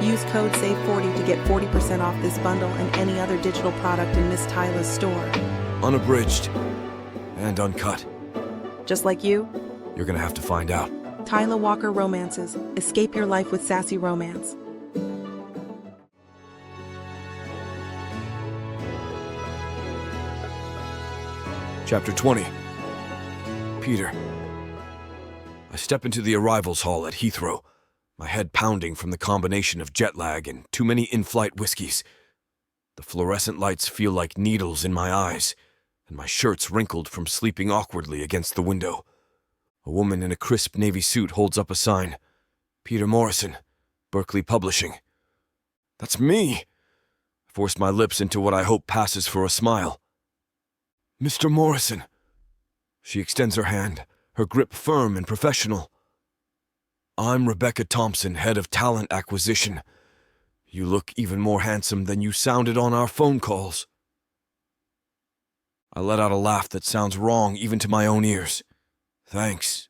Use code SAVE40 to get 40% off this bundle and any other digital product in Miss Tyla's store. Unabridged and uncut. Just like you, You're gonna have to find out. Tyla Walker Romances. Escape your life with sassy romance. Chapter 20. Peter. I step into the arrivals hall at Heathrow, my head pounding from the combination of jet lag and too many in-flight whiskeys. The fluorescent lights feel like needles in my eyes, and my shirt's wrinkled from sleeping awkwardly against the window. A woman in a crisp navy suit holds up a sign. Peter Morrison, Berkeley Publishing. That's me! I force my lips into what I hope passes for a smile. Mr. Morrison. She extends her hand, her grip firm and professional. I'm Rebecca Thompson, head of talent acquisition. You look even more handsome than you sounded on our phone calls. I let out a laugh that sounds wrong even to my own ears. Thanks.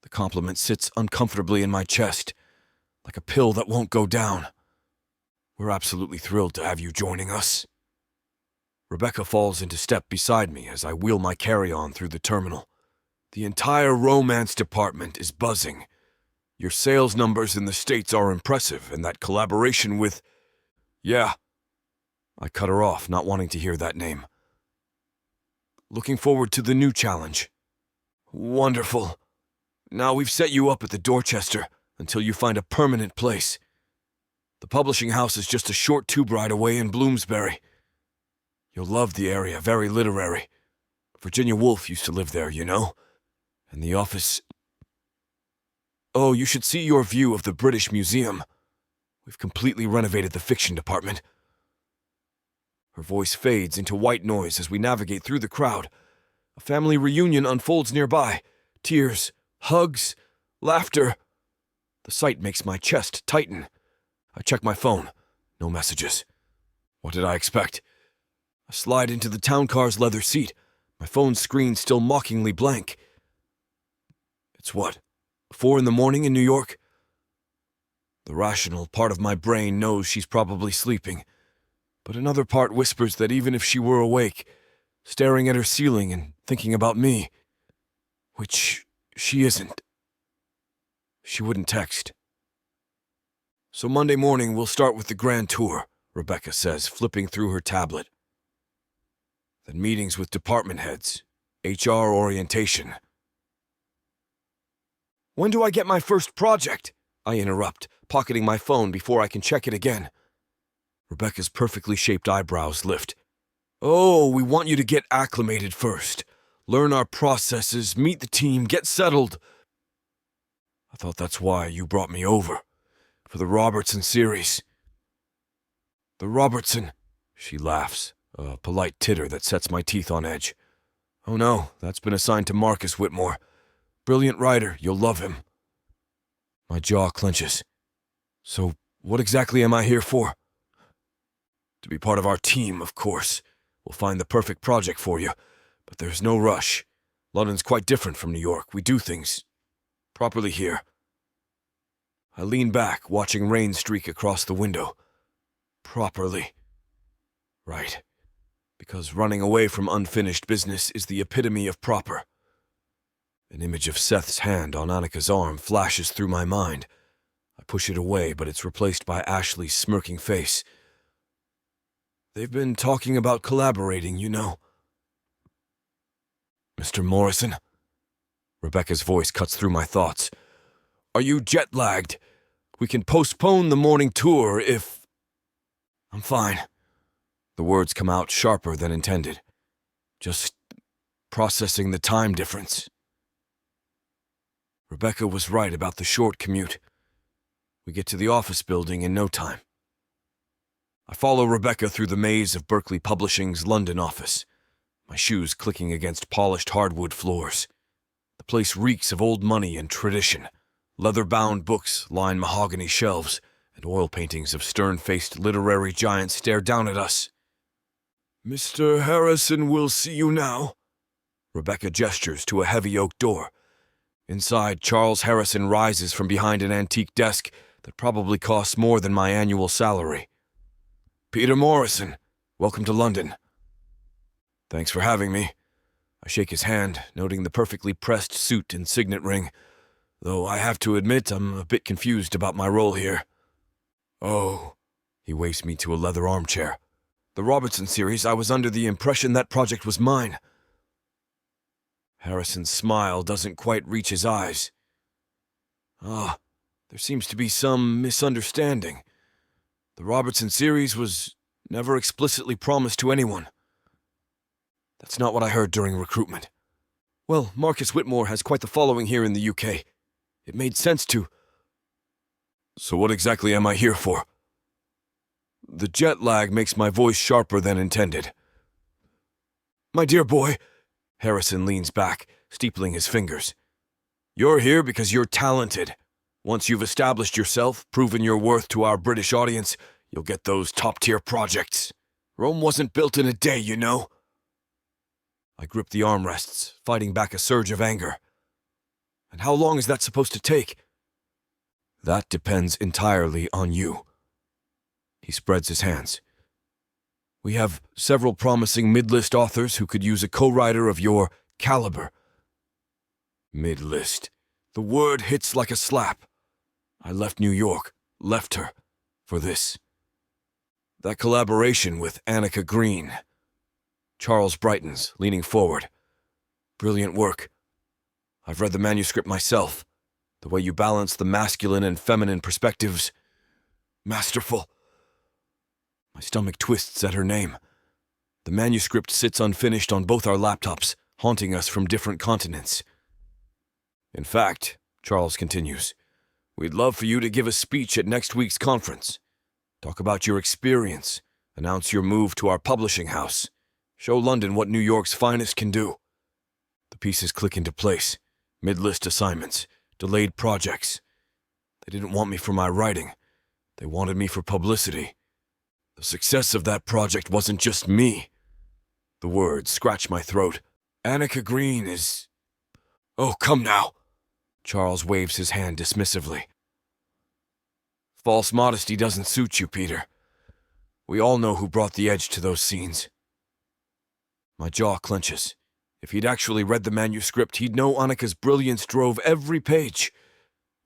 The compliment sits uncomfortably in my chest, like a pill that won't go down. We're absolutely thrilled to have you joining us. Rebecca falls into step beside me as I wheel my carry-on through the terminal. The entire romance department is buzzing. Your sales numbers in the States are impressive, and that collaboration with... Yeah. I cut her off, not wanting to hear that name. Looking forward to the new challenge. Wonderful. Now we've set you up at the Dorchester until you find a permanent place. The publishing house is just a short tube ride away in Bloomsbury. You'll love the area, very literary. Virginia Woolf used to live there, you know? And the office... Oh, you should see your view of the British Museum. We've completely renovated the fiction department. Her voice fades into white noise as we navigate through the crowd. A family reunion unfolds nearby. Tears, hugs, laughter. The sight makes my chest tighten. I check my phone. No messages. What did I expect? I slide into the town car's leather seat, my phone screen still mockingly blank. It's what? 4 in the morning in New York? The rational part of my brain knows she's probably sleeping, but another part whispers that even if she were awake, staring at her ceiling and thinking about me, which she isn't, she wouldn't text. So Monday morning we'll start with the grand tour, Rebecca says, flipping through her tablet. Then meetings with department heads, HR orientation. When do I get my first project? I interrupt, pocketing my phone before I can check it again. Rebecca's perfectly shaped eyebrows lift. Oh, we want you to get acclimated first. Learn our processes, meet the team, get settled. I thought that's why you brought me over. For the Robertson series. The Robertson, she laughs, a polite titter that sets my teeth on edge. Oh no, that's been assigned to Marcus Whitmore. Brilliant writer, you'll love him. My jaw clenches. So, what exactly am I here for? To be part of our team, of course. We'll find the perfect project for you, but there's no rush. London's quite different from New York. We do things properly here. I lean back, watching rain streak across the window. Properly. Right. Because running away from unfinished business is the epitome of proper. An image of Seth's hand on Annika's arm flashes through my mind. I push it away, but it's replaced by Ashley's smirking face. They've been talking about collaborating, you know. Mr. Morrison? Rebecca's voice cuts through my thoughts. Are you jet-lagged? We can postpone the morning tour if... I'm fine. The words come out sharper than intended. Just processing the time difference. Rebecca was right about the short commute. We get to the office building in no time. I follow Rebecca through the maze of Berkeley Publishing's London office, my shoes clicking against polished hardwood floors. The place reeks of old money and tradition. Leather-bound books line mahogany shelves, and oil paintings of stern-faced literary giants stare down at us. Mr. Harrison will see you now. Rebecca gestures to a heavy oak door. Inside, Charles Harrison rises from behind an antique desk that probably costs more than my annual salary. Peter Morrison, welcome to London. Thanks for having me. I shake his hand, noting the perfectly pressed suit and signet ring, though I have to admit I'm a bit confused about my role here. Oh, he wafts me to a leather armchair. The Robertson series, I was under the impression that project was mine. Harrison's smile doesn't quite reach his eyes. There seems to be some misunderstanding. The Robertson series was never explicitly promised to anyone. That's not what I heard during recruitment. Well, Marcus Whitmore has quite the following here in the UK. It made sense to... So what exactly am I here for? The jet lag makes my voice sharper than intended. My dear boy, Harrison leans back, steepling his fingers. You're here because you're talented. Once you've established yourself, proven your worth to our British audience, you'll get those top-tier projects. Rome wasn't built in a day, you know. I grip the armrests, fighting back a surge of anger. And how long is that supposed to take? That depends entirely on you. He spreads his hands. We have several promising mid-list authors who could use a co-writer of your caliber. Mid-list. The word hits like a slap. I left New York, left her, for this. That collaboration with Annika Green. Charles brightens, leaning forward. Brilliant work. I've read the manuscript myself. The way you balance the masculine and feminine perspectives. Masterful. My stomach twists at her name. The manuscript sits unfinished on both our laptops, haunting us from different continents. In fact, Charles continues, we'd love for you to give a speech at next week's conference. Talk about your experience, announce your move to our publishing house, show London what New York's finest can do. The pieces click into place, mid-list assignments, delayed projects. They didn't want me for my writing. They wanted me for publicity. The success of that project wasn't just me. The words scratch my throat. Annika Green is... Oh, come now. Charles waves his hand dismissively. False modesty doesn't suit you, Peter. We all know who brought the edge to those scenes. My jaw clenches. If he'd actually read the manuscript, he'd know Annika's brilliance drove every page.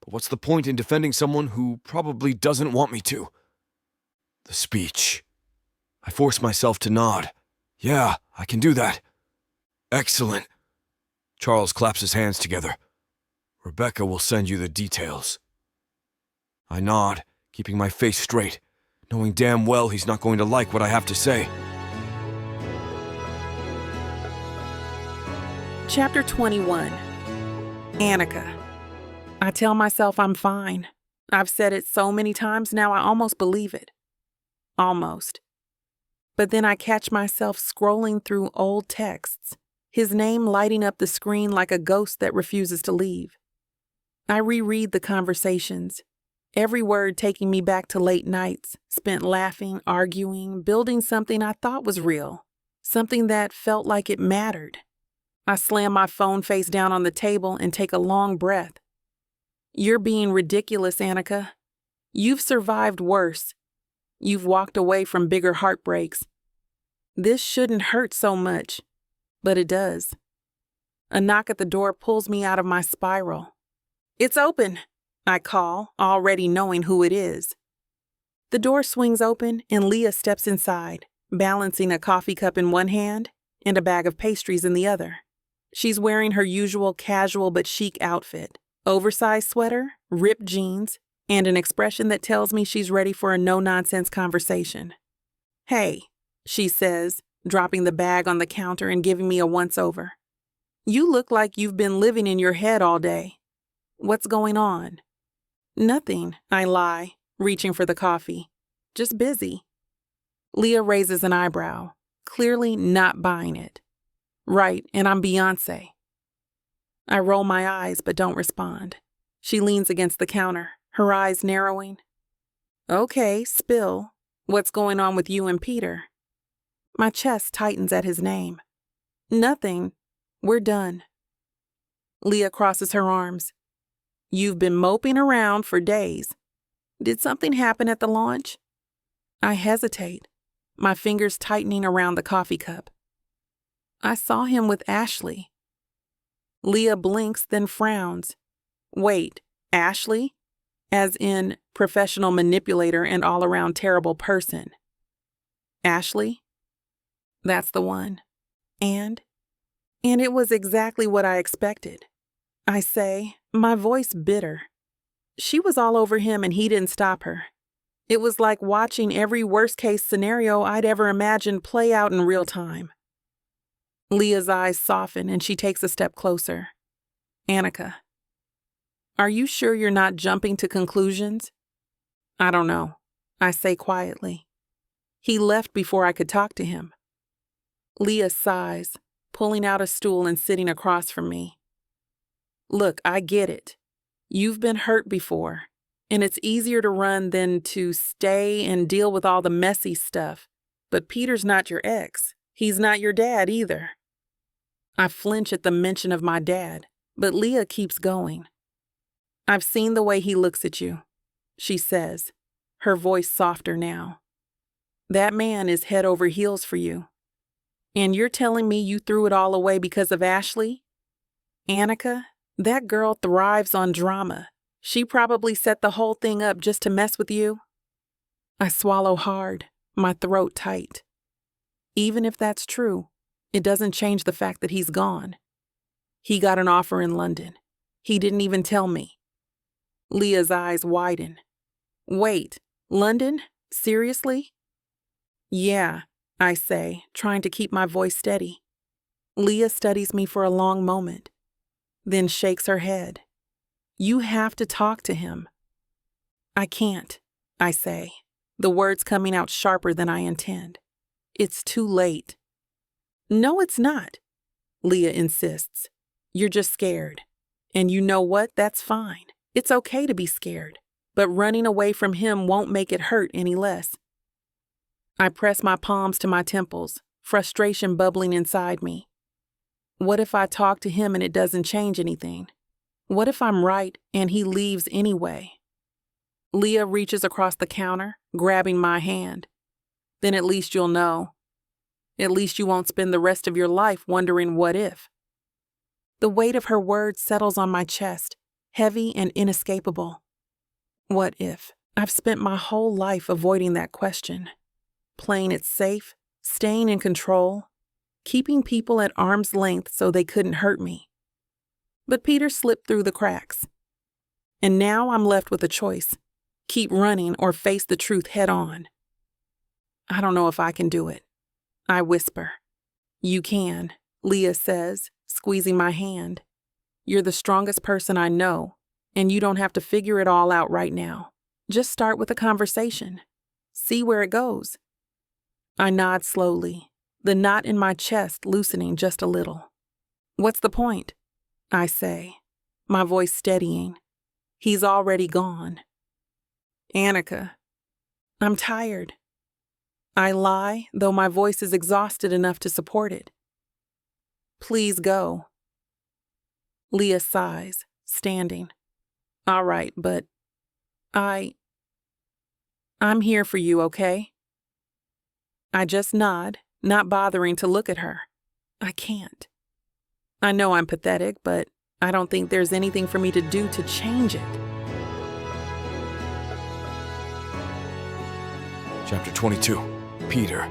But what's the point in defending someone who probably doesn't want me to? The speech. I force myself to nod. Yeah, I can do that. Excellent. Charles claps his hands together. Rebecca will send you the details. I nod, keeping my face straight, knowing damn well he's not going to like what I have to say. Chapter 21. Annika. I tell myself I'm fine. I've said it so many times now I almost believe it. Almost. But then I catch myself scrolling through old texts, his name lighting up the screen like a ghost that refuses to leave. I reread the conversations, every word taking me back to late nights, spent laughing, arguing, building something I thought was real, something that felt like it mattered. I slam my phone face down on the table and take a long breath. You're being ridiculous, Annika. You've survived worse. You've walked away from bigger heartbreaks. This shouldn't hurt so much, but it does. A knock at the door pulls me out of my spiral. It's open, I call, already knowing who it is. The door swings open and Leah steps inside, balancing a coffee cup in one hand and a bag of pastries in the other. She's wearing her usual casual but chic outfit, oversized sweater, ripped jeans, and an expression that tells me she's ready for a no-nonsense conversation. Hey, she says, dropping the bag on the counter and giving me a once-over. You look like you've been living in your head all day. What's going on? Nothing, I lie, reaching for the coffee. Just busy. Leah raises an eyebrow, clearly not buying it. Right, and I'm Beyoncé. I roll my eyes but don't respond. She leans against the counter, her eyes narrowing. Okay, spill. What's going on with you and Peter? My chest tightens at his name. Nothing. We're done. Leah crosses her arms. You've been moping around for days. Did something happen at the launch? I hesitate, my fingers tightening around the coffee cup. I saw him with Ashley. Leah blinks, then frowns. Wait, Ashley? As in professional manipulator and all-around terrible person. Ashley? That's the one. And it was exactly what I expected. I say, my voice bitter. She was all over him and he didn't stop her. It was like watching every worst-case scenario I'd ever imagined play out in real time. Leah's eyes soften and she takes a step closer. Annika, are you sure you're not jumping to conclusions? I don't know, I say quietly. He left before I could talk to him. Leah sighs, pulling out a stool and sitting across from me. Look, I get it. You've been hurt before, and it's easier to run than to stay and deal with all the messy stuff. But Peter's not your ex. He's not your dad either. I flinch at the mention of my dad, but Leah keeps going. I've seen the way he looks at you, she says, her voice softer now. That man is head over heels for you. And you're telling me you threw it all away because of Ashley? Annika, that girl thrives on drama. She probably set the whole thing up just to mess with you. I swallow hard, my throat tight. Even if that's true, it doesn't change the fact that he's gone. He got an offer in London. He didn't even tell me. Leah's eyes widen. Wait, London? Seriously? Yeah, I say, trying to keep my voice steady. Leah studies me for a long moment, then shakes her head. You have to talk to him. I can't, I say, the words coming out sharper than I intend. It's too late. No, it's not, Leah insists. You're just scared. And you know what? That's fine. It's okay to be scared, but running away from him won't make it hurt any less. I press my palms to my temples, frustration bubbling inside me. What if I talk to him and it doesn't change anything? What if I'm right and he leaves anyway? Leah reaches across the counter, grabbing my hand. Then at least you'll know. At least you won't spend the rest of your life wondering what if. The weight of her words settles on my chest, heavy and inescapable. What if? I've spent my whole life avoiding that question. Playing it safe, staying in control, keeping people at arm's length so they couldn't hurt me. But Peter slipped through the cracks. And now I'm left with a choice. Keep running or face the truth head on. I don't know if I can do it. I whisper. You can, Leah says, squeezing my hand. You're the strongest person I know, and you don't have to figure it all out right now. Just start with a conversation. See where it goes. I nod slowly, the knot in my chest loosening just a little. What's the point? I say, my voice steadying. He's already gone. Annika, I'm tired. I lie, though my voice is exhausted enough to support it. Please go. Leah sighs, standing. All right, but I'm here for you, okay? I just nod, not bothering to look at her. I can't. I know I'm pathetic, but I don't think there's anything for me to do to change it. Chapter 22. Peter.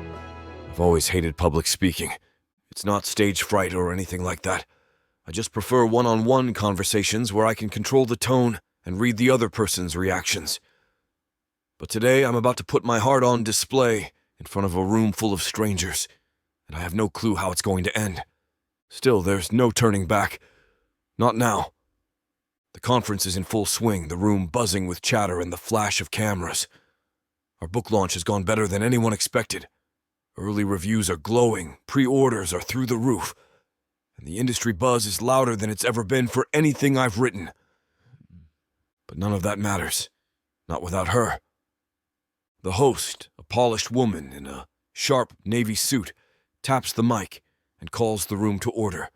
I've always hated public speaking. It's not stage fright or anything like that. I just prefer one-on-one conversations where I can control the tone and read the other person's reactions. But today I'm about to put my heart on display in front of a room full of strangers, and I have no clue how it's going to end. Still, there's no turning back. Not now. The conference is in full swing, the room buzzing with chatter and the flash of cameras. Our book launch has gone better than anyone expected. Early reviews are glowing, pre-orders are through the roof, and the industry buzz is louder than it's ever been for anything I've written. But none of that matters. Not without her. The host, a polished woman in a sharp navy suit, taps the mic and calls the room to order.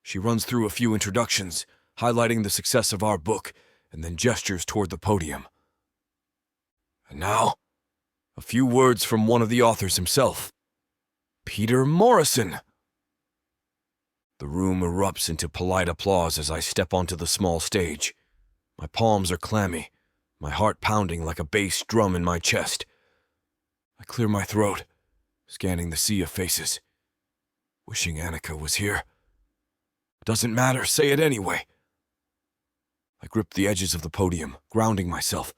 She runs through a few introductions, highlighting the success of our book, and then gestures toward the podium. And now, a few words from one of the authors himself, Peter Morrison. The room erupts into polite applause as I step onto the small stage. My palms are clammy, my heart pounding like a bass drum in my chest. I clear my throat, scanning the sea of faces. Wishing Annika was here. Doesn't matter, say it anyway. I gripped the edges of the podium, grounding myself.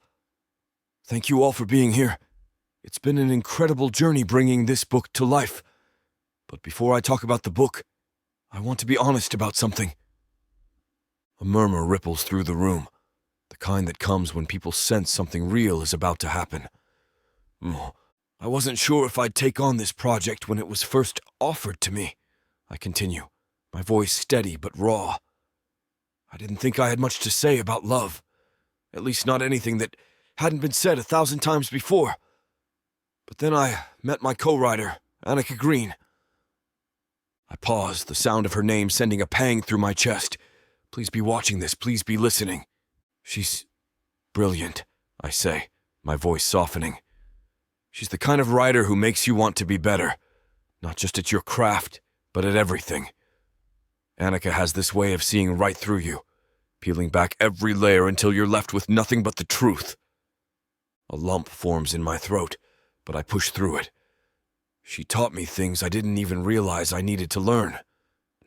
Thank you all for being here. It's been an incredible journey bringing this book to life. But before I talk about the book, I want to be honest about something. A murmur ripples through the room, the kind that comes when people sense something real is about to happen. I wasn't sure if I'd take on this project when it was first offered to me, I continue, my voice steady but raw. I didn't think I had much to say about love, at least not anything that hadn't been said 1,000 times before. But then I met my co-writer, Annika Green. I paused, the sound of her name sending a pang through my chest. Please be watching this, please be listening. She's brilliant, I say, my voice softening. She's the kind of writer who makes you want to be better, not just at your craft, but at everything. Annika has this way of seeing right through you, peeling back every layer until you're left with nothing but the truth. A lump forms in my throat, but I push through it. She taught me things I didn't even realize I needed to learn,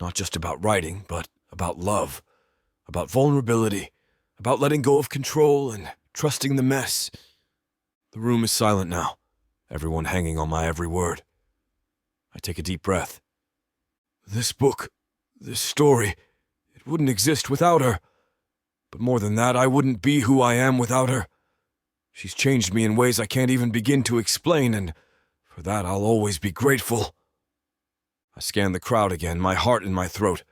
not just about writing, but about love, about vulnerability, about letting go of control and trusting the mess. The room is silent now, everyone hanging on my every word. I take a deep breath. This book, this story, it wouldn't exist without her. But more than that, I wouldn't be who I am without her. She's changed me in ways I can't even begin to explain, and for that I'll always be grateful. I scan the crowd again, my heart in my throat.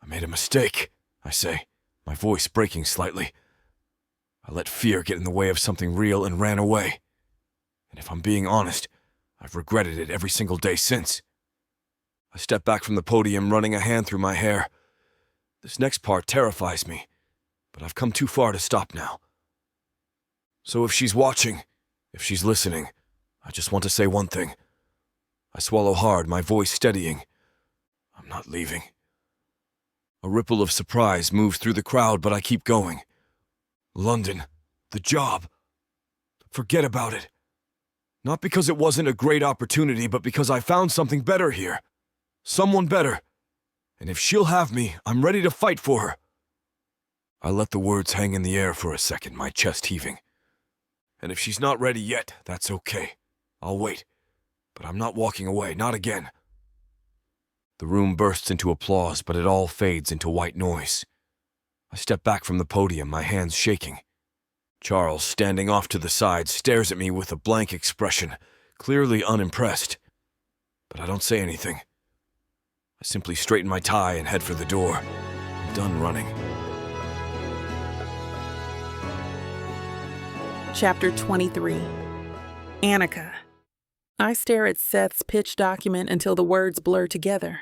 I made a mistake, I say, my voice breaking slightly. I let fear get in the way of something real and ran away. And if I'm being honest, I've regretted it every single day since. I step back from the podium, running a hand through my hair. This next part terrifies me, but I've come too far to stop now. So if she's watching, if she's listening, I just want to say one thing. I swallow hard, my voice steadying. I'm not leaving. A ripple of surprise moves through the crowd, but I keep going. London, the job. Forget about it. Not because it wasn't a great opportunity, but because I found something better here. Someone better. And if she'll have me, I'm ready to fight for her. I let the words hang in the air for a second, my chest heaving. And if she's not ready yet, that's okay. I'll wait. But I'm not walking away, not again. The room bursts into applause, but it all fades into white noise. I step back from the podium, my hands shaking. Charles, standing off to the side, stares at me with a blank expression, clearly unimpressed. But I don't say anything. I simply straighten my tie and head for the door. I'm done running. Chapter 23. Annika. I stare at Seth's pitch document until the words blur together.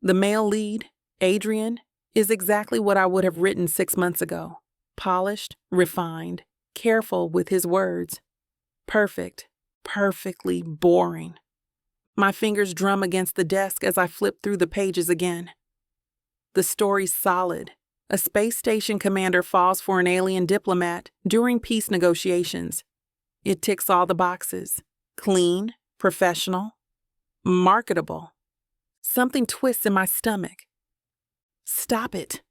The male lead, Adrian, is exactly what I would have written 6 months ago. Polished, refined, careful with his words. Perfect, perfectly boring. My fingers drum against the desk as I flip through the pages again. The story's solid. A space station commander falls for an alien diplomat during peace negotiations. It ticks all the boxes. Clean, professional, marketable. Something twists in my stomach. Stop it,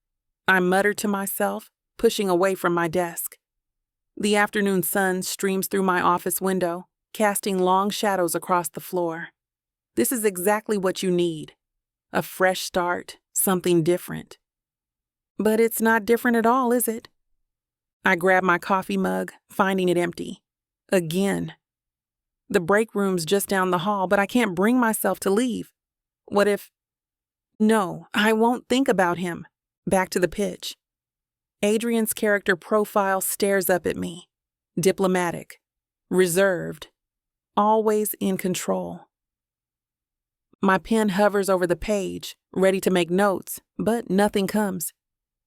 I mutter to myself, pushing away from my desk. The afternoon sun streams through my office window, casting long shadows across the floor. This is exactly what you need. A fresh start, something different. But it's not different at all, is it? I grab my coffee mug, finding it empty. Again. The break room's just down the hall, but I can't bring myself to leave. What if... No, I won't think about him. Back to the pitch. Adrian's character profile stares up at me. Diplomatic. Reserved. Always in control. My pen hovers over the page, ready to make notes, but nothing comes.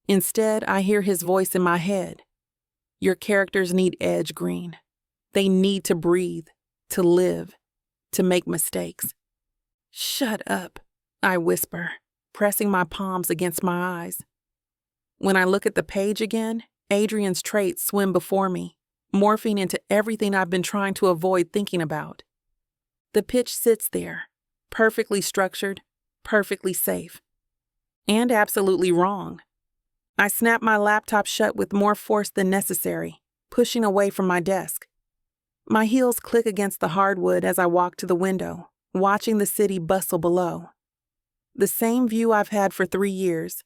Instead, I hear his voice in my head. Your characters need edge, Green. They need to breathe, to live, to make mistakes. Shut up, I whisper, pressing my palms against my eyes. When I look at the page again, Adrian's traits swim before me, morphing into everything I've been trying to avoid thinking about. The pitch sits there, perfectly structured, perfectly safe, and absolutely wrong. I snap my laptop shut with more force than necessary, pushing away from my desk. My heels click against the hardwood as I walk to the window, watching the city bustle below. The same view I've had for 3 years,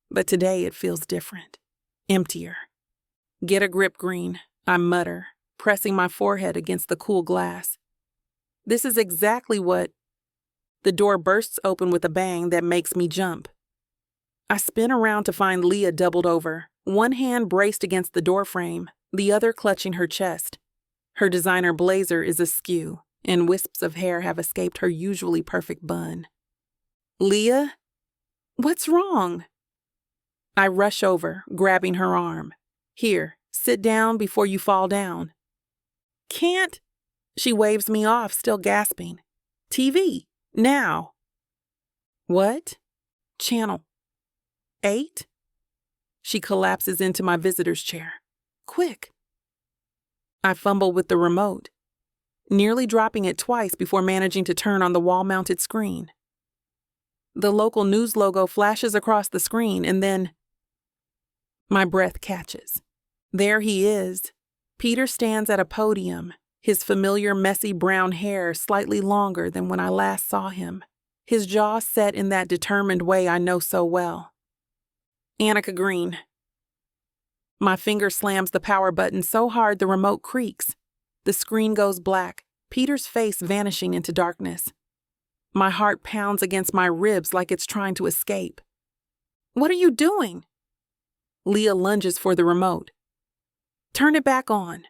but today it feels different, emptier. Get a grip, Green, I mutter, pressing my forehead against the cool glass. This is exactly what... The door bursts open with a bang that makes me jump. I spin around to find Leah doubled over, one hand braced against the doorframe, the other clutching her chest. Her designer blazer is askew, and wisps of hair have escaped her usually perfect bun. Leah? What's wrong? I rush over, grabbing her arm. Here, sit down before you fall down. Can't. She waves me off, still gasping. TV, now. What? Channel 8? She collapses into my visitor's chair. Quick. I fumble with the remote, nearly dropping it twice before managing to turn on the wall-mounted screen. The local news logo flashes across the screen, and then my breath catches. There he is. Peter stands at a podium, his familiar messy brown hair slightly longer than when I last saw him, his jaw set in that determined way I know so well. Annika Green. My finger slams the power button so hard the remote creaks. The screen goes black, Peter's face vanishing into darkness. My heart pounds against my ribs like it's trying to escape. What are you doing? Leah lunges for the remote. Turn it back on.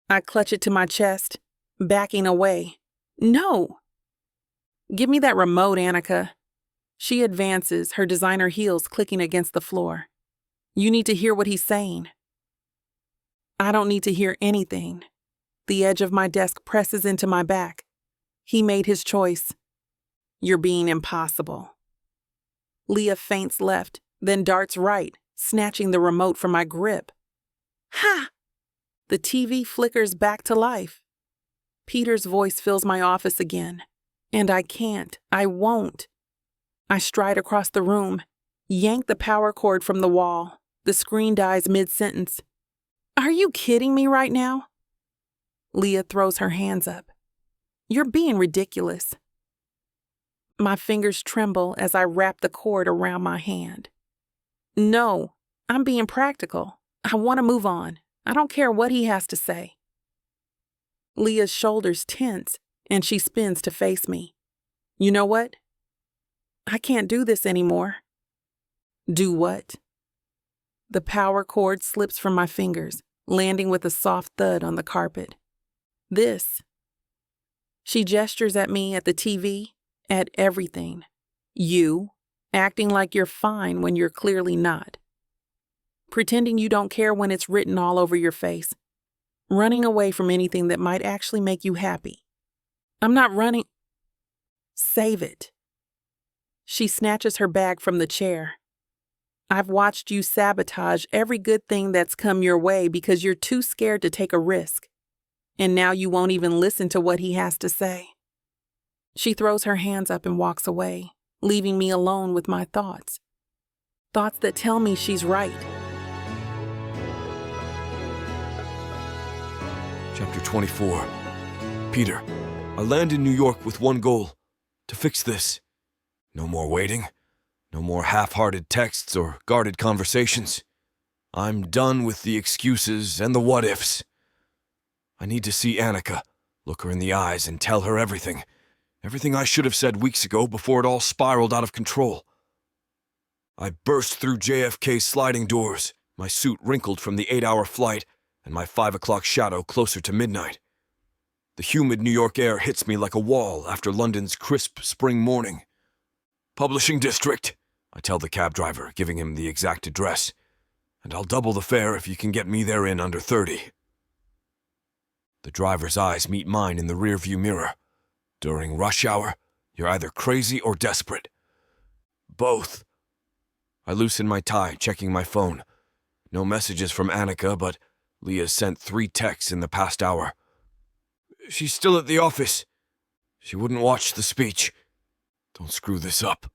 I clutch it to my chest, backing away. No! Give me that remote, Annika. She advances, her designer heels clicking against the floor. You need to hear what he's saying. I don't need to hear anything. The edge of my desk presses into my back. He made his choice. You're being impossible. Leah feints left, then darts right, snatching the remote from my grip. Ha! The TV flickers back to life. Peter's voice fills my office again. And I can't. I won't. I stride across the room, yank the power cord from the wall. The screen dies mid-sentence. Are you kidding me right now? Leah throws her hands up. You're being ridiculous. My fingers tremble as I wrap the cord around my hand. No, I'm being practical. I want to move on. I don't care what he has to say. Leah's shoulders tense, and she spins to face me. You know what? I can't do this anymore. Do what? The power cord slips from my fingers, landing with a soft thud on the carpet. This. She gestures at me, at the TV, at everything. You, acting like you're fine when you're clearly not. Pretending you don't care when it's written all over your face. Running away from anything that might actually make you happy. I'm not running. Save it. She snatches her bag from the chair. I've watched you sabotage every good thing that's come your way because you're too scared to take a risk. And now you won't even listen to what he has to say. She throws her hands up and walks away, leaving me alone with my thoughts. Thoughts that tell me she's right. Chapter 24. Peter, I land in New York with one goal, to fix this. No more waiting, no more half-hearted texts or guarded conversations. I'm done with the excuses and the what-ifs. I need to see Annika, look her in the eyes and tell her everything. Everything I should have said weeks ago before it all spiraled out of control. I burst through JFK's sliding doors, my suit wrinkled from the 8-hour flight, and my 5 o'clock shadow closer to midnight. The humid New York air hits me like a wall after London's crisp spring morning. Publishing district, I tell the cab driver, giving him the exact address. And I'll double the fare if you can get me there in under 30. The driver's eyes meet mine in the rearview mirror. During rush hour, you're either crazy or desperate. Both. I loosen my tie, checking my phone. No messages from Annika, but Leah's sent 3 texts in the past hour. She's still at the office. She wouldn't watch the speech. Don't screw this up.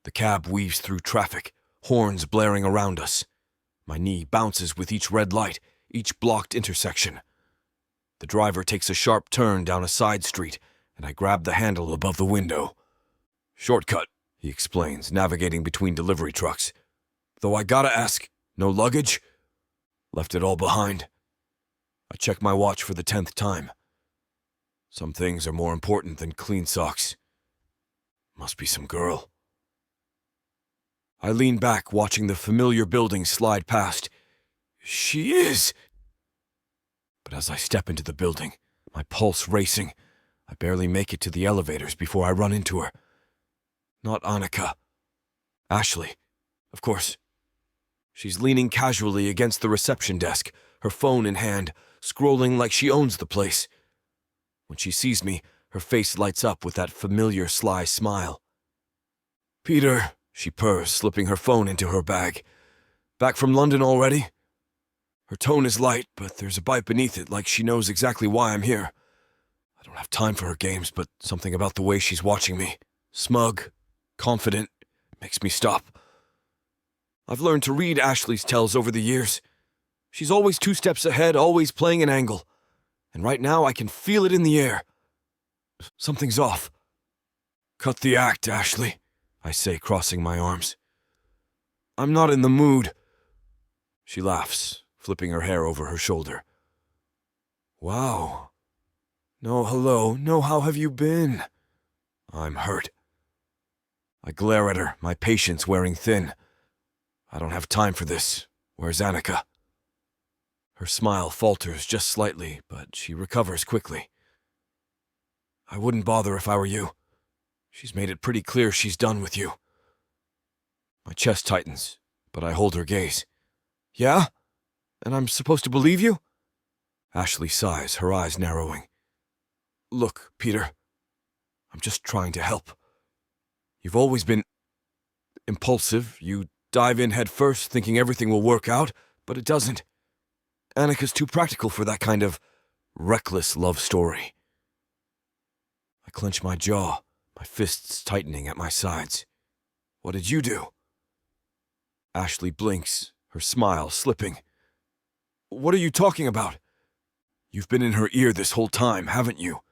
The cab weaves through traffic, horns blaring around us. My knee bounces with each red light, each blocked intersection. The driver takes a sharp turn down a side street, and I grab the handle above the window. "Shortcut," he explains, navigating between delivery trucks. "Though I gotta ask, no luggage?" "Left it all behind." I check my watch for the 10th time. Some things are more important than clean socks. Must be some girl. I lean back, watching the familiar building slide past. She is! But as I step into the building, my pulse racing, I barely make it to the elevators before I run into her. Not Annika. Ashley, of course. She's leaning casually against the reception desk, her phone in hand, scrolling like she owns the place. When she sees me, her face lights up with that familiar sly smile. "Peter," she purrs, slipping her phone into her bag. "Back from London already?" Her tone is light, but there's a bite beneath it, like she knows exactly why I'm here. I don't have time for her games, but something about the way she's watching me, smug, confident, makes me stop. I've learned to read Ashley's tells over the years. She's always 2 steps ahead, always playing an angle. And right now I can feel it in the air. Something's off. "Cut the act, Ashley," I say, crossing my arms. "I'm not in the mood." She laughs, flipping her hair over her shoulder. "Wow. No, hello. No, how have you been?" I'm hurt. I glare at her, my patience wearing thin. I don't have time for this. Where's Annika? Her smile falters just slightly, but she recovers quickly. "I wouldn't bother if I were you. She's made it pretty clear she's done with you." My chest tightens, but I hold her gaze. "Yeah? And I'm supposed to believe you?" Ashley sighs, her eyes narrowing. "Look, Peter, I'm just trying to help. You've always been impulsive. You dive in head first, thinking everything will work out, but it doesn't. Annika's too practical for that kind of reckless love story." I clench my jaw, my fists tightening at my sides. "What did you do?" Ashley blinks, her smile slipping. "What are you talking about? You've been in her ear this whole time, haven't you?"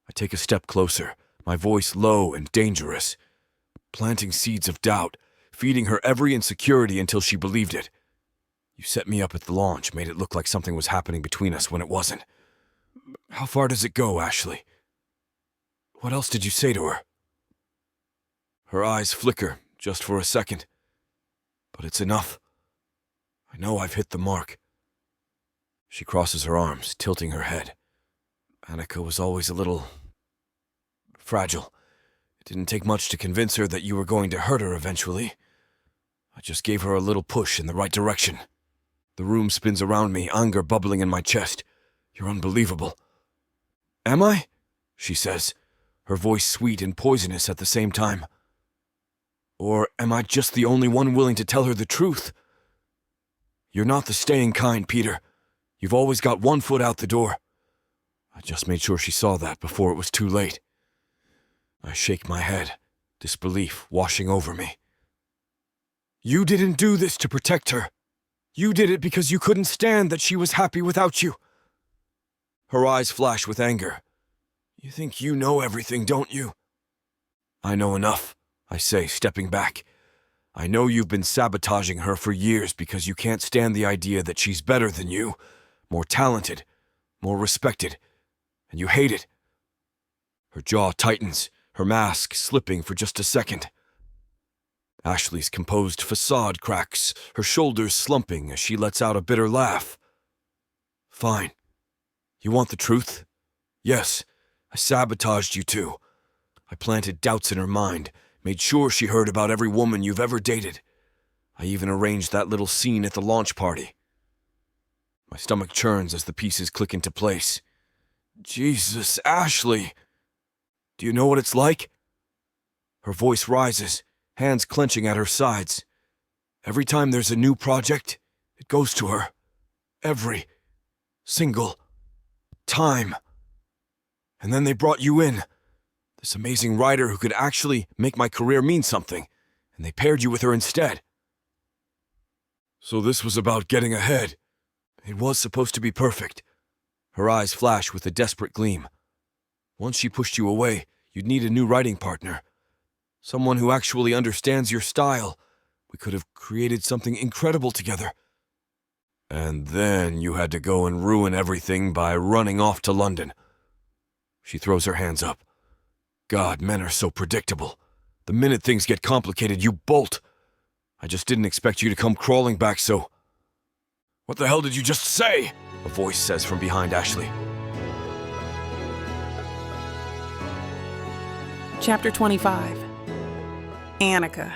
I take a step closer, my voice low and dangerous, planting seeds of doubt, feeding her every insecurity until she believed it. "You set me up at the launch, made it look like something was happening between us when it wasn't. How far does it go, Ashley? What else did you say to her?" Her eyes flicker, just for a second. But it's enough. I know I've hit the mark. She crosses her arms, tilting her head. "Annika was always a little fragile. It didn't take much to convince her that you were going to hurt her eventually. I just gave her a little push in the right direction." The room spins around me, anger bubbling in my chest. "You're unbelievable." "Am I?" she says, her voice sweet and poisonous at the same time. "Or am I just the only one willing to tell her the truth? You're not the staying kind, Peter. You've always got one foot out the door." I just made sure she saw that before it was too late. I shake my head, disbelief washing over me. "You didn't do this to protect her. You did it because you couldn't stand that she was happy without you." Her eyes flash with anger. "You think you know everything, don't you?" "I know enough," I say, stepping back. "I know you've been sabotaging her for years because you can't stand the idea that she's better than you, more talented, more respected, and you hate it." Her jaw tightens, her mask slipping for just a second. Ashley's composed facade cracks, her shoulders slumping as she lets out a bitter laugh. "Fine. You want the truth? Yes, I sabotaged you too. I planted doubts in her mind, made sure she heard about every woman you've ever dated. I even arranged that little scene at the launch party." My stomach churns as the pieces click into place. "Jesus, Ashley! Do you know what it's like?" Her voice rises, hands clenching at her sides. "Every time there's a new project, it goes to her. Every single time. And then they brought you in, this amazing writer who could actually make my career mean something, and they paired you with her instead. So this was about getting ahead. It was supposed to be perfect. Her eyes flash with a desperate gleam. Once she pushed you away, you'd need a new writing partner. Someone who actually understands your style. We could have created something incredible together. And then you had to go and ruin everything by running off to London. She throws her hands up. God, men are so predictable. The minute things get complicated, you bolt. I just didn't expect you to come crawling back so... What the hell did you just say? A voice says from behind Ashley. Chapter 25. Annika.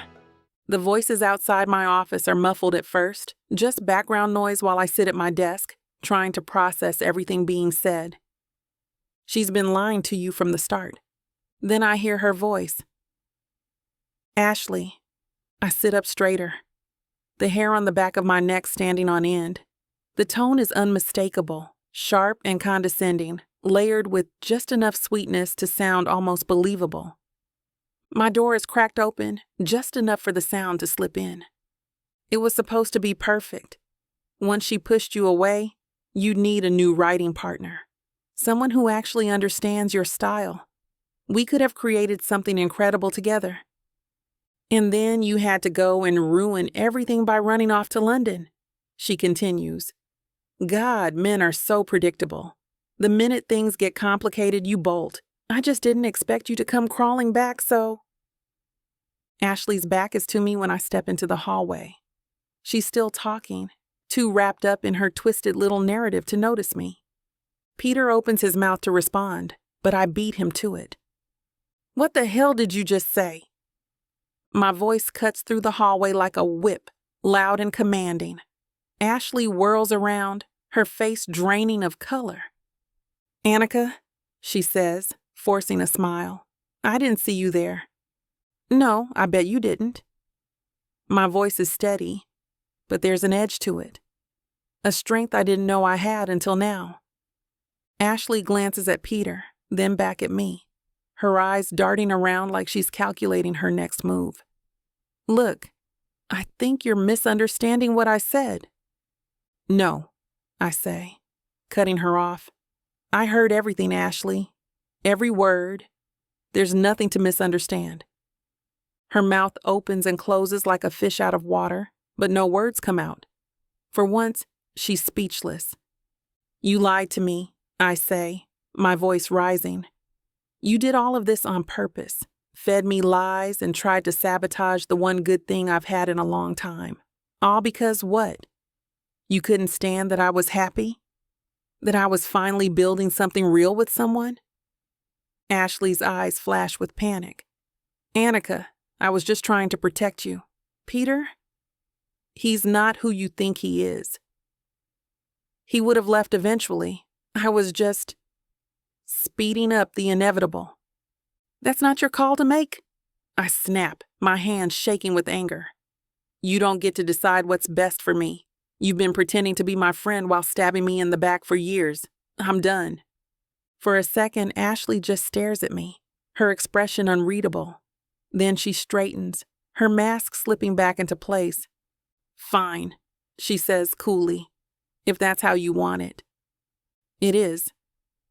The voices outside my office are muffled at first, just background noise while I sit at my desk, trying to process everything being said. She's been lying to you from the start. Then I hear her voice. Ashley. I sit up straighter, the hair on the back of my neck standing on end. The tone is unmistakable, sharp and condescending, layered with just enough sweetness to sound almost believable. My door is cracked open, just enough for the sound to slip in. It was supposed to be perfect. Once she pushed you away, you'd need a new writing partner. Someone who actually understands your style. We could have created something incredible together. And then you had to go and ruin everything by running off to London. She continues. God, men are so predictable. The minute things get complicated, you bolt. I just didn't expect you to come crawling back, so... Ashley's back is to me when I step into the hallway. She's still talking, too wrapped up in her twisted little narrative to notice me. Peter opens his mouth to respond, but I beat him to it. What the hell did you just say? My voice cuts through the hallway like a whip, loud and commanding. Ashley whirls around, her face draining of color. Annika, she says, forcing a smile. I didn't see you there. No, I bet you didn't. My voice is steady, but there's an edge to it. A strength I didn't know I had until now. Ashley glances at Peter, then back at me, her eyes darting around like she's calculating her next move. Look, I think you're misunderstanding what I said. No, I say, cutting her off. I heard everything, Ashley. Every word. There's nothing to misunderstand. Her mouth opens and closes like a fish out of water, but no words come out. For once, she's speechless. You lied to me, I say, my voice rising. You did all of this on purpose, fed me lies and tried to sabotage the one good thing I've had in a long time. All because what? You couldn't stand that I was happy? That I was finally building something real with someone? Ashley's eyes flash with panic. Annika, I was just trying to protect you. Peter? He's not who you think he is. He would have left eventually. I was just speeding up the inevitable. That's not your call to make. I snap, my hands shaking with anger. You don't get to decide what's best for me. You've been pretending to be my friend while stabbing me in the back for years. I'm done. For a second, Ashley just stares at me, her expression unreadable. Then she straightens, her mask slipping back into place. Fine, she says coolly, if that's how you want it. It is,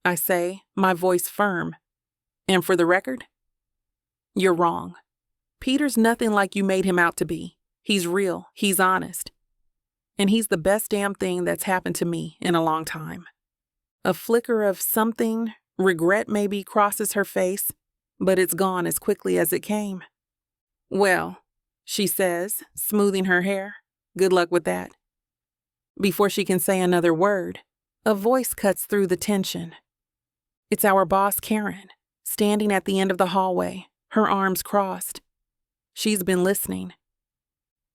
I say, my voice firm. And for the record, you're wrong. Peter's nothing like you made him out to be. He's real, he's honest. And he's the best damn thing that's happened to me in a long time. A flicker of something, regret maybe, crosses her face, but it's gone as quickly as it came. Well, she says, smoothing her hair, good luck with that. Before she can say another word, a voice cuts through the tension. It's our boss, Karen, standing at the end of the hallway, her arms crossed. She's been listening.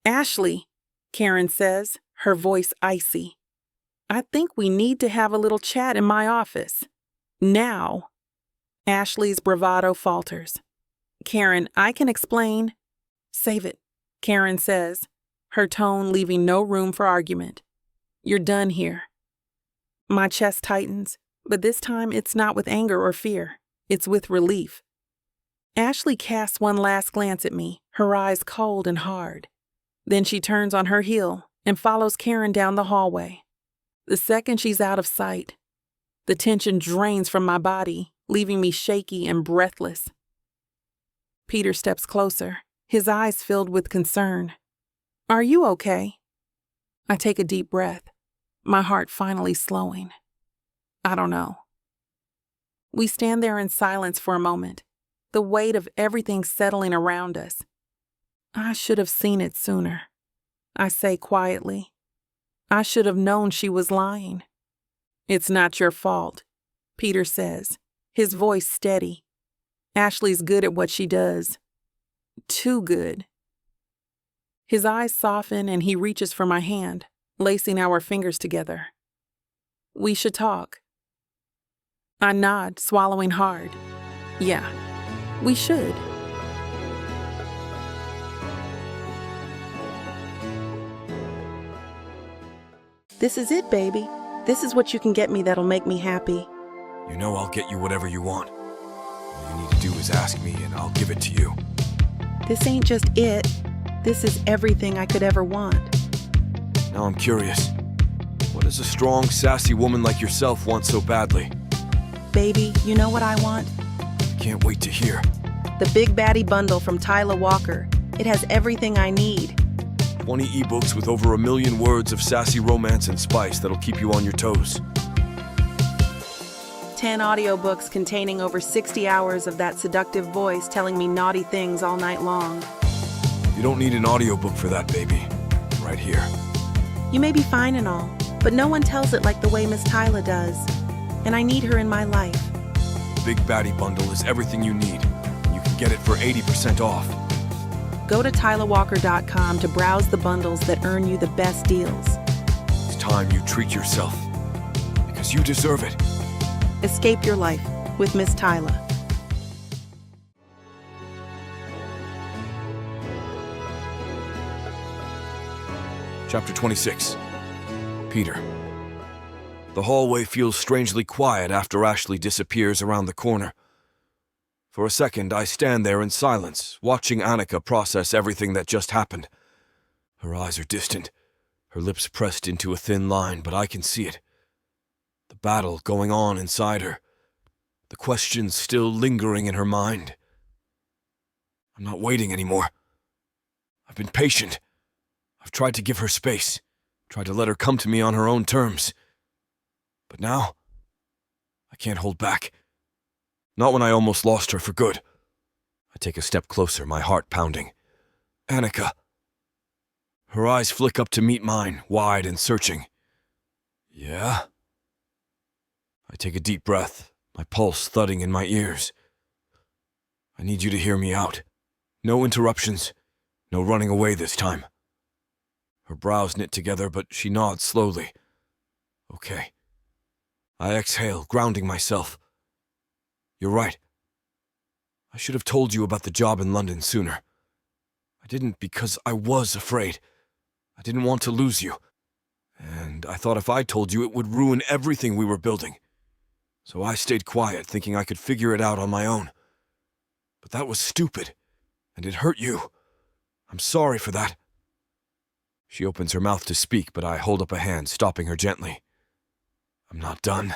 Ashley, Karen says, her voice icy. I think we need to have a little chat in my office. Now. Ashley's bravado falters. Karen, I can explain. Save it, Karen says, her tone leaving no room for argument. You're done here. My chest tightens, but this time it's not with anger or fear. It's with relief. Ashley casts one last glance at me, her eyes cold and hard. Then she turns on her heel and follows Karen down the hallway. The second she's out of sight, the tension drains from my body, leaving me shaky and breathless. Peter steps closer, his eyes filled with concern. "Are you okay?" I take a deep breath, my heart finally slowing. "I don't know." We stand there in silence for a moment, the weight of everything settling around us. "I should have seen it sooner," I say quietly. "I should have known she was lying." "It's not your fault," Peter says, his voice steady. "Ashley's good at what she does. Too good." His eyes soften and he reaches for my hand, lacing our fingers together. "We should talk." I nod, swallowing hard. "Yeah, we should." This is it, baby. This is what you can get me that'll make me happy. You know I'll get you whatever you want. All you need to do is ask me and I'll give it to you. This ain't just it. This is everything I could ever want. Now I'm curious. What does a strong, sassy woman like yourself want so badly? Baby, you know what I want? I can't wait to hear. The Big Baddie bundle from Tyla Walker. It has everything I need. 20 ebooks with over 1 million words of sassy romance and spice that'll keep you on your toes. 10 audiobooks containing over 60 hours of that seductive voice telling me naughty things all night long. You don't need an audiobook for that, baby. Right here. You may be fine and all, but no one tells it like the way Miss Tyla does. And I need her in my life. The Big Baddie bundle is everything you need. You can get it for 80% off. Go to TylaWalker.com to browse the bundles that earn you the best deals. It's time you treat yourself. Because you deserve it. Escape your life with Miss Tyla. Chapter 26. Peter. The hallway feels strangely quiet after Ashley disappears around the corner. For a second, I stand there in silence, watching Annika process everything that just happened. Her eyes are distant, her lips pressed into a thin line, but I can see it. The battle going on inside her, the questions still lingering in her mind. I'm not waiting anymore. I've been patient. I've tried to give her space, tried to let her come to me on her own terms. But now, I can't hold back. Not when I almost lost her for good. I take a step closer, my heart pounding. Annika. Her eyes flick up to meet mine, wide and searching. Yeah? I take a deep breath, my pulse thudding in my ears. I need you to hear me out. No interruptions, no running away this time. Her brows knit together, but she nods slowly. Okay. I exhale, grounding myself. You're right. I should have told you about the job in London sooner. I didn't because I was afraid. I didn't want to lose you. And I thought if I told you it would ruin everything we were building. So I stayed quiet, thinking I could figure it out on my own. But that was stupid, and it hurt you. I'm sorry for that. She opens her mouth to speak, but I hold up a hand, stopping her gently. I'm not done.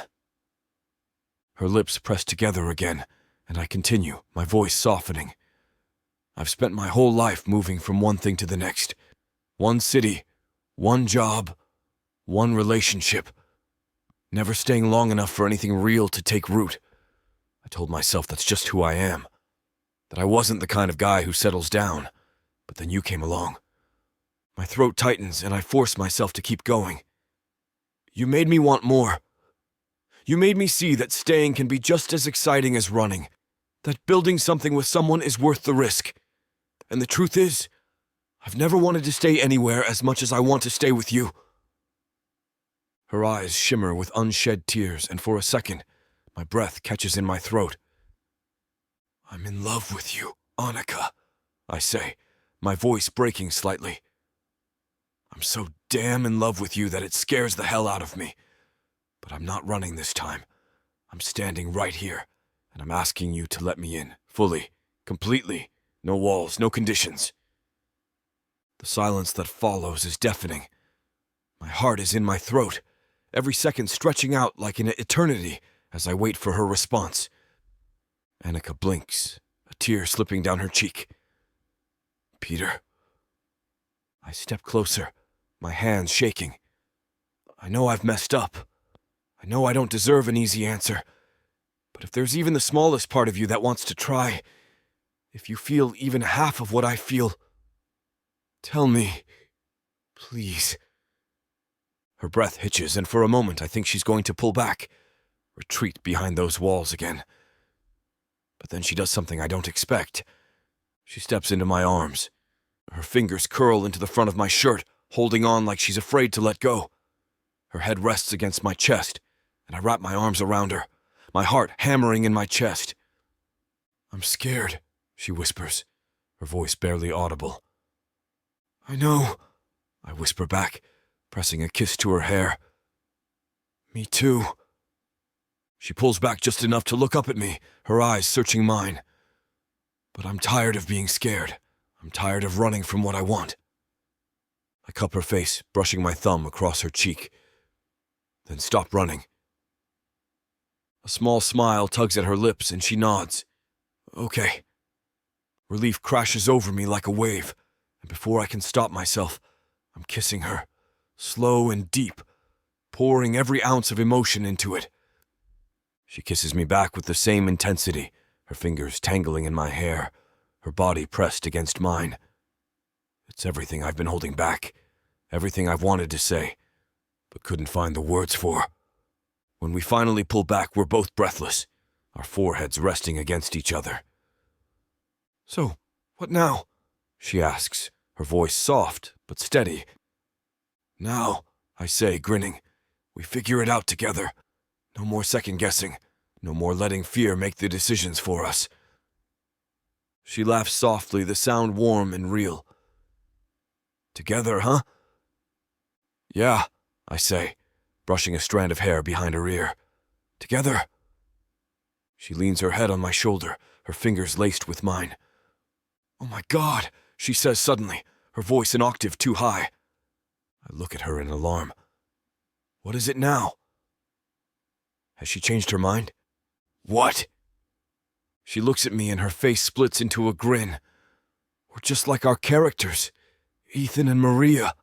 Her lips press together again, and I continue, my voice softening. I've spent my whole life moving from one thing to the next. One city, one job, one relationship. Never staying long enough for anything real to take root. I told myself that's just who I am. That I wasn't the kind of guy who settles down. But then you came along. My throat tightens, and I force myself to keep going. You made me want more. You made me see that staying can be just as exciting as running, that building something with someone is worth the risk. And the truth is, I've never wanted to stay anywhere as much as I want to stay with you. Her eyes shimmer with unshed tears, and for a second, my breath catches in my throat. I'm in love with you, Annika, I say, my voice breaking slightly. I'm so damn in love with you that it scares the hell out of me. But I'm not running this time. I'm standing right here, and I'm asking you to let me in, fully, Completely. No walls, no conditions. The silence that follows is deafening. My heart is in my throat, every second stretching out like an eternity as I wait for her response. Annika blinks, a tear slipping down her cheek. Peter. I step closer, my hands shaking. I know I've messed up. I know I don't deserve an easy answer. But if there's even the smallest part of you that wants to try, if you feel even half of what I feel, tell me, please. Her breath hitches, and for a moment I think she's going to pull back, retreat behind those walls again. But then she does something I don't expect. She steps into my arms. Her fingers curl into the front of my shirt, holding on like she's afraid to let go. Her head rests against my chest, and I wrap my arms around her, my heart hammering in my chest. I'm scared, she whispers, her voice barely audible. I know, I whisper back, pressing a kiss to her hair. Me too. She pulls back just enough to look up at me, her eyes searching mine. But I'm tired of being scared. I'm tired of running from what I want. I cup her face, brushing my thumb across her cheek. Then stop running. A small smile tugs at her lips and she nods. Okay. Relief crashes over me like a wave, and before I can stop myself, I'm kissing her, slow and deep, pouring every ounce of emotion into it. She kisses me back with the same intensity, her fingers tangling in my hair, her body pressed against mine. It's everything I've been holding back, everything I've wanted to say, but couldn't find the words for. When we finally pull back, we're both breathless, our foreheads resting against each other. So, what now? She asks, her voice soft but steady. Now, I say, grinning, we figure it out together. No more second-guessing, no more letting fear make the decisions for us. She laughs softly, the sound warm and real. Together, huh? Yeah, I say, brushing a strand of hair behind her ear. Together. She leans her head on my shoulder, her fingers laced with mine. Oh my God, she says suddenly, her voice an octave too high. I look at her in alarm. What is it now? Has she changed her mind? What? She looks at me and her face splits into a grin. We're just like our characters, Ethan and Maria.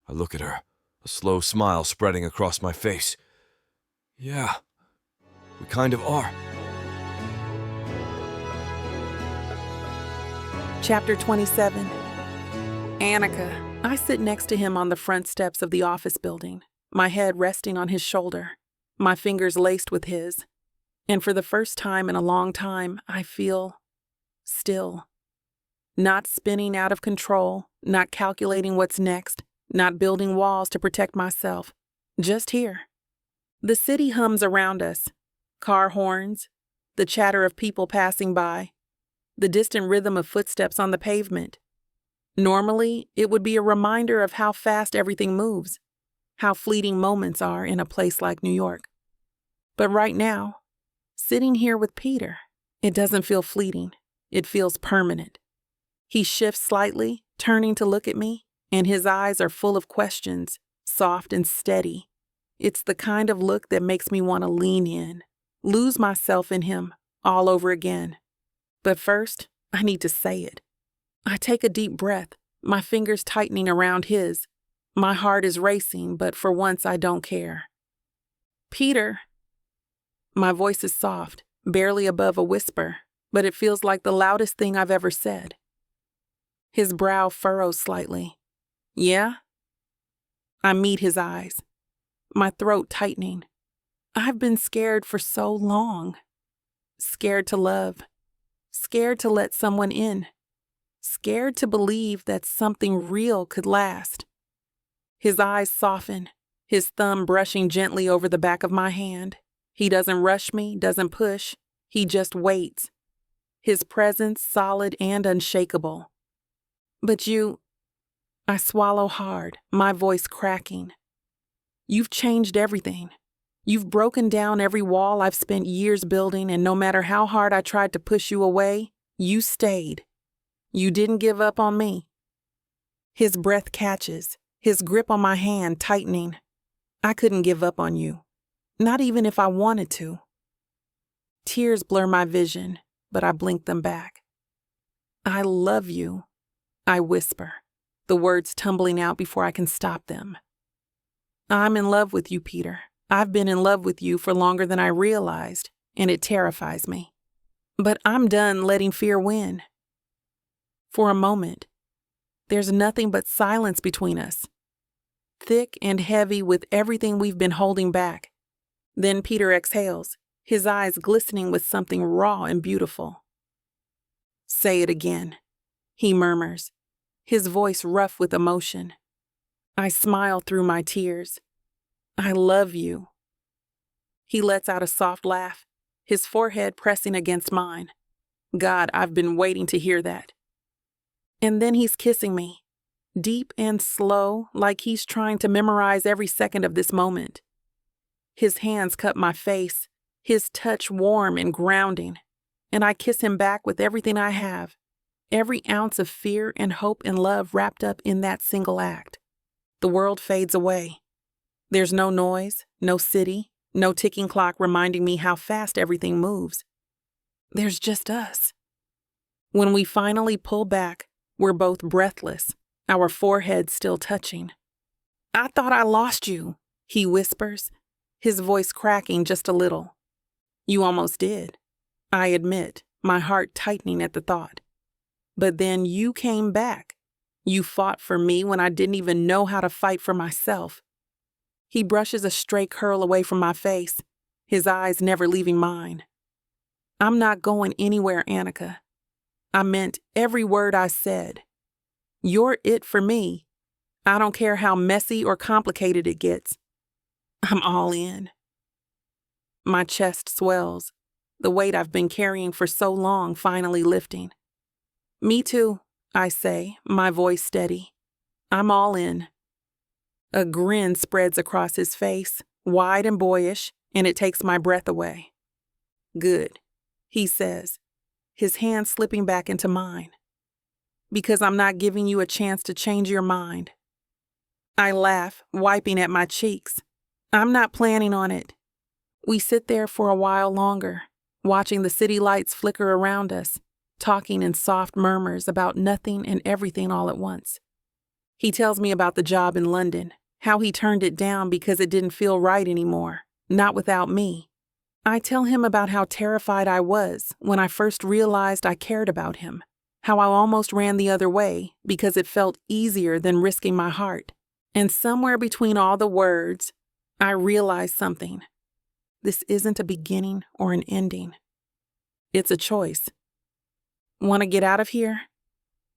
I look at her, a slow smile spreading across my face. Yeah, we kind of are. Chapter 27. Annika. I sit next to him on the front steps of the office building, my head resting on his shoulder, my fingers laced with his. And for the first time in a long time, I feel still. Not spinning out of control, not calculating what's next, not building walls to protect myself. Just here. The city hums around us. Car horns, the chatter of people passing by, the distant rhythm of footsteps on the pavement. Normally, it would be a reminder of how fast everything moves, how fleeting moments are in a place like New York. But right now, sitting here with Peter, it doesn't feel fleeting. It feels permanent. He shifts slightly, turning to look at me, and his eyes are full of questions, soft and steady. It's the kind of look that makes me want to lean in, lose myself in him all over again. But first, I need to say it. I take a deep breath, my fingers tightening around his. My heart is racing, but for once I don't care. Peter. My voice is soft, barely above a whisper, but it feels like the loudest thing I've ever said. His brow furrows slightly. Yeah? I meet his eyes, my throat tightening. I've been scared for so long. Scared to love. Scared to let someone in. Scared to believe that something real could last. His eyes soften, his thumb brushing gently over the back of my hand. He doesn't rush me, doesn't push. He just waits. His presence solid and unshakable. But you... I swallow hard, my voice cracking. You've changed everything. You've broken down every wall I've spent years building, and no matter how hard I tried to push you away, you stayed. You didn't give up on me. His breath catches, his grip on my hand tightening. I couldn't give up on you, not even if I wanted to. Tears blur my vision, but I blink them back. I love you, I whisper, the words tumbling out before I can stop them. I'm in love with you, Peter. I've been in love with you for longer than I realized, and it terrifies me. But I'm done letting fear win. For a moment, there's nothing but silence between us, thick and heavy with everything we've been holding back. Then Peter exhales, his eyes glistening with something raw and beautiful. Say it again, he murmurs, his voice rough with emotion. I smile through my tears. I love you. He lets out a soft laugh, his forehead pressing against mine. God, I've been waiting to hear that. And then he's kissing me, deep and slow, like he's trying to memorize every second of this moment. His hands cup my face, his touch warm and grounding, and I kiss him back with everything I have, every ounce of fear and hope and love wrapped up in that single act. The world fades away. There's no noise, no city, no ticking clock reminding me how fast everything moves. There's just us. When we finally pull back, we're both breathless, our foreheads still touching. I thought I lost you, he whispers, his voice cracking just a little. You almost did, I admit, my heart tightening at the thought. But then you came back. You fought for me when I didn't even know how to fight for myself. He brushes a stray curl away from my face, his eyes never leaving mine. I'm not going anywhere, Annika. I meant every word I said. You're it for me. I don't care how messy or complicated it gets. I'm all in. My chest swells, the weight I've been carrying for so long finally lifting. Me too, I say, my voice steady. I'm all in. A grin spreads across his face, wide and boyish, and it takes my breath away. Good, he says, his hand slipping back into mine. Because I'm not giving you a chance to change your mind. I laugh, wiping at my cheeks. I'm not planning on it. We sit there for a while longer, watching the city lights flicker around us, talking in soft murmurs about nothing and everything all at once. He tells me about the job in London, how he turned it down because it didn't feel right anymore, not without me. I tell him about how terrified I was when I first realized I cared about him, how I almost ran the other way because it felt easier than risking my heart. And somewhere between all the words, I realized something. This isn't a beginning or an ending. It's a choice. Want to get out of here?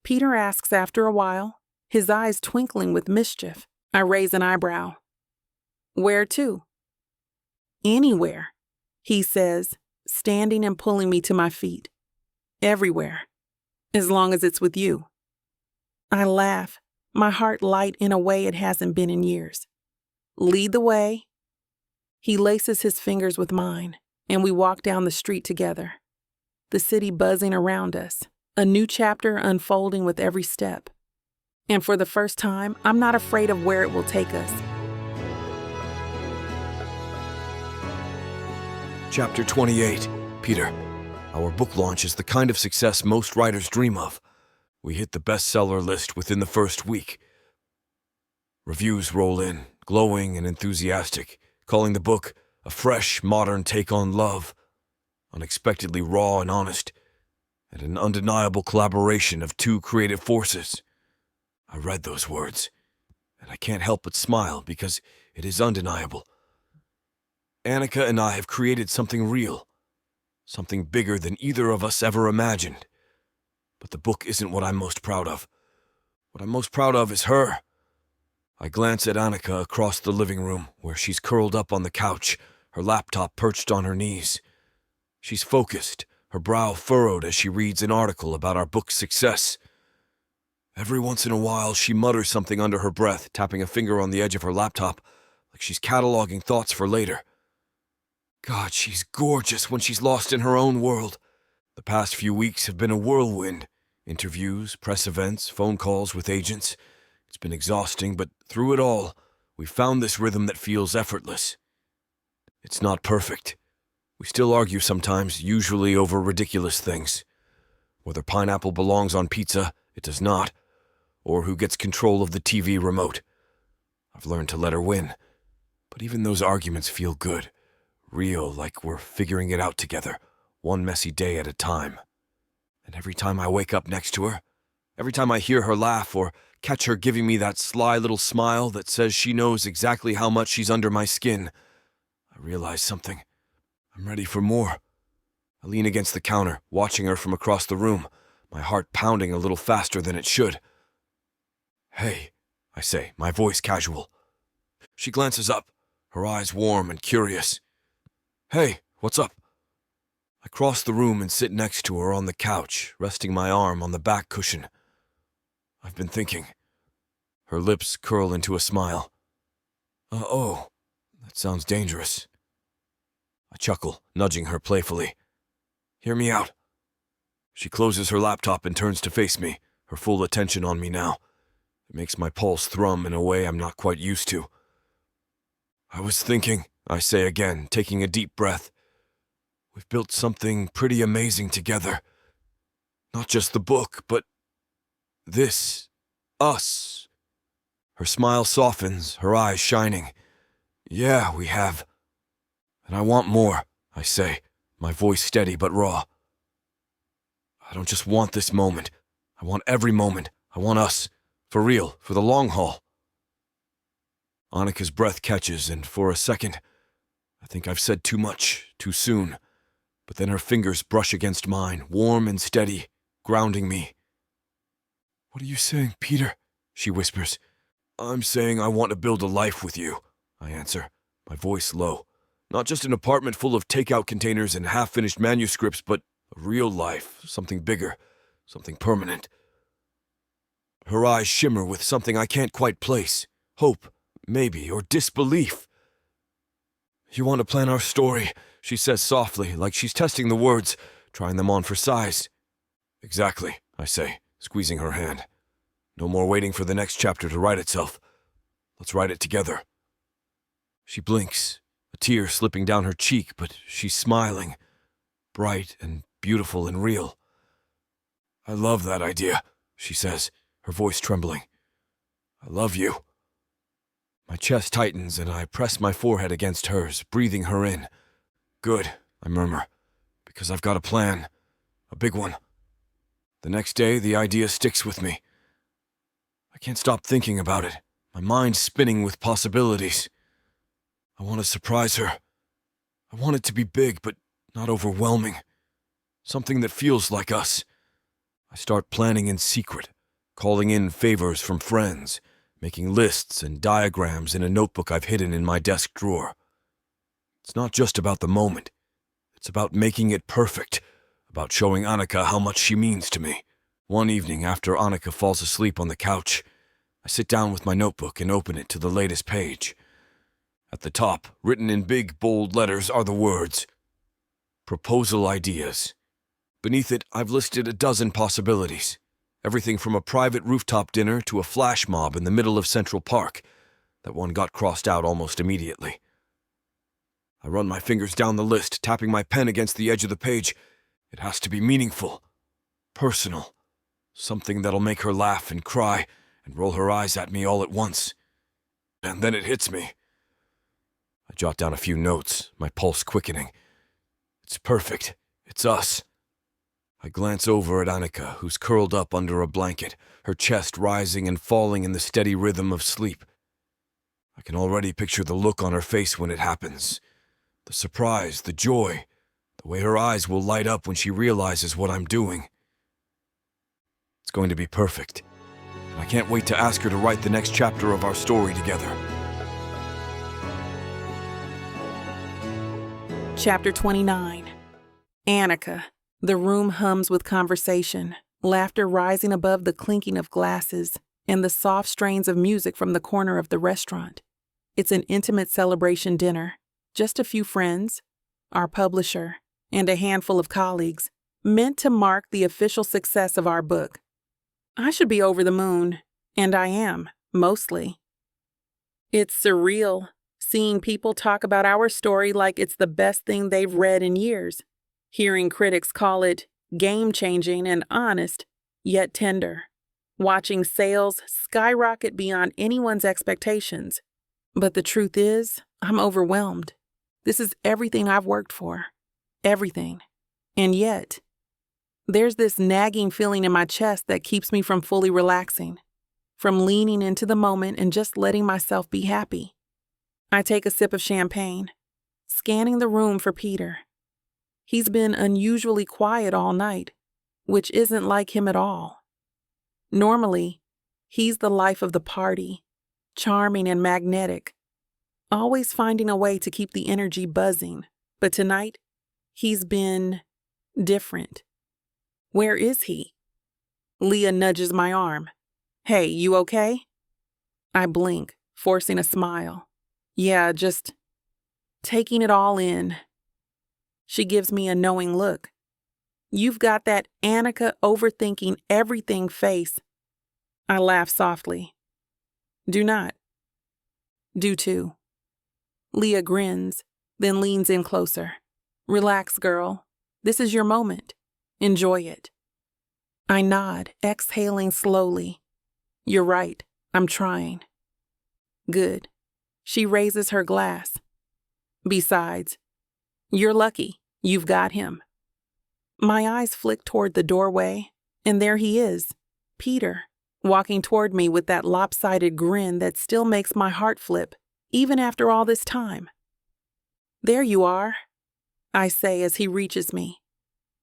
Peter asks after a while, his eyes twinkling with mischief. I raise an eyebrow. Where to? Anywhere, he says, standing and pulling me to my feet. Everywhere, as long as it's with you. I laugh, my heart light in a way it hasn't been in years. Lead the way. He laces his fingers with mine, and we walk down the street together. The city buzzing around us, a new chapter unfolding with every step. And for the first time, I'm not afraid of where it will take us. Chapter 28. Peter, our book launch is the kind of success most writers dream of. We hit the bestseller list within the first week. Reviews roll in, glowing and enthusiastic, calling the book a fresh, modern take on love, unexpectedly raw and honest, and an undeniable collaboration of two creative forces. I read those words, and I can't help but smile because it is undeniable. Annika and I have created something real, something bigger than either of us ever imagined. But the book isn't what I'm most proud of. What I'm most proud of is her. I glance at Annika across the living room, where she's curled up on the couch, her laptop perched on her knees. She's focused, her brow furrowed as she reads an article about our book's success. Every once in a while, she mutters something under her breath, tapping a finger on the edge of her laptop, like she's cataloging thoughts for later. God, she's gorgeous when she's lost in her own world. The past few weeks have been a whirlwind. Interviews, press events, phone calls with agents. It's been exhausting, but through it all, we've found this rhythm that feels effortless. It's not perfect. We still argue sometimes, usually over ridiculous things. Whether pineapple belongs on pizza, it does not, or who gets control of the TV remote. I've learned to let her win, but even those arguments feel good, real, like we're figuring it out together, one messy day at a time. And every time I wake up next to her, every time I hear her laugh or catch her giving me that sly little smile that says she knows exactly how much she's under my skin, I realize something. I'm ready for more. I lean against the counter, watching her from across the room, my heart pounding a little faster than it should. "Hey," I say, my voice casual. She glances up, her eyes warm and curious. "Hey, what's up?" I cross the room and sit next to her on the couch, resting my arm on the back cushion. "I've been thinking." Her lips curl into a smile. Oh, that sounds dangerous." I chuckle, nudging her playfully. "Hear me out." She closes her laptop and turns to face me, her full attention on me now. It makes my pulse thrum in a way I'm not quite used to. "I was thinking," I say again, taking a deep breath. "We've built something pretty amazing together. Not just the book, but this, us." Her smile softens, her eyes shining. "Yeah, we have. And I want more," I say, my voice steady but raw. "I don't just want this moment. I want every moment. I want us. For real, for the long haul." Annika's breath catches, and for a second, I think I've said too much, too soon. But then her fingers brush against mine, warm and steady, grounding me. "What are you saying, Peter?" she whispers. "I'm saying I want to build a life with you," I answer, my voice low. "Not just an apartment full of takeout containers and half-finished manuscripts, but a real life, something bigger, something permanent." Her eyes shimmer with something I can't quite place. Hope, maybe, or disbelief. "You want to plan our story," she says softly, like she's testing the words, trying them on for size. "Exactly," I say, squeezing her hand. "No more waiting for the next chapter to write itself. Let's write it together." She blinks, a tear slipping down her cheek, but she's smiling, bright and beautiful and real. "I love that idea," she says, her voice trembling. "I love you." My chest tightens and I press my forehead against hers, breathing her in. "Good," I murmur, "because I've got a plan. A big one." The next day, the idea sticks with me. I can't stop thinking about it, my mind spinning with possibilities. I want to surprise her. I want it to be big, but not overwhelming. Something that feels like us. I start planning in secret, calling in favors from friends, making lists and diagrams in a notebook I've hidden in my desk drawer. It's not just about the moment. It's about making it perfect, about showing Annika how much she means to me. One evening after Annika falls asleep on the couch, I sit down with my notebook and open it to the latest page. At the top, written in big, bold letters, are the words, "Proposal Ideas." Beneath it, I've listed a dozen possibilities. Everything from a private rooftop dinner to a flash mob in the middle of Central Park. That one got crossed out almost immediately. I run my fingers down the list, tapping my pen against the edge of the page. It has to be meaningful, personal, something that'll make her laugh and cry and roll her eyes at me all at once. And then it hits me. I jot down a few notes, my pulse quickening. It's perfect. It's us. I glance over at Annika, who's curled up under a blanket, her chest rising and falling in the steady rhythm of sleep. I can already picture the look on her face when it happens. The surprise, the joy, the way her eyes will light up when she realizes what I'm doing. It's going to be perfect. I can't wait to ask her to write the next chapter of our story together. Chapter 29. Annika. The room hums with conversation, laughter rising above the clinking of glasses and the soft strains of music from the corner of the restaurant. It's an intimate celebration dinner. Just a few friends, our publisher, and a handful of colleagues, meant to mark the official success of our book. I should be over the moon, and I am, mostly. It's surreal seeing people talk about our story like it's the best thing they've read in years, hearing critics call it game-changing and honest, yet tender, watching sales skyrocket beyond anyone's expectations. But the truth is, I'm overwhelmed. This is everything I've worked for. Everything. And yet, there's this nagging feeling in my chest that keeps me from fully relaxing, from leaning into the moment and just letting myself be happy. I take a sip of champagne, scanning the room for Peter. He's been unusually quiet all night, which isn't like him at all. Normally, he's the life of the party, charming and magnetic, always finding a way to keep the energy buzzing. But tonight, he's been different. Where is he? Leah nudges my arm. Hey, you okay? I blink, forcing a smile. Yeah, just taking it all in. She gives me a knowing look. You've got that Annika overthinking everything face. I laugh softly. Do not. Do too. Leah grins, then leans in closer. Relax, girl. This is your moment. Enjoy it. I nod, exhaling slowly. You're right. I'm trying. Good. She raises her glass. Besides, you're lucky. You've got him. My eyes flick toward the doorway, and there he is, Peter, walking toward me with that lopsided grin that still makes my heart flip, even after all this time. There you are, I say as he reaches me.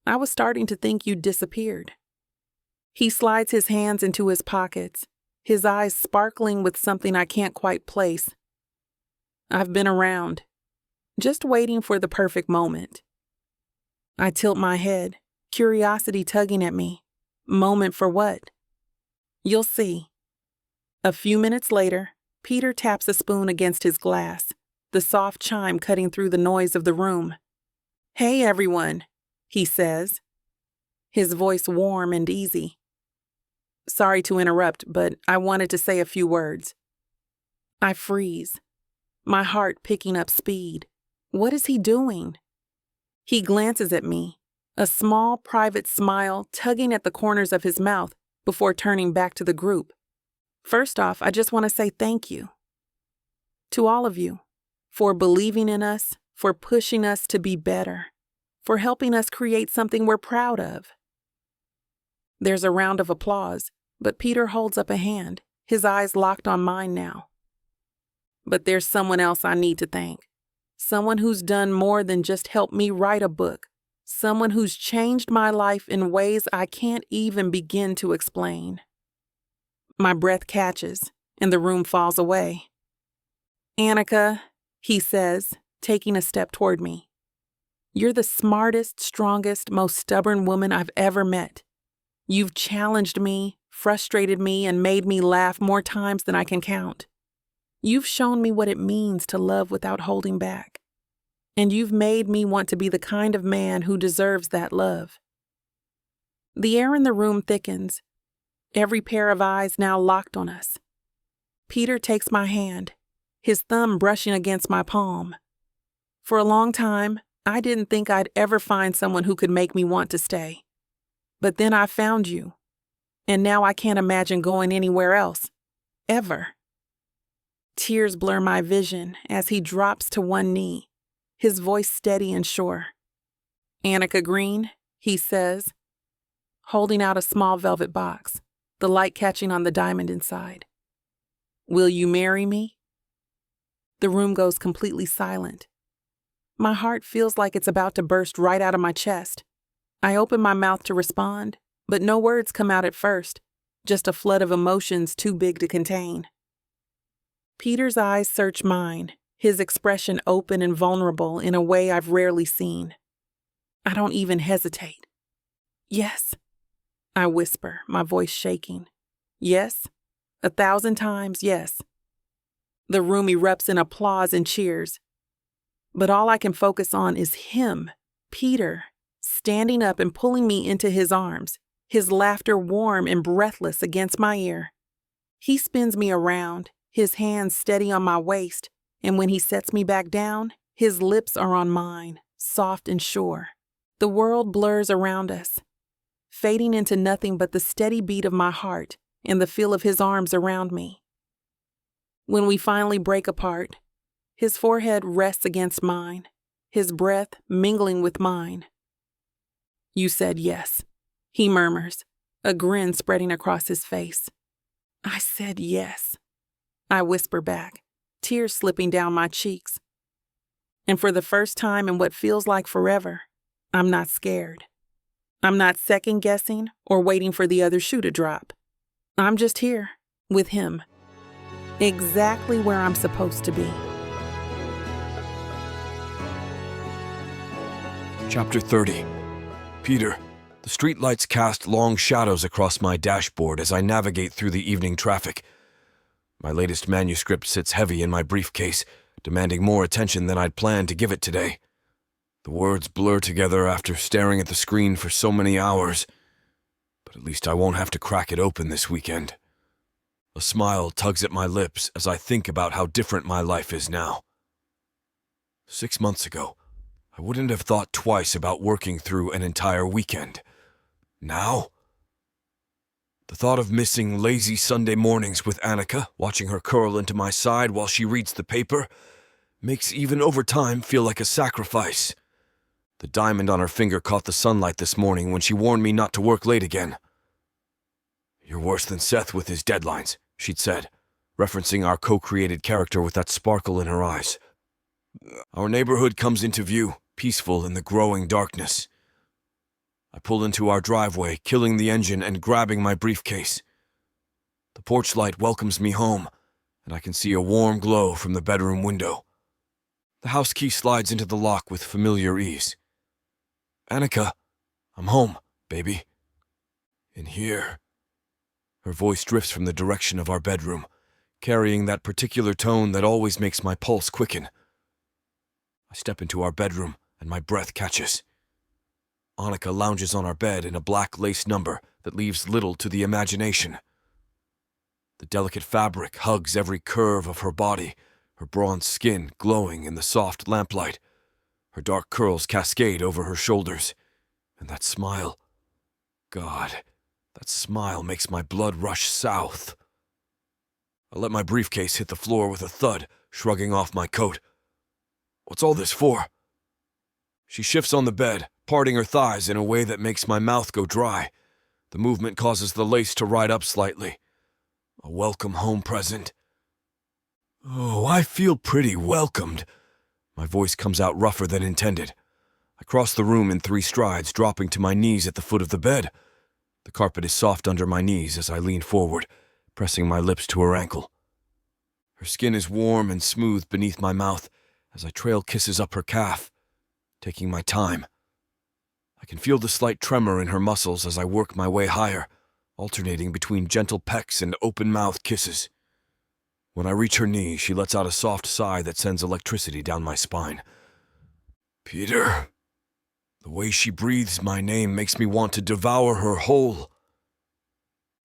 I was starting to think you'd disappeared. He slides his hands into his pockets, his eyes sparkling with something I can't quite place. I've been around, just waiting for the perfect moment. I tilt my head, curiosity tugging at me. Moment for what? You'll see. A few minutes later, Peter taps a spoon against his glass, the soft chime cutting through the noise of the room. Hey, everyone, he says, his voice warm and easy. Sorry to interrupt, but I wanted to say a few words. I freeze, my heart picking up speed. What is he doing? He glances at me, a small private smile tugging at the corners of his mouth before turning back to the group. First off, I just want to say thank you. To all of you, for believing in us, for pushing us to be better, for helping us create something we're proud of. There's a round of applause, but Peter holds up a hand, his eyes locked on mine now. But there's someone else I need to thank. Someone who's done more than just help me write a book. Someone who's changed my life in ways I can't even begin to explain. My breath catches, and the room falls away. Annika, he says, taking a step toward me. You're the smartest, strongest, most stubborn woman I've ever met. You've challenged me, frustrated me, and made me laugh more times than I can count. You've shown me what it means to love without holding back. And you've made me want to be the kind of man who deserves that love. The air in the room thickens, every pair of eyes now locked on us. Peter takes my hand, his thumb brushing against my palm. For a long time, I didn't think I'd ever find someone who could make me want to stay. But then I found you, and now I can't imagine going anywhere else, ever. Tears blur my vision as he drops to one knee, his voice steady and sure. Annika Green, he says, holding out a small velvet box, the light catching on the diamond inside. Will you marry me? The room goes completely silent. My heart feels like it's about to burst right out of my chest. I open my mouth to respond, but no words come out at first, just a flood of emotions too big to contain. Peter's eyes search mine, his expression open and vulnerable in a way I've rarely seen. I don't even hesitate. Yes, I whisper, my voice shaking. Yes, 1,000 times yes. The room erupts in applause and cheers. But all I can focus on is him, Peter, standing up and pulling me into his arms, his laughter warm and breathless against my ear. He spins me around, his hands steady on my waist, and when he sets me back down, his lips are on mine, soft and sure. The world blurs around us, fading into nothing but the steady beat of my heart and the feel of his arms around me. When we finally break apart, his forehead rests against mine, his breath mingling with mine. "You said yes," he murmurs, a grin spreading across his face. "I said yes," I whisper back, tears slipping down my cheeks. And for the first time in what feels like forever, I'm not scared. I'm not second-guessing or waiting for the other shoe to drop. I'm just here, with him, exactly where I'm supposed to be. Chapter 30. Peter. The streetlights cast long shadows across my dashboard as I navigate through the evening traffic. My latest manuscript sits heavy in my briefcase, demanding more attention than I'd planned to give it today. The words blur together after staring at the screen for so many hours, but at least I won't have to crack it open this weekend. A smile tugs at my lips as I think about how different my life is now. 6 months ago, I wouldn't have thought twice about working through an entire weekend. Now, the thought of missing lazy Sunday mornings with Annika, watching her curl into my side while she reads the paper, makes even overtime feel like a sacrifice. The diamond on her finger caught the sunlight this morning when she warned me not to work late again. "You're worse than Seth with his deadlines," she'd said, referencing our co-created character with that sparkle in her eyes. Our neighborhood comes into view, peaceful in the growing darkness. I pull into our driveway, killing the engine and grabbing my briefcase. The porch light welcomes me home, and I can see a warm glow from the bedroom window. The house key slides into the lock with familiar ease. "Annika, I'm home, baby." "In here." Her voice drifts from the direction of our bedroom, carrying that particular tone that always makes my pulse quicken. I step into our bedroom, and my breath catches. Annika lounges on our bed in a black lace number that leaves little to the imagination. The delicate fabric hugs every curve of her body, her bronze skin glowing in the soft lamplight. Her dark curls cascade over her shoulders. And that smile. God, that smile makes my blood rush south. I let my briefcase hit the floor with a thud, shrugging off my coat. "What's all this for?" She shifts on the bed, parting her thighs in a way that makes my mouth go dry. The movement causes the lace to ride up slightly. A welcome home present. "Oh, I feel pretty welcomed." My voice comes out rougher than intended. I cross the room in 3 strides, dropping to my knees at the foot of the bed. The carpet is soft under my knees as I lean forward, pressing my lips to her ankle. Her skin is warm and smooth beneath my mouth as I trail kisses up her calf, taking my time. I can feel the slight tremor in her muscles as I work my way higher, alternating between gentle pecks and open-mouthed kisses. When I reach her knee, she lets out a soft sigh that sends electricity down my spine. "Peter." The way she breathes my name makes me want to devour her whole.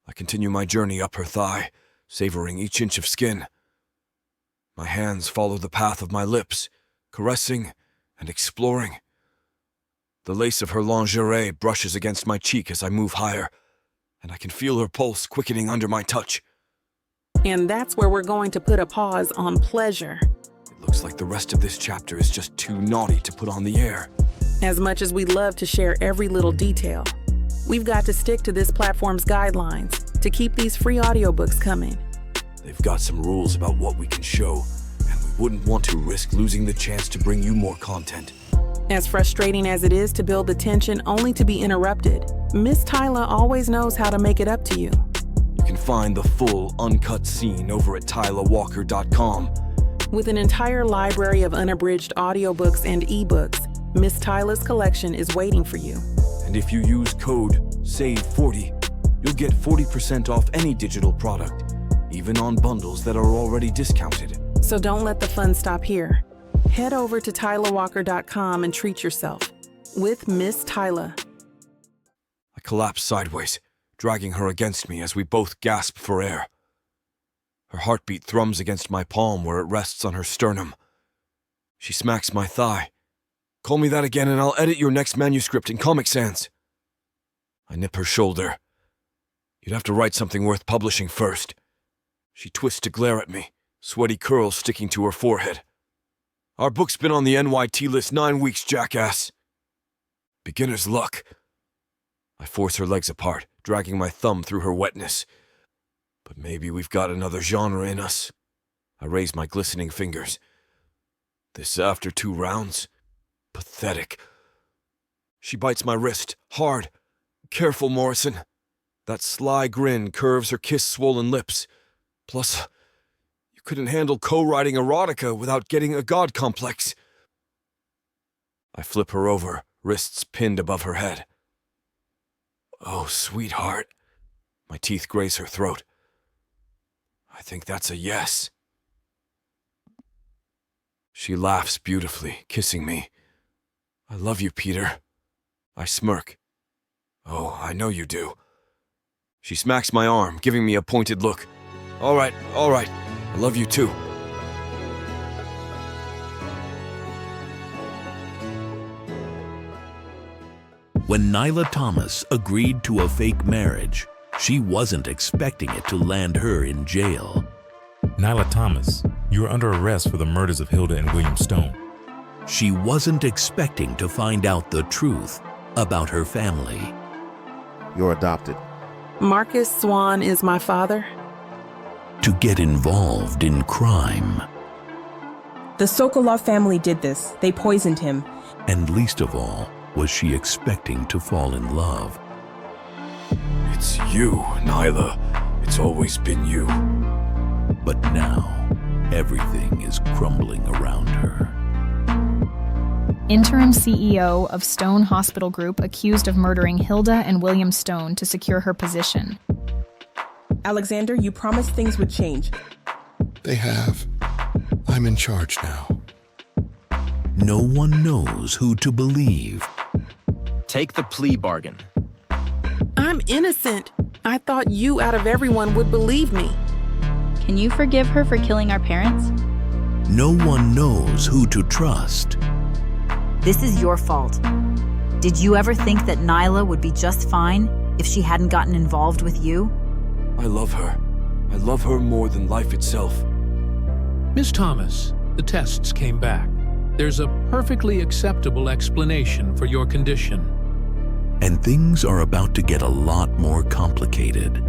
I continue my journey up her thigh, savoring each inch of skin. My hands follow the path of my lips, caressing and exploring. The lace of her lingerie brushes against my cheek as I move higher, and I can feel her pulse quickening under my touch. And that's where we're going to put a pause on pleasure. It looks like the rest of this chapter is just too naughty to put on the air. As much as we love to share every little detail, we've got to stick to this platform's guidelines to keep these free audiobooks coming. They've got some rules about what we can show, and we wouldn't want to risk losing the chance to bring you more content. As frustrating as it is to build the tension only to be interrupted, Miss Tyla always knows how to make it up to you. You can find the full, uncut scene over at TylaWalker.com. With an entire library of unabridged audiobooks and ebooks, Miss Tyla's collection is waiting for you. And if you use code SAVE40, you'll get 40% off any digital product, even on bundles that are already discounted. So don't let the fun stop here. Head over to TylaWalker.com and treat yourself with Miss Tyla. I collapse sideways, dragging her against me as we both gasp for air. Her heartbeat thrums against my palm where it rests on her sternum. She smacks my thigh. Call me that again and I'll edit your next manuscript in Comic Sans. I nip her shoulder. You'd have to write something worth publishing first. She twists to glare at me, sweaty curls sticking to her forehead. Our book's been on the NYT list 9 weeks, jackass. Beginner's luck. I force her legs apart, dragging my thumb through her wetness. But maybe we've got another genre in us. I raise my glistening fingers. This after 2 rounds? Pathetic. She bites my wrist, hard. Careful, Morrison. That sly grin curves her kiss-swollen lips. Plus, you couldn't handle co-writing erotica without getting a god complex. I flip her over, wrists pinned above her head. Oh, sweetheart. My teeth graze her throat. I think that's a yes. She laughs beautifully, kissing me. I love you, Peter. I smirk. Oh, I know you do. She smacks my arm, giving me a pointed look. All right. I love you too. When Nyla Thomas agreed to a fake marriage, she wasn't expecting it to land her in jail. Nyla Thomas, you are under arrest for the murders of Hilda and William Stone. She wasn't expecting to find out the truth about her family. You're adopted. Marcus Swan is my father. To get involved in crime. The Sokolov family did this. They poisoned him. And least of all, was she expecting to fall in love. It's you, Nyla. It's always been you. But now, everything is crumbling around her. Interim CEO of Stone Hospital Group accused of murdering Hilda and William Stone to secure her position. Alexander, you promised things would change. They have. I'm in charge now. No one knows who to believe. Take the plea bargain. I'm innocent. I thought you out of everyone would believe me. Can you forgive her for killing our parents? No one knows who to trust. This is your fault. Did you ever think that Nyla would be just fine if she hadn't gotten involved with you? I love her. I love her more than life itself. Miss Thomas, the tests came back. There's a perfectly acceptable explanation for your condition. And things are about to get a lot more complicated.